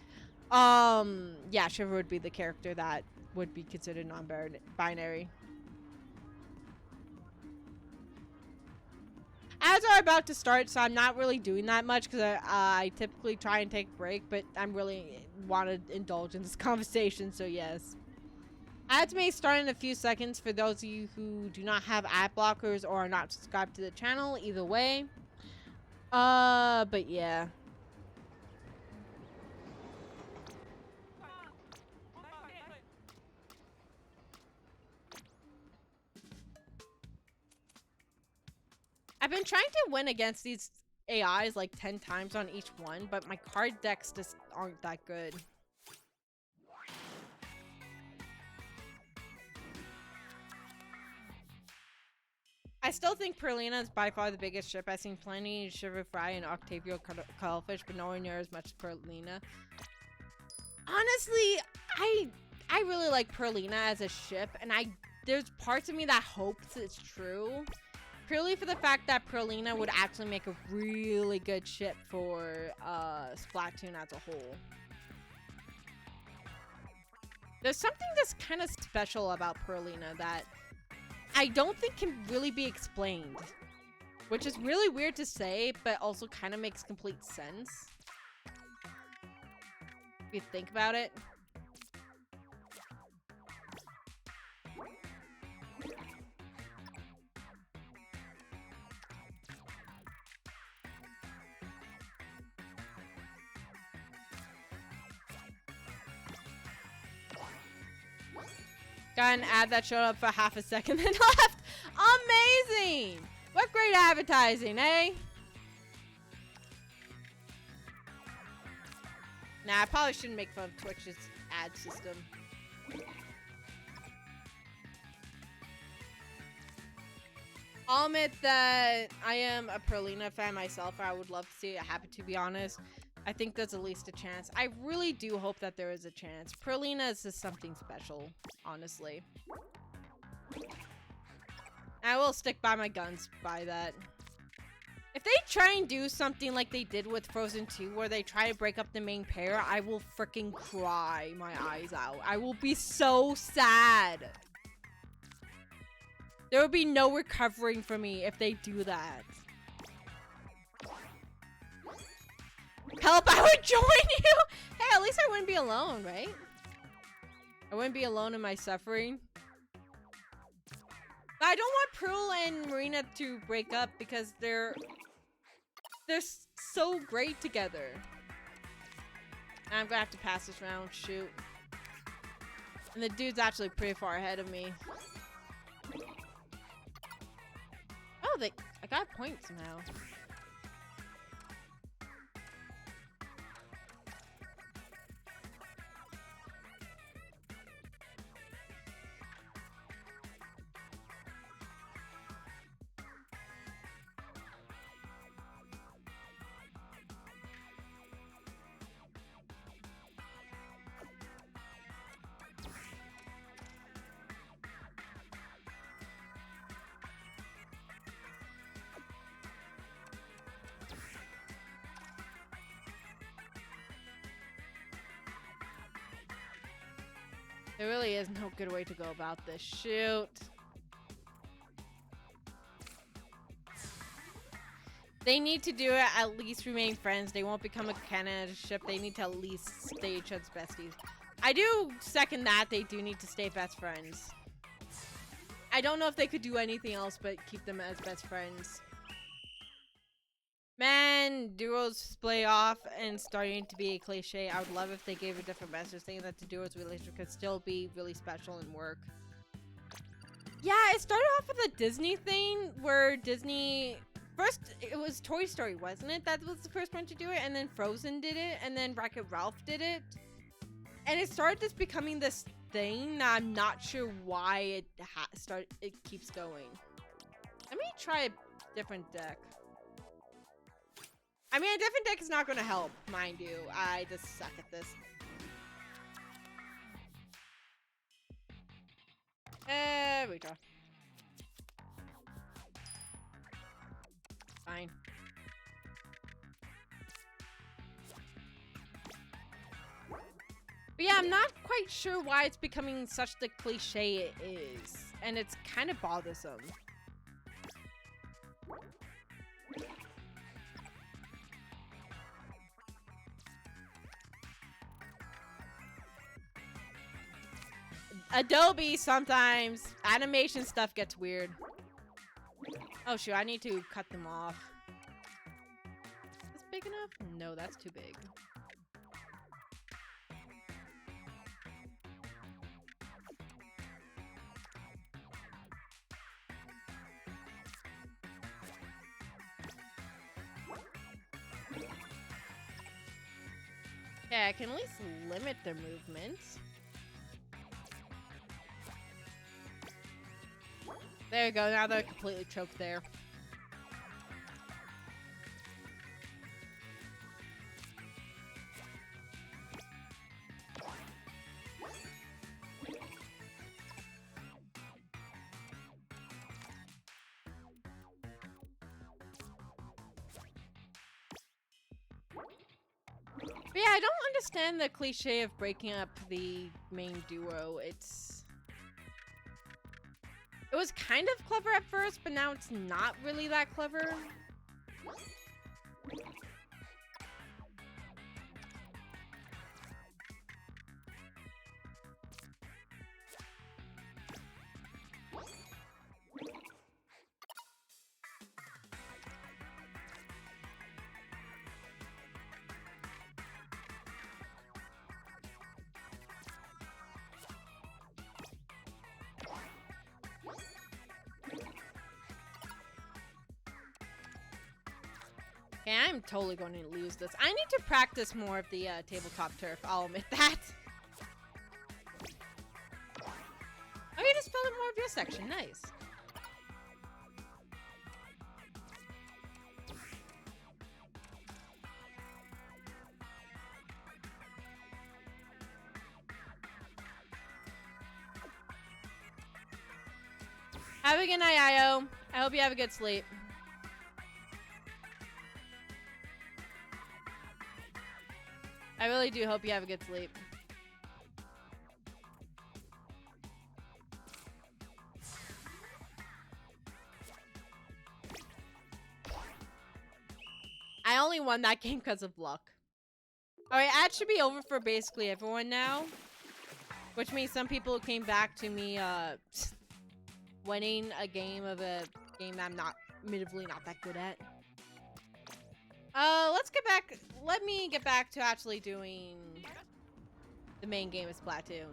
yeah, Shiver would be the character that would be considered non-binary. Ads are about to start, so I'm not really doing that much because I typically try and take a break, but I'm really want to indulge in this conversation, so yes. Ads may start in a few seconds for those of you who do not have ad blockers or are not subscribed to the channel, either way. But yeah. I've been trying to win against these AIs like 10 times on each one, but my card decks just aren't that good. I still think Perlina is by far the biggest ship. I've seen plenty of Shiver Fry and Octavio Cuttlefish, but nowhere near as much as Perlina. Honestly, I really like Perlina as a ship, and there's parts of me that hopes it's true. Purely for the fact that Perlina would actually make a really good ship for Splatoon as a whole. There's something that's kind of special about Perlina that I don't think can really be explained. Which is really weird to say, but also kind of makes complete sense. If you think about it. Got an ad that showed up for half a second then left. Amazing! What great advertising, eh? Nah, I probably shouldn't make fun of Twitch's ad system. I'll admit that I am a Perlina fan myself. I would love to see it happen, to be honest. I think there's at least a chance. I really do hope that there is a chance. Perlina is just something special, honestly. I will stick by my guns by that. If they try and do something like they did with Frozen 2, where they try to break up the main pair, I will freaking cry my eyes out. I will be so sad. There will be no recovering for me if they do that. Help, I would join you! Hey, at least I wouldn't be alone, right? I wouldn't be alone in my suffering. But I don't want Prue and Marina to break up because they're so great together. I'm gonna have to pass this round, shoot. And the dude's actually pretty far ahead of me. Oh, I got a point somehow. There really is no good way to go about this. Shoot. They need to do it, at least remain friends. They won't become a Canada ship. They need to at least stay each other's besties. I do second that. They do need to stay best friends. I don't know if they could do anything else but keep them as best friends. Man, duos splay off and starting to be a cliche. I would love if they gave a different message saying that the duos relationship could still be really special and work. Yeah, it started off with a Disney thing where Disney... First, it was Toy Story, wasn't it? That was the first one to do it, and then Frozen did it, and then Wreck-It Ralph did it. And it started just becoming this thing that I'm not sure why it keeps going. Let me try a different deck. I mean, a different deck is not going to help, mind you. I just suck at this. Redraw. Fine. But yeah, I'm not quite sure why it's becoming such the cliche it is. And it's kind of bothersome. Adobe sometimes. Animation stuff gets weird. Oh shoot, I need to cut them off. Is this big enough? No, that's too big. Yeah, I can at least limit their movement. There you go, now they're completely choked there. But yeah, I don't understand the cliche of breaking up the main duo. It was kind of clever at first, but now it's not really that clever. Okay, I'm totally going to lose this. I need to practice more of the tabletop turf. I'll admit that. Oh, you just filled in more of your section. Nice. Have a good night, Io. I hope you have a good sleep. I really do hope you have a good sleep. I only won that game because of luck. Alright, ads should be over for basically everyone now. Which means some people came back to me, winning a game of a game that I'm admittedly not that good at. Let's get back. Let me get back to actually doing the main game of Splatoon.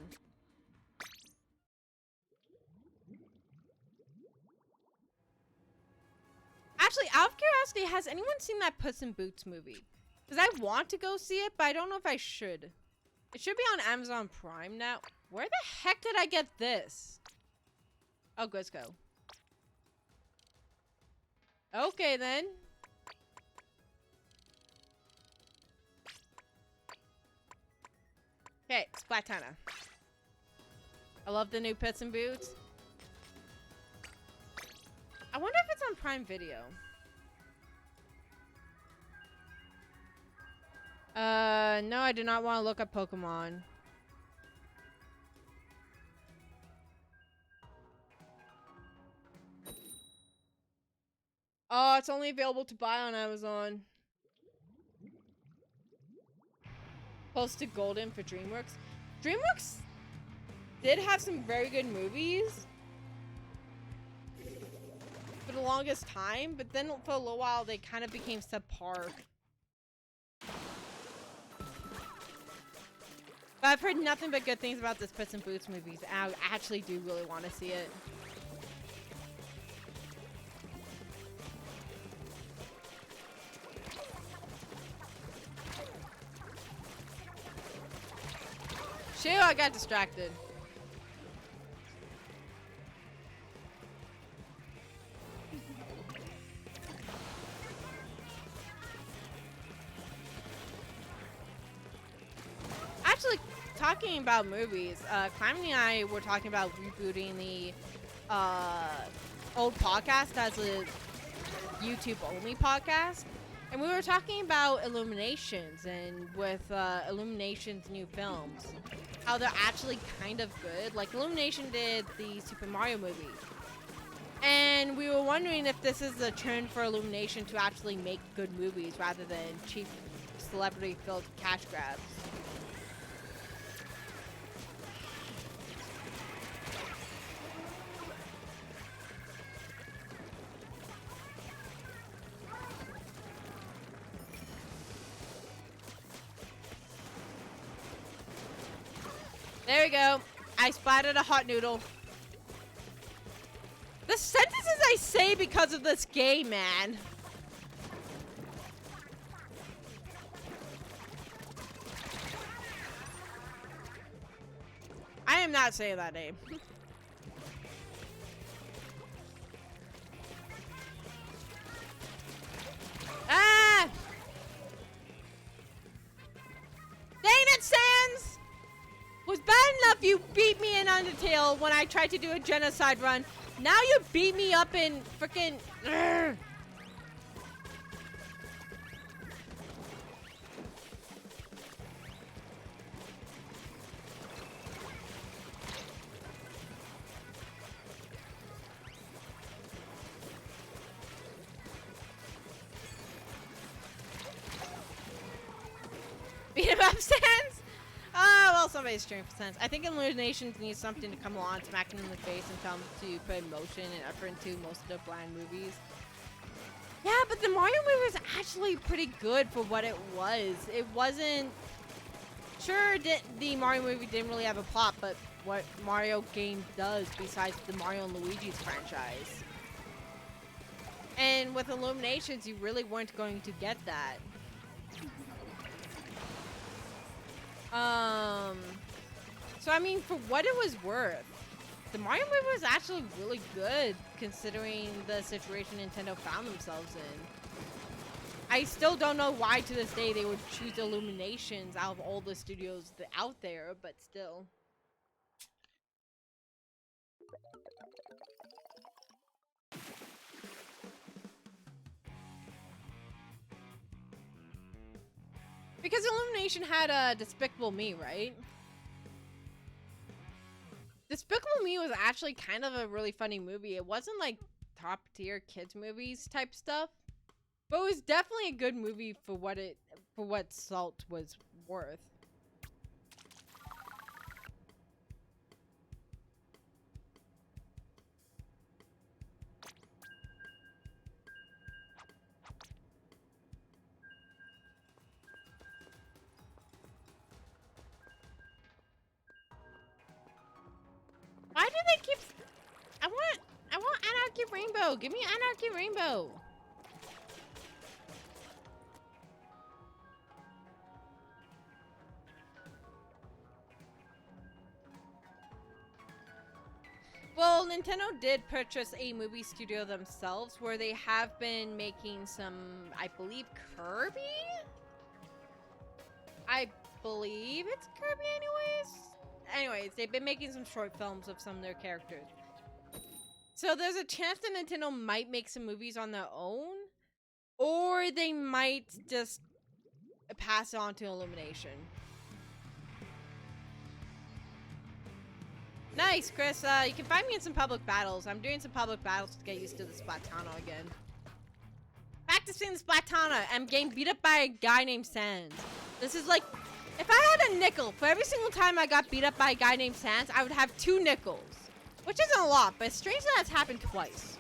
Actually, out of curiosity, has anyone seen that Puss in Boots movie? Because I want to go see it, but I don't know if I should. It should be on Amazon Prime now. Where the heck did I get this? Oh, let's go. Okay, then. Okay, Splatana. I love the new Puss in Boots. I wonder if it's on Prime Video. No, I do not want to look up Pokemon. Oh, it's only available to buy on Amazon. Posted Golden for DreamWorks. DreamWorks did have some very good movies for the longest time, but then for a little while they kind of became subpar. But I've heard nothing but good things about this Puss in Boots movies, and I actually do really want to see it. Shoot, I got distracted. Actually, talking about movies, Calamity and I were talking about rebooting the old podcast as a YouTube-only podcast. And we were talking about Illuminations, and with Illumination's new films, how they're actually kind of good. Like, Illumination did the Super Mario movie. And we were wondering if this is a trend for Illumination to actually make good movies rather than cheap celebrity-filled cash grabs. There we go. I spotted a hot noodle. The sentences I say because of this game, man. I am not saying that name. Ah! Dang it, Sans! Was bad enough you beat me in Undertale when I tried to do a genocide run. Now you beat me up in frickin'... Beat him up, Sans? Oh, well, somebody's cheering for Sans. I think Illuminations needs something to come along, smack him in the face, and tell him to put emotion and effort into most of their bland movies. Yeah, but the Mario movie was actually pretty good for what it was. It wasn't... Sure, the Mario movie didn't really have a plot, but what Mario game does besides the Mario and Luigi's franchise. And with Illuminations, you really weren't going to get that. So I mean, for what it was worth, the Mario movie was actually really good considering the situation Nintendo found themselves in. I still don't know why to this day they would choose Illuminations out of all the studios out there, but still. Because Illumination had Despicable Me, right? Despicable Me was actually kind of a really funny movie. It wasn't like top tier kids movies type stuff, but it was definitely a good movie for what Salt was worth. Why do they keep? I want Anarchy Rainbow. Give me Anarchy Rainbow. Well, Nintendo did purchase a movie studio themselves where they have been making some, I believe, Kirby? I believe it's Kirby anyways, they've been making some short films of some of their characters. So there's a chance that Nintendo might make some movies on their own, or they might just pass it on to Illumination. Nice, Chris. You can find me in some public battles. I'm doing some public battles to get used to the Splatana again. Practicing the Splatana. I'm getting beat up by a guy named Sans. This is like, if I had a nickel for every single time I got beat up by a guy named Sans, I would have 2 nickels. Which isn't a lot, but it's strange that that's happened twice.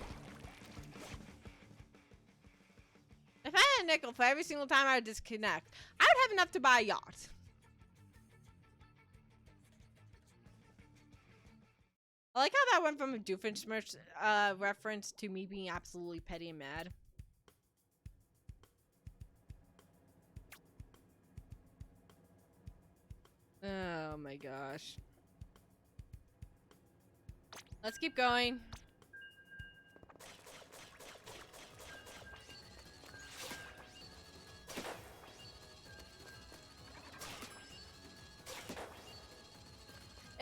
If I had a nickel for every single time I would disconnect, I would have enough to buy a yacht. I like how that went from a Doofenshmirtz reference to me being absolutely petty and mad. Oh my gosh. Let's keep going.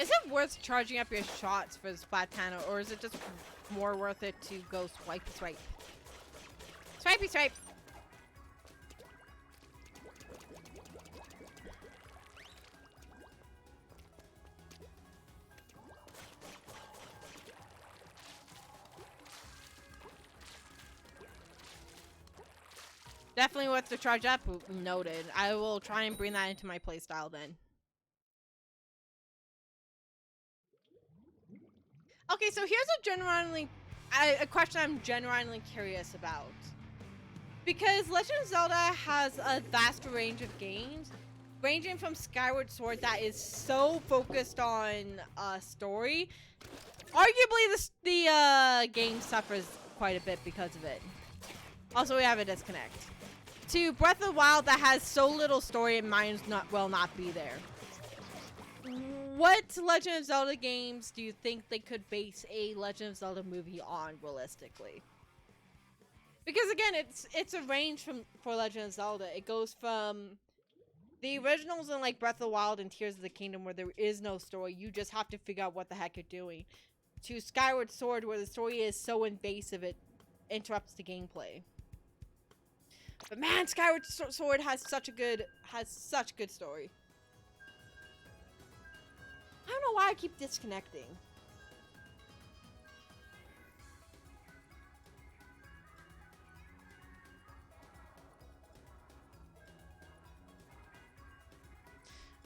Is it worth charging up your shots for the Splatana, or is it just more worth it to go swipe? Swipey swipe! Definitely worth to charge up. Noted. I will try and bring that into my playstyle then. Okay, so here's a question I'm genuinely curious about. Because Legend of Zelda has a vast range of games, ranging from Skyward Sword that is so focused on story. Arguably, the game suffers quite a bit because of it. Also, we have a disconnect. To Breath of the Wild that has so little story, and mine will not be there. What Legend of Zelda games do you think they could base a Legend of Zelda movie on realistically? Because again, it's a range for Legend of Zelda. It goes from the originals in like Breath of the Wild and Tears of the Kingdom where there is no story. You just have to figure out what the heck you're doing. To Skyward Sword where the story is so invasive it interrupts the gameplay. But man, Skyward Sword has such good story. I don't know why I keep disconnecting.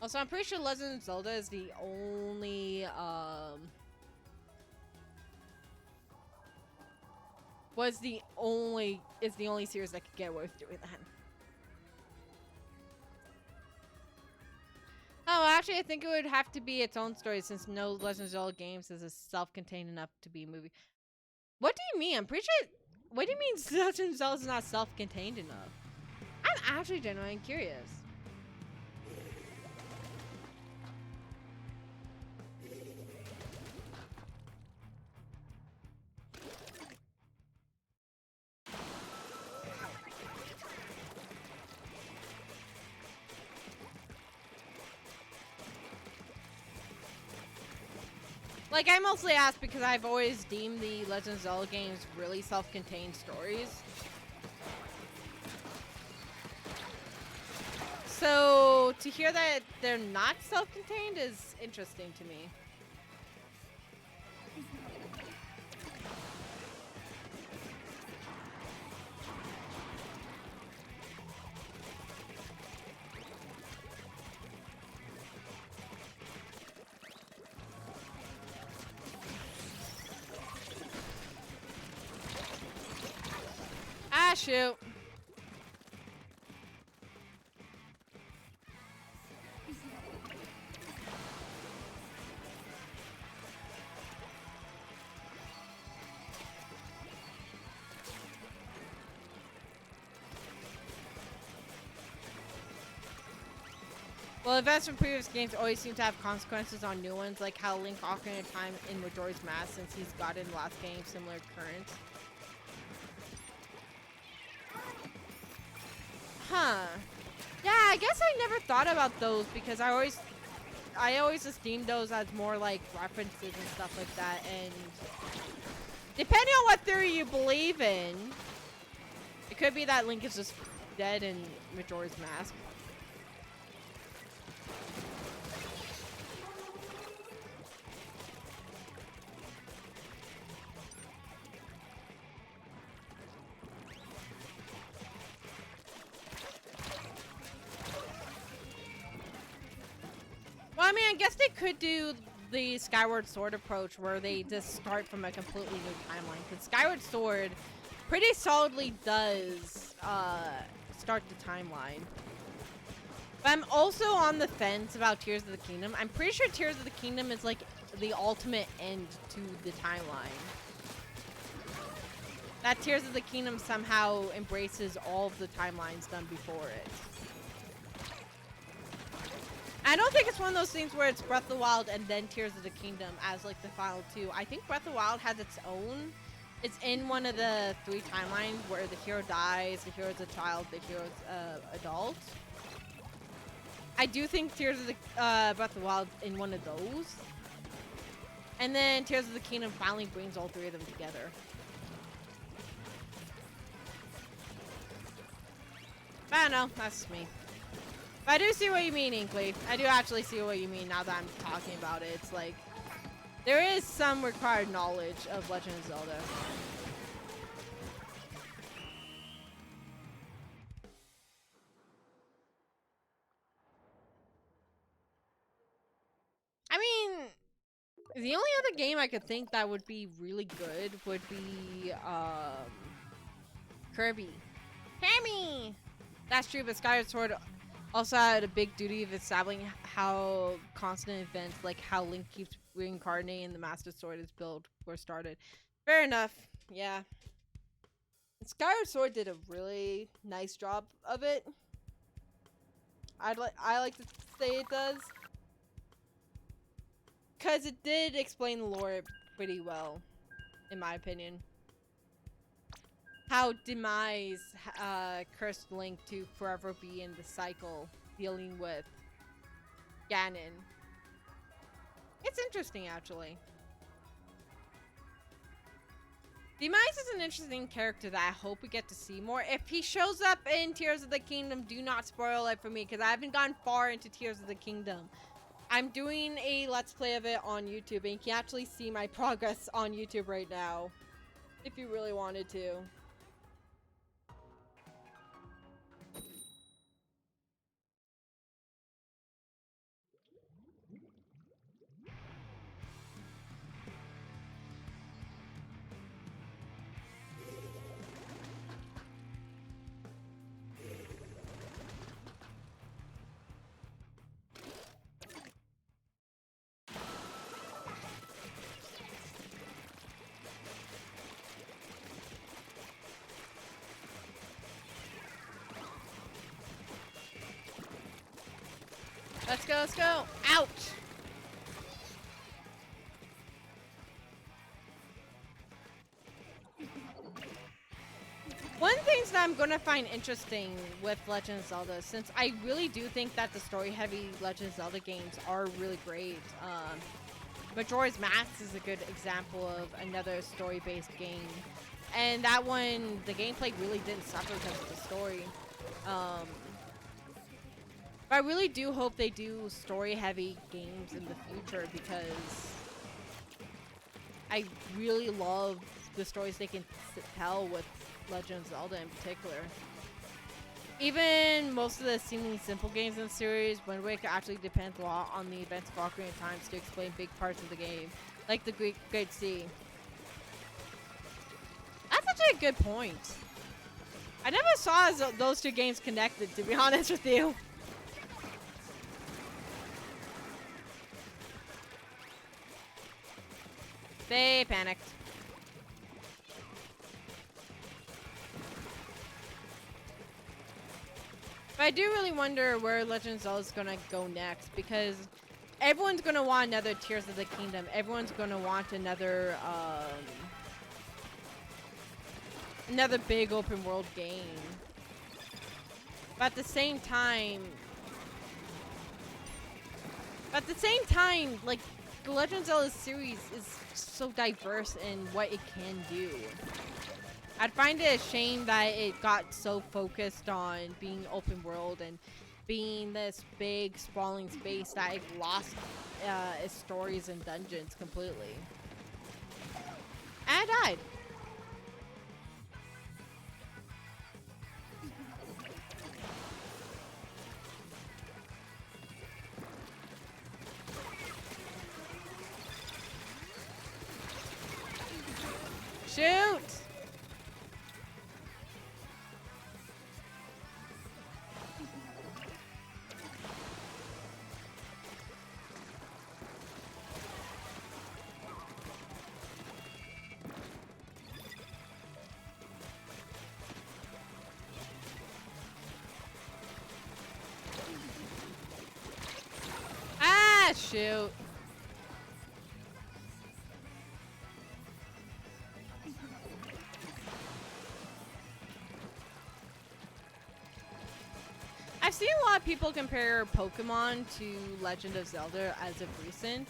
Also, I'm pretty sure Legend of Zelda is the only is the only series that could get away with doing that. Oh, actually, I think it would have to be its own story since no Legend of Zelda games is self-contained enough to be a movie. What do you mean? I'm pretty sure. What do you mean Legend of Zelda is not self-contained enough? I'm actually genuinely curious. Like, I mostly ask because I've always deemed the Legend of Zelda games really self-contained stories. So, So to hear that they're not self-contained is interesting to me. Ah, shoot. Well, events from previous games always seem to have consequences on new ones, like how Link Ocarina of Time in Majora's Mask, since he's got it in the last game, similar to current. Huh. Yeah, I guess I never thought about those because I always esteemed those as more like references and stuff like that, and depending on what theory you believe in, it could be that Link is just dead in Majora's Mask. Well, I mean, I guess they could do the Skyward Sword approach where they just start from a completely new timeline. Because Skyward Sword pretty solidly does start the timeline. But I'm also on the fence about Tears of the Kingdom. I'm pretty sure Tears of the Kingdom is like the ultimate end to the timeline. That Tears of the Kingdom somehow embraces all of the timelines done before it. I don't think it's one of those things where it's Breath of the Wild and then Tears of the Kingdom as like the final two. I think Breath of the Wild has its own. It's in one of the 3 timelines where the hero dies, the hero's a child, the hero's adult. I do think Tears of the Breath of the Wild in one of those. And then Tears of the Kingdom finally brings all 3 of them together. But I don't know, that's just me. But I do see what you mean, Inkley. I do actually see what you mean now that I'm talking about it. It's like, there is some required knowledge of Legend of Zelda. I mean, the only other game I could think that would be really good would be, Kirby. Kirby! That's true, but Skyward Sword also had a big duty of establishing how constant events, like how Link keeps reincarnating and the Master Sword is built, were started. Fair enough, yeah. Skyward Sword did a really nice job of it. I like to say it does. Because it did explain the lore pretty well, in my opinion. How Demise cursed Link to forever be in the cycle, dealing with Ganon. It's interesting, actually. Demise is an interesting character that I hope we get to see more. If he shows up in Tears of the Kingdom, do not spoil it for me, because I haven't gone far into Tears of the Kingdom. I'm doing a Let's Play of it on YouTube, and you can actually see my progress on YouTube right now, if you really wanted to. Let's go, let's go. Ouch! One thing that I'm gonna find interesting with Legend of Zelda, since I really do think that the story-heavy Legend of Zelda games are really great. Majora's Mask is a good example of another story-based game. And that one, the gameplay really didn't suffer because of the story. But I really do hope they do story-heavy games in the future because I really love the stories they can tell with Legend of Zelda in particular. Even most of the seemingly simple games in the series, Wind Waker actually depends a lot on the events of Ocarina of Time to explain big parts of the game, like the Great Sea. That's actually a good point. I never saw those two games connected, to be honest with you. They panicked. But I do really wonder where Legend of Zelda is gonna go next, because everyone's gonna want another Tears of the Kingdom. Everyone's gonna want another another big open world game. But at the same time, like, the Legend of Zelda series is so diverse in what it can do. I'd find it a shame that it got so focused on being open world and being this big sprawling space that it lost its stories and dungeons completely. And I died. Shoot! Ah, shoot. I've seen a lot of people compare Pokemon to Legend of Zelda as of recent.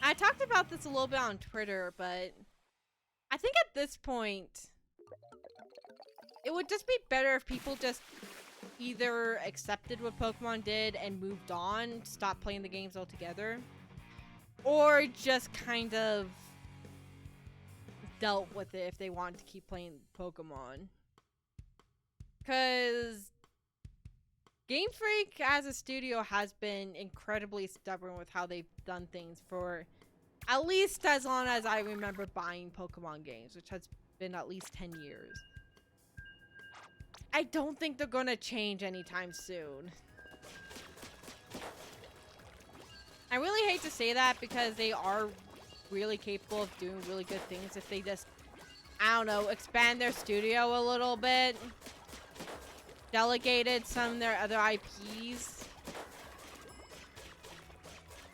I talked about this a little bit on Twitter, but I think at this point, it would just be better if people just either accepted what Pokemon did and moved on, stopped playing the games altogether, or just kind of dealt with it if they want to keep playing Pokemon. Because Game Freak as a studio has been incredibly stubborn with how they've done things for at least as long as I remember buying Pokemon games, which has been at least 10 years. I don't think they're gonna change anytime soon. I really hate to say that because they are really capable of doing really good things if they just, I don't know, expand their studio a little bit. Delegated some of their other IPs.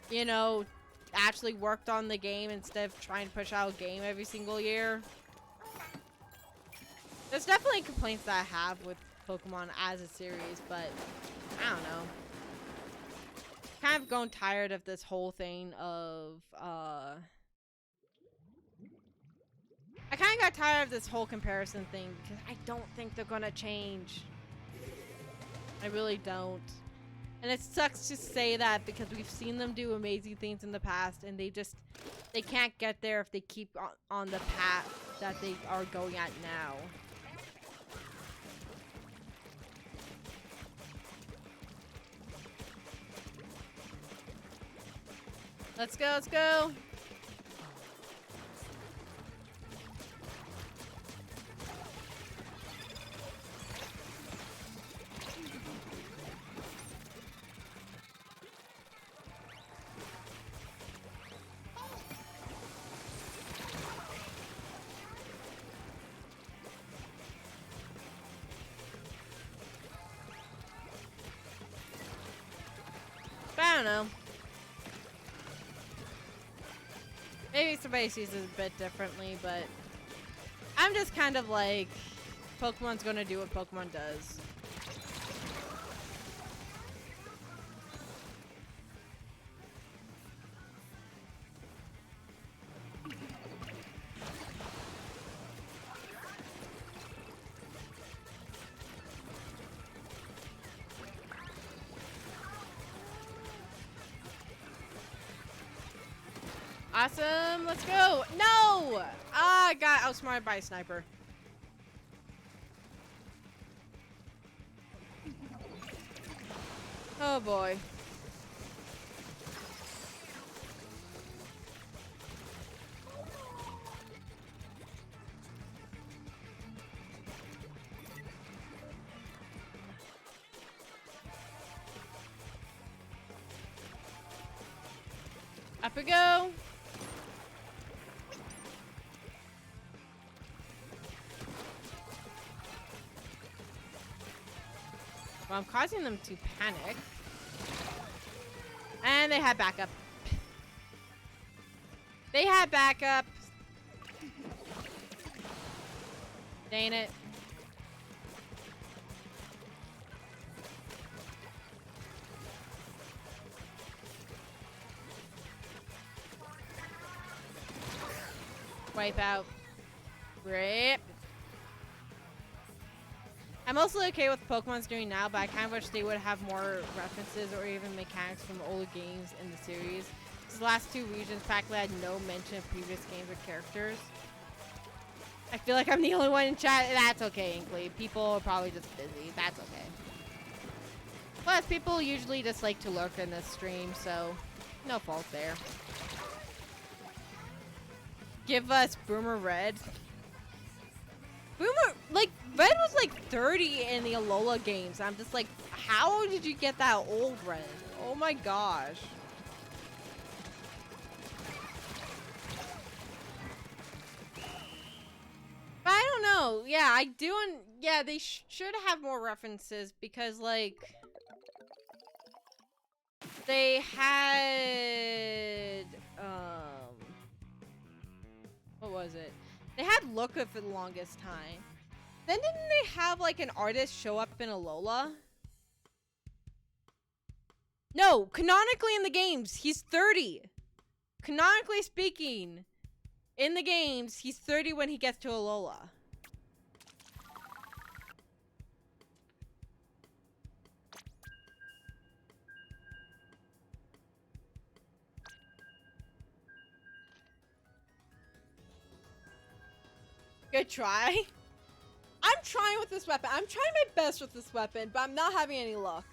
You know, actually worked on the game instead of trying to push out a game every single year. There's definitely complaints that I have with Pokemon as a series, but I don't know. Kind of grown tired of this whole thing of, I kind of got tired of this whole comparison thing because I don't think they're gonna change. I really don't. And it sucks to say that because we've seen them do amazing things in the past and they can't get there if they keep on the path that they are going at now. Let's go, let's go! But I don't know. Maybe somebody sees it a bit differently, but I'm just kind of like, Pokemon's gonna do what Pokemon does. Awesome. Let's go. No! Ah, I got outsmarted by a sniper. Oh boy. Up we go. Well, I'm causing them to panic. And they had backup. They had backup. Dang it. Wipe out. Rip. I'm also okay with Pokemon's doing now, but I kind of wish they would have more references or even mechanics from older games in the series. These last two regions practically had no mention of previous games or characters. I feel like I'm the only one in chat. That's okay, Inkley. People are probably just busy. That's okay. Plus, people usually just like to lurk in this stream, so no fault there. Give us Boomer Red. Boomer, like, Red was like 30 in the Alola games. I'm just like, how did you get that old, Red? Oh my gosh. But I don't know. Yeah, I do. Yeah, they should have more references because, like, they had, what was it? They had Luca for the longest time. Then didn't they have, like, an artist show up in Alola? No, canonically in the games, he's 30. Canonically speaking, in the games, he's 30 when he gets to Alola. Good try. I'm trying with this weapon. I'm trying my best with this weapon, but I'm not having any luck.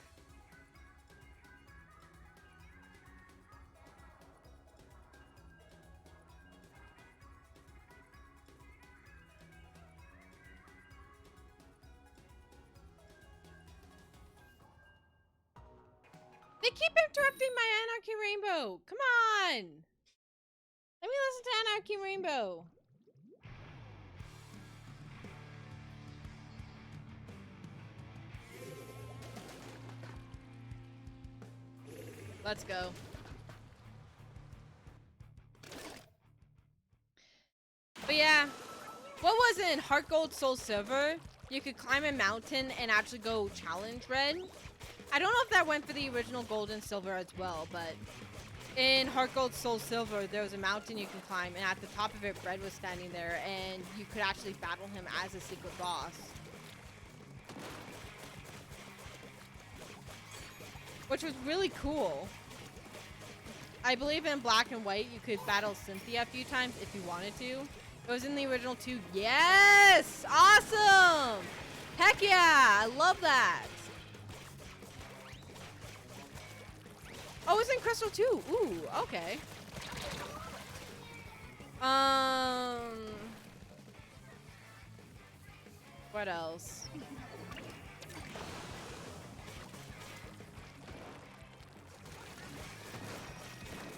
They keep interrupting my Anarchy Rainbow. Come on. Let me listen to Anarchy Rainbow. Let's go. But yeah, what was it in Heart Gold Soul Silver? You could climb a mountain and actually go challenge Red. I don't know if that went for the original Gold and Silver as well, but in Heart Gold Soul Silver, there was a mountain you can climb, and at the top of it, Red was standing there, and you could actually battle him as a secret boss. Which was really cool. I believe in Black and White, you could battle Cynthia a few times if you wanted to. It was in the original 2. Yes! Awesome! Heck yeah! I love that! Oh, it's in Crystal 2. Ooh, okay. What else?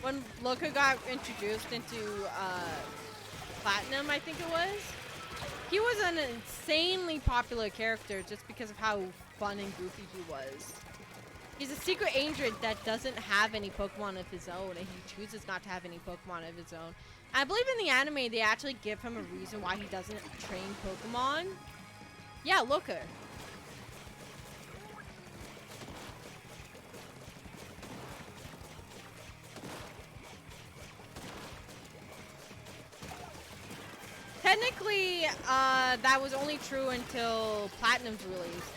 When Luca got introduced into Platinum, I think it was, he was an insanely popular character just because of how fun and goofy he was. He's a secret agent that doesn't have any Pokemon of his own, and he chooses not to have any Pokemon of his own. I believe in the anime, they actually give him a reason why he doesn't train Pokemon. Yeah, Luca. Technically, that was only true until Platinum's release.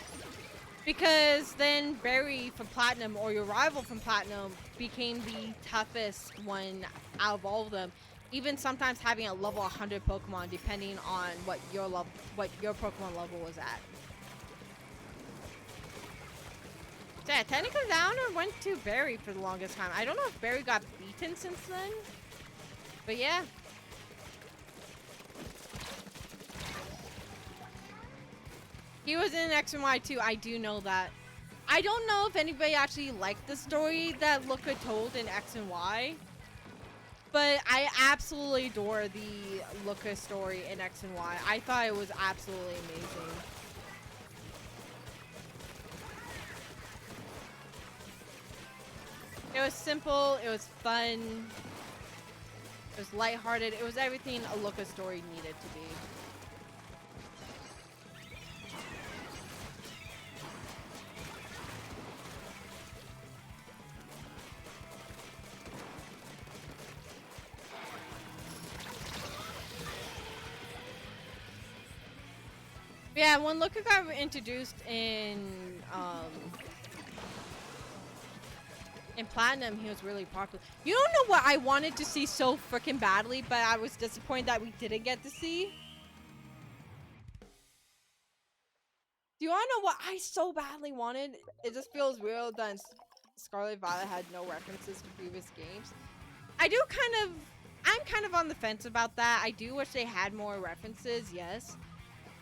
Because then Barry from Platinum, or your rival from Platinum, became the toughest one out of all of them. Even sometimes having a level 100 Pokemon, depending on what your Pokemon level was at. So yeah, technically that honor went to Barry for the longest time. I don't know if Barry got beaten since then, but yeah. He was in X and Y too, I do know that. I don't know if anybody actually liked the story that Luca told in X and Y, but I absolutely adore the Luca story in X and Y. I thought it was absolutely amazing. It was simple, it was fun, it was lighthearted, it was everything a Luca story needed to be. Yeah, when Luca got introduced in Platinum, he was really popular. You don't know what I wanted to see so freaking badly, but I was disappointed that we didn't get to see? Do you want to know what I so badly wanted? It just feels real that Scarlet Violet had no references to previous games. I'm kind of on the fence about that. I do wish they had more references, yes.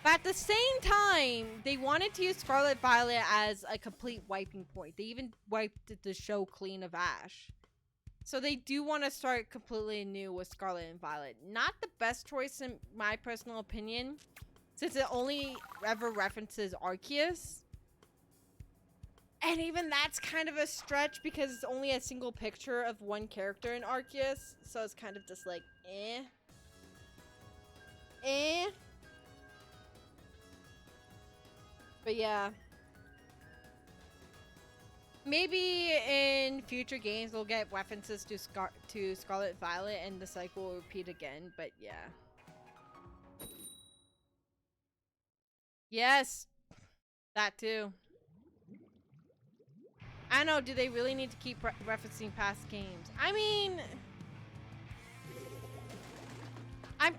But at the same time, they wanted to use Scarlet Violet as a complete wiping point. They even wiped the show clean of Ash. So they do want to start completely new with Scarlet and Violet. Not the best choice in my personal opinion, since it only ever references Arceus. And even that's kind of a stretch because it's only a single picture of one character in Arceus. So it's kind of just like, eh. But yeah. Maybe in future games we'll get references to Scarlet Violet and the cycle will repeat again, but yeah. Yes! That too. I know, do they really need to keep referencing past games? I mean... I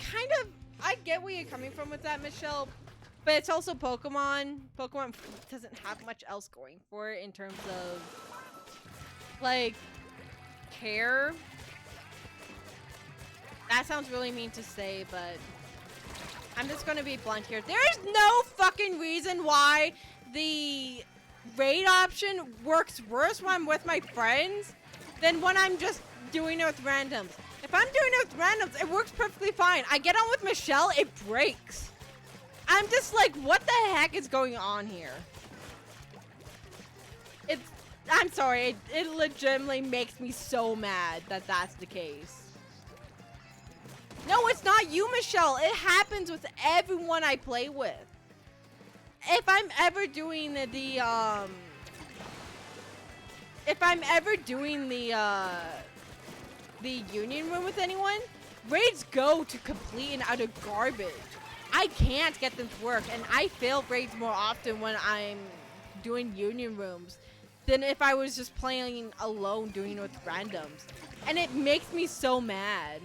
get where you're coming from with that, Michelle. But it's also Pokemon. Pokemon doesn't have much else going for it in terms of, like, care. That sounds really mean to say, but I'm just gonna be blunt here. There's no fucking reason why the raid option works worse when I'm with my friends than when I'm just doing it with randoms. If I'm doing it with randoms, it works perfectly fine. I get on with Michelle, it breaks. I'm just like, what the heck is going on here? I'm sorry, it legitimately makes me so mad that that's the case. No, it's not you, Michelle. It happens with everyone I play with. If I'm ever doing the union room with anyone, raids go to complete and utter garbage. I can't get them to work, and I fail raids more often when I'm doing union rooms than if I was just playing alone doing it with randoms. And it makes me so mad.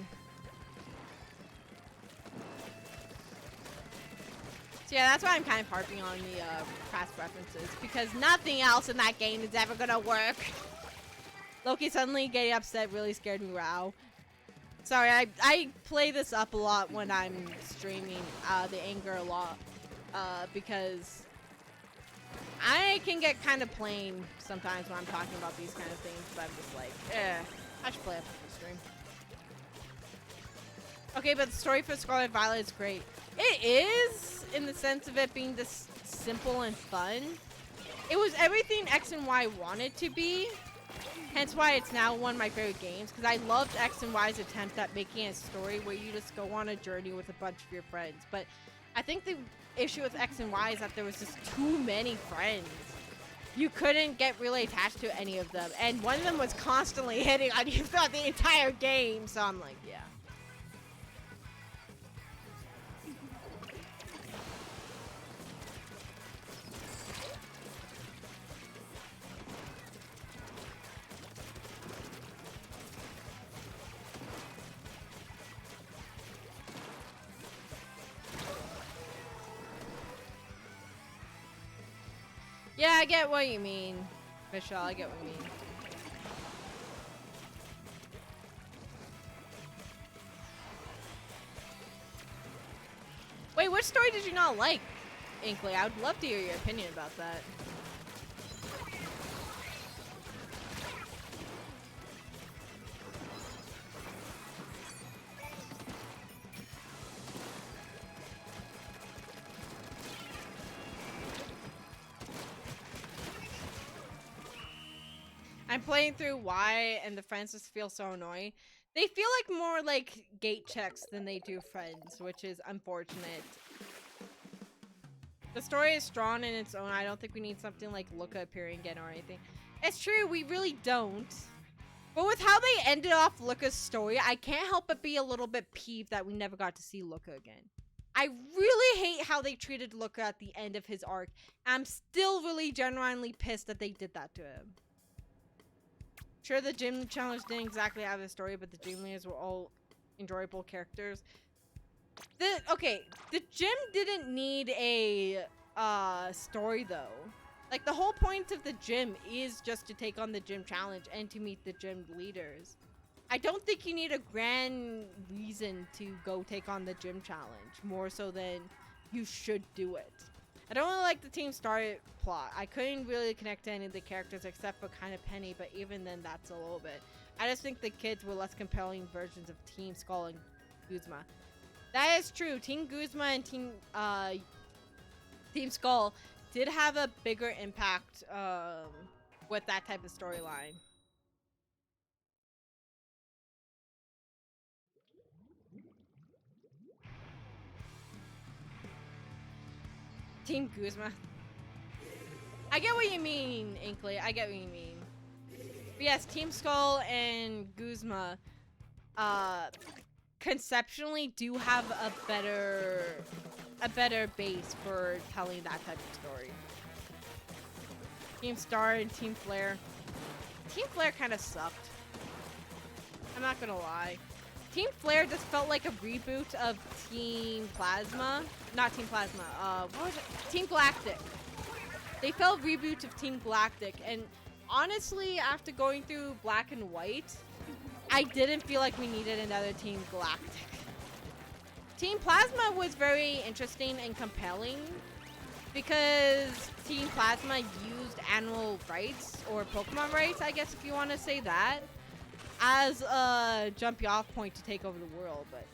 So yeah, that's why I'm kind of harping on the past references, because nothing else in that game is ever gonna work. Loki suddenly getting upset really scared me, wow. Sorry, I play this up a lot when I'm streaming, the anger a lot, because I can get kind of plain sometimes when I'm talking about these kind of things, but I'm just like, I should play up the stream. Okay, but the story for Scarlet Violet is great. It is, in the sense of it being this simple and fun. It was everything X and Y wanted to be. Hence why it's now one of my favorite games, because I loved X and Y's attempt at making a story where you just go on a journey with a bunch of your friends. But I think the issue with X and Y is that there was just too many friends. You couldn't get really attached to any of them. And one of them was constantly hitting on you throughout the entire game. So I'm like, yeah. Yeah, I get what you mean, Michelle. I get what you mean. Wait, which story did you not like, Inkley? I would love to hear your opinion about that. I'm playing through Y and the friends just feel so annoying. They feel like more like gate checks than they do friends, which is unfortunate. The story is strong in its own. I don't think we need something like Luca appearing again or anything. It's true, we really don't. But with how they ended off Luca's story, I can't help but be a little bit peeved that we never got to see Luca again. I really hate how they treated Luca at the end of his arc. I'm still really genuinely pissed that they did that to him. Sure, the gym challenge didn't exactly have a story, but the gym leaders were all enjoyable characters. The gym didn't need a story though. Like, the whole point of the gym is just to take on the gym challenge and to meet the gym leaders. I don't think you need a grand reason to go take on the gym challenge, more so than you should do it. I don't really like the Team Star plot. I couldn't really connect to any of the characters except for kind of Penny, but even then that's a little bit. I just think the kids were less compelling versions of Team Skull and Guzma. That is true. Team Guzma and Team Skull did have a bigger impact with that type of storyline. Team Guzma. I get what you mean, Inkley. I get what you mean. But yes, Team Skull and Guzma conceptually do have a better base for telling that type of story. Team Star and Team Flare. Team Flare kind of sucked. I'm not gonna lie. Team Flare just felt like a reboot of Team Plasma. Not Team Plasma. What was it? Team Galactic. They felt reboot of Team Galactic, and honestly, after going through Black and White, I didn't feel like we needed another Team Galactic. Team Plasma was very interesting and compelling because Team Plasma used animal rights, or Pokemon rights, I guess if you want to say that, as a jumpy off point to take over the world. But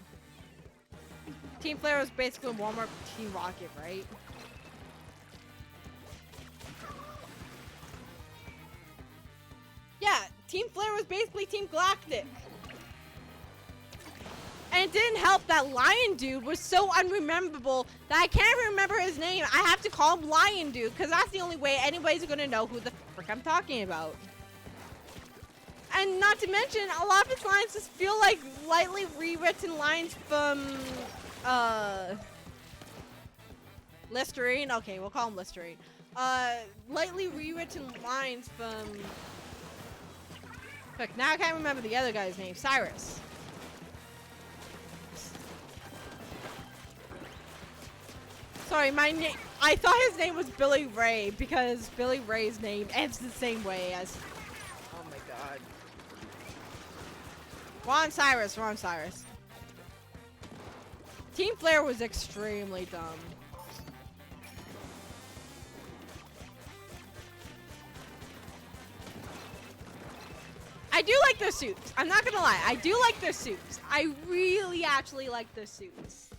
Team Flare was basically Walmart Team Rocket, right? Yeah, Team Flare was basically Team Galactic. And it didn't help that Lion Dude was so unrememberable that I can't remember his name. I have to call him Lion Dude because that's the only way anybody's gonna know who the frick I'm talking about. And not to mention, a lot of his lines just feel like lightly rewritten lines from Listerine. Okay, we'll call him Listerine. Lightly rewritten lines from... Look, now I can't remember the other guy's name. Cyrus. Sorry, I thought his name was Billy Ray because Billy Ray's name ends the same way as... Oh my god. Ron Cyrus. Team Flare was extremely dumb. I do like their suits. I'm not gonna lie. I do like their suits. I really actually like their suits.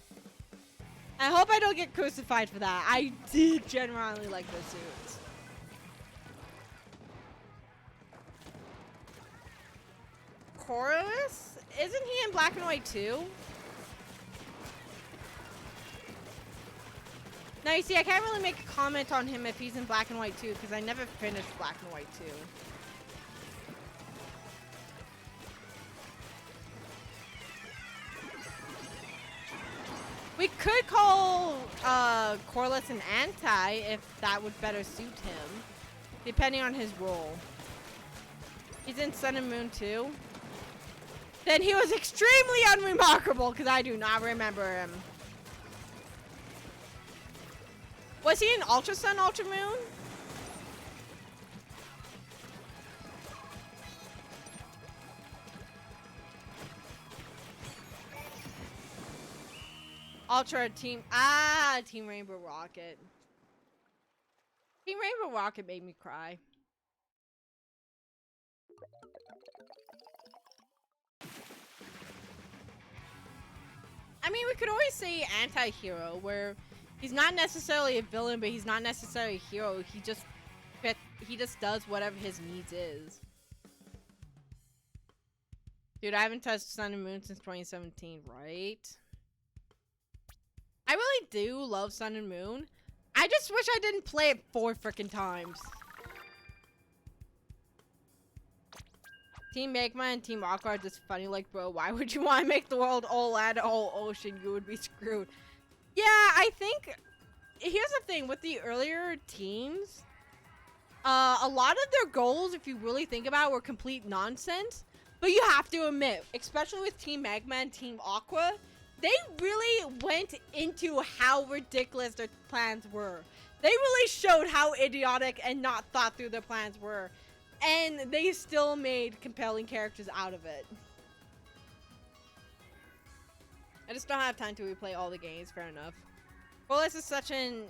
I hope I don't get crucified for that. I did genuinely like their suits. Corvus? Isn't he in Black and White too? Now you see, I can't really make a comment on him if he's in Black and White too, because I never finished Black and White 2. We could call Corliss an anti if that would better suit him, depending on his role. He's in Sun and Moon too. Then he was extremely unremarkable because I do not remember him. Was he in Ultra Sun, Ultra Moon? Ultra Team. Team Rainbow Rocket. Team Rainbow Rocket made me cry. I mean, we could always say anti-hero, where he's not necessarily a villain, but he's not necessarily a hero. He just does whatever his needs is. Dude, I haven't touched Sun and Moon since 2017, right? I really do love Sun and Moon. I just wish I didn't play it 4 freaking times. Team Magma and Team Aqua are just funny. Like, bro, why would you want to make the world all land, all ocean? You would be screwed. Yeah, I think... Here's the thing. With the earlier teams, a lot of their goals, if you really think about it, were complete nonsense. But you have to admit, especially with Team Magma and Team Aqua, they really went into how ridiculous their plans were. They really showed how idiotic and not thought through their plans were. And they still made compelling characters out of it. I just don't have time to replay all the games, fair enough. Bolas is such an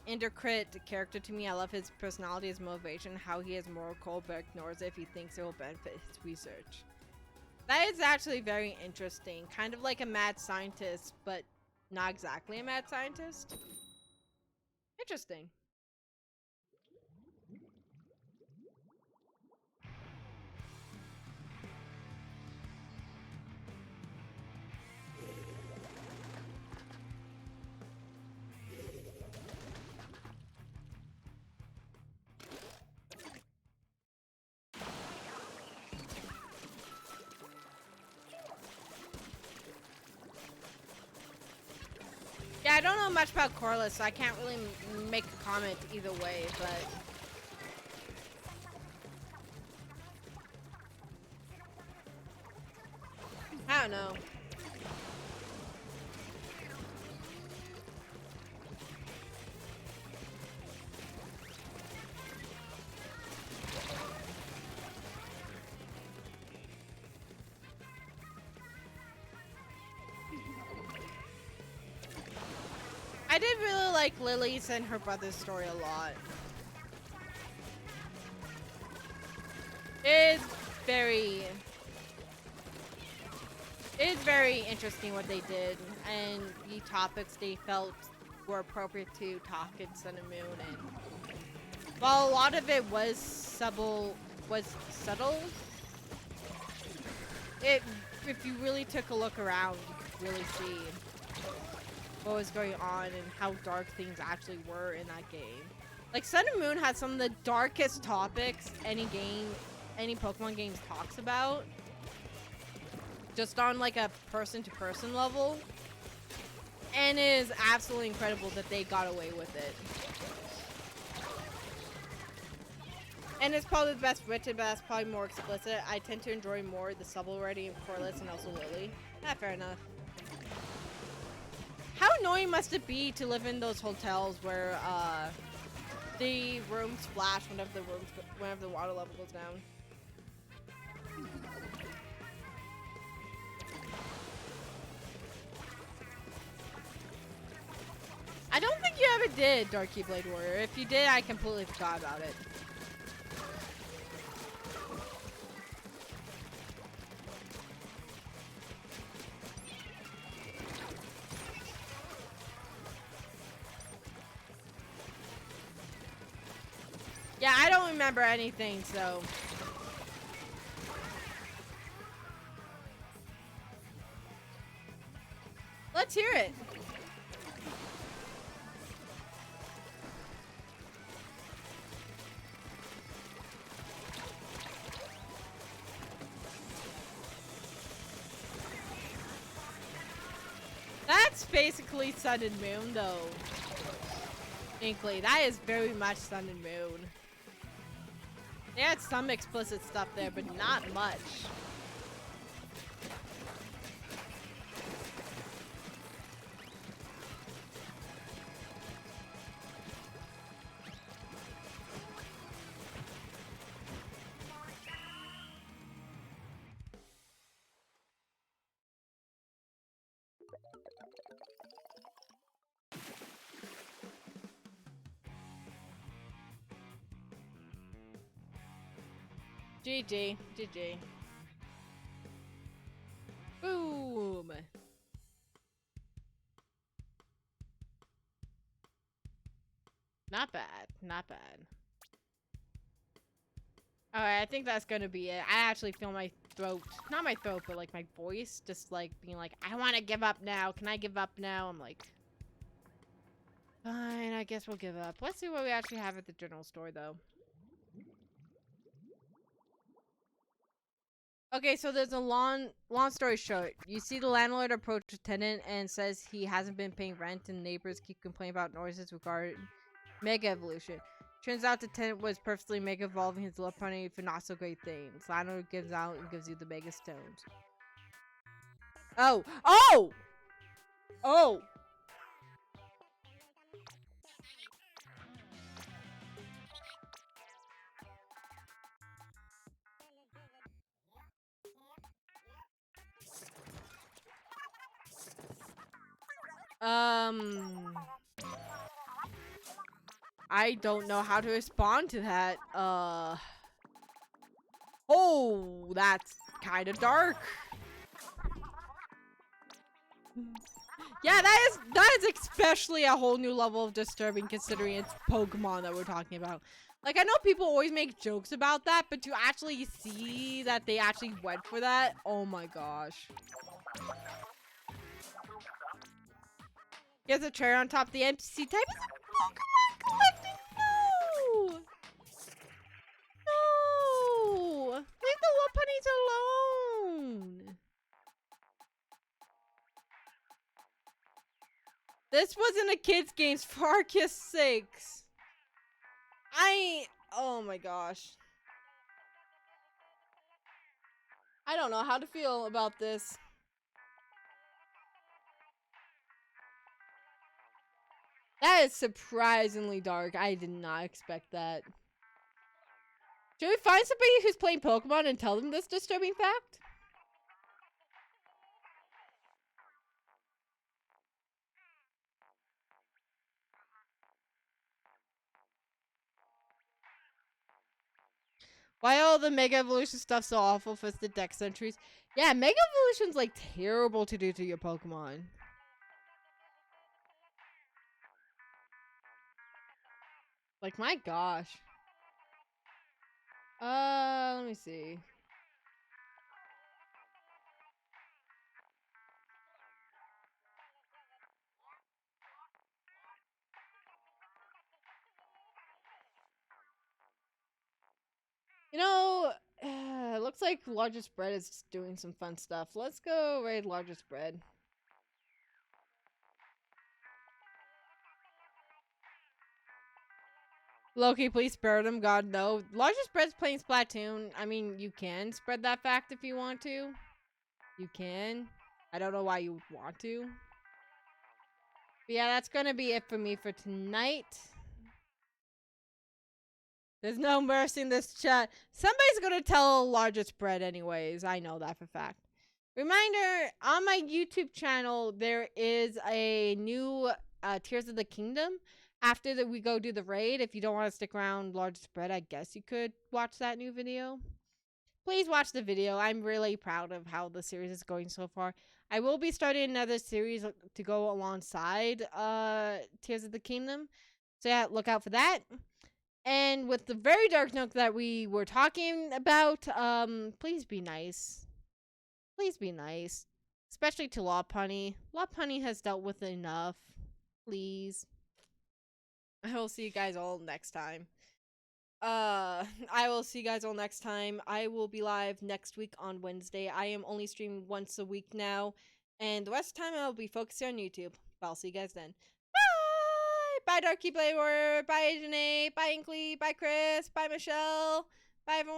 intricate character to me. I love his personality, his motivation, how he has moral code but ignores it if he thinks it will benefit his research. That is actually very interesting. Kind of like a mad scientist, but not exactly a mad scientist. Interesting. Yeah, I don't know much about Corliss, so I can't really make a comment either way, but... I don't know. I did really like Lily's and her brother's story a lot. It's very interesting what they did and the topics they felt were appropriate to talk in Sun and Moon. And while a lot of it was subtle, if you really took a look around, you could really see what was going on and how dark things actually were in that game. Like, Sun and Moon had some of the darkest topics any Pokemon game talks about. Just on like a person-to-person level. And it is absolutely incredible that they got away with it. And it's probably the best written, but that's probably more explicit. I tend to enjoy more the subtlety of Corliss and also Lily. Fair enough. How annoying must it be to live in those hotels where the rooms flash whenever the water level goes down? I don't think you ever did, Dark Keyblade Warrior. If you did, I completely forgot about it. Yeah, I don't remember anything, so... Let's hear it. That's basically Sun and Moon, though. Inkly, that is very much Sun and Moon. They had some explicit stuff there, but not much. GG. GG. Boom. Not bad. Not bad. Alright, I think that's gonna be it. I actually feel my throat, not my throat, but like my voice just like being like, I want to give up now. Can I give up now? I'm like, fine, I guess we'll give up. Let's see what we actually have at the general store though. Okay, so there's a long story short. You see the landlord approach the tenant and says he hasn't been paying rent and neighbors keep complaining about noises regarding Mega Evolution. Turns out the tenant was purposely Mega Evolving his love pony for not so great things. Landlord gives out and gives you the Mega Stones. Oh! Oh! Oh! I don't know how to respond to that. Oh, that's kind of dark. Yeah, that is especially a whole new level of disturbing considering it's Pokemon that we're talking about. Like, I know people always make jokes about that, but to actually see that they actually went for that, oh my gosh. Here's a chair on top of the NPC type. Is a Pokemon collecting? No! No! Leave the Lopunnies alone! This wasn't a kid's game for Arceus 6. Oh my gosh. I don't know how to feel about this. That is surprisingly dark. I did not expect that. Should we find somebody who's playing Pokemon and tell them this disturbing fact? Why all the Mega Evolution stuff so awful for the Dex entries? Yeah, Mega Evolution's like terrible to do to your Pokemon. Like, my gosh. Let me see. You know, it looks like Largest Bread is doing some fun stuff. Let's go raid Largest Bread. Loki, please spare them. God, no. Largest Bread's playing Splatoon. I mean, you can spread that fact if you want to. You can. I don't know why you would want to. But yeah, that's gonna be it for me for tonight. There's no mercy in this chat. Somebody's gonna tell Largest Bread anyways. I know that for fact. Reminder, on my YouTube channel, there is a new Tears of the Kingdom. After that, we go do the raid. If you don't want to stick around Largest Bread, I guess you could watch that new video. Please watch the video. I'm really proud of how the series is going so far. I will be starting another series to go alongside Tears of the Kingdom. So yeah, look out for that. And with the very dark note that we were talking about, please be nice. Please be nice. Especially to Lopunny. Lopunny has dealt with enough. Please. I will see you guys all next time. I will see you guys all next time. I will be live next week on Wednesday. I am only streaming once a week now. And the rest of the time I'll be focusing on YouTube. But I'll see you guys then. Bye! Bye, Darky Blayward. Bye, Janae. Bye, Inkley. Bye, Chris. Bye, Michelle. Bye, everyone.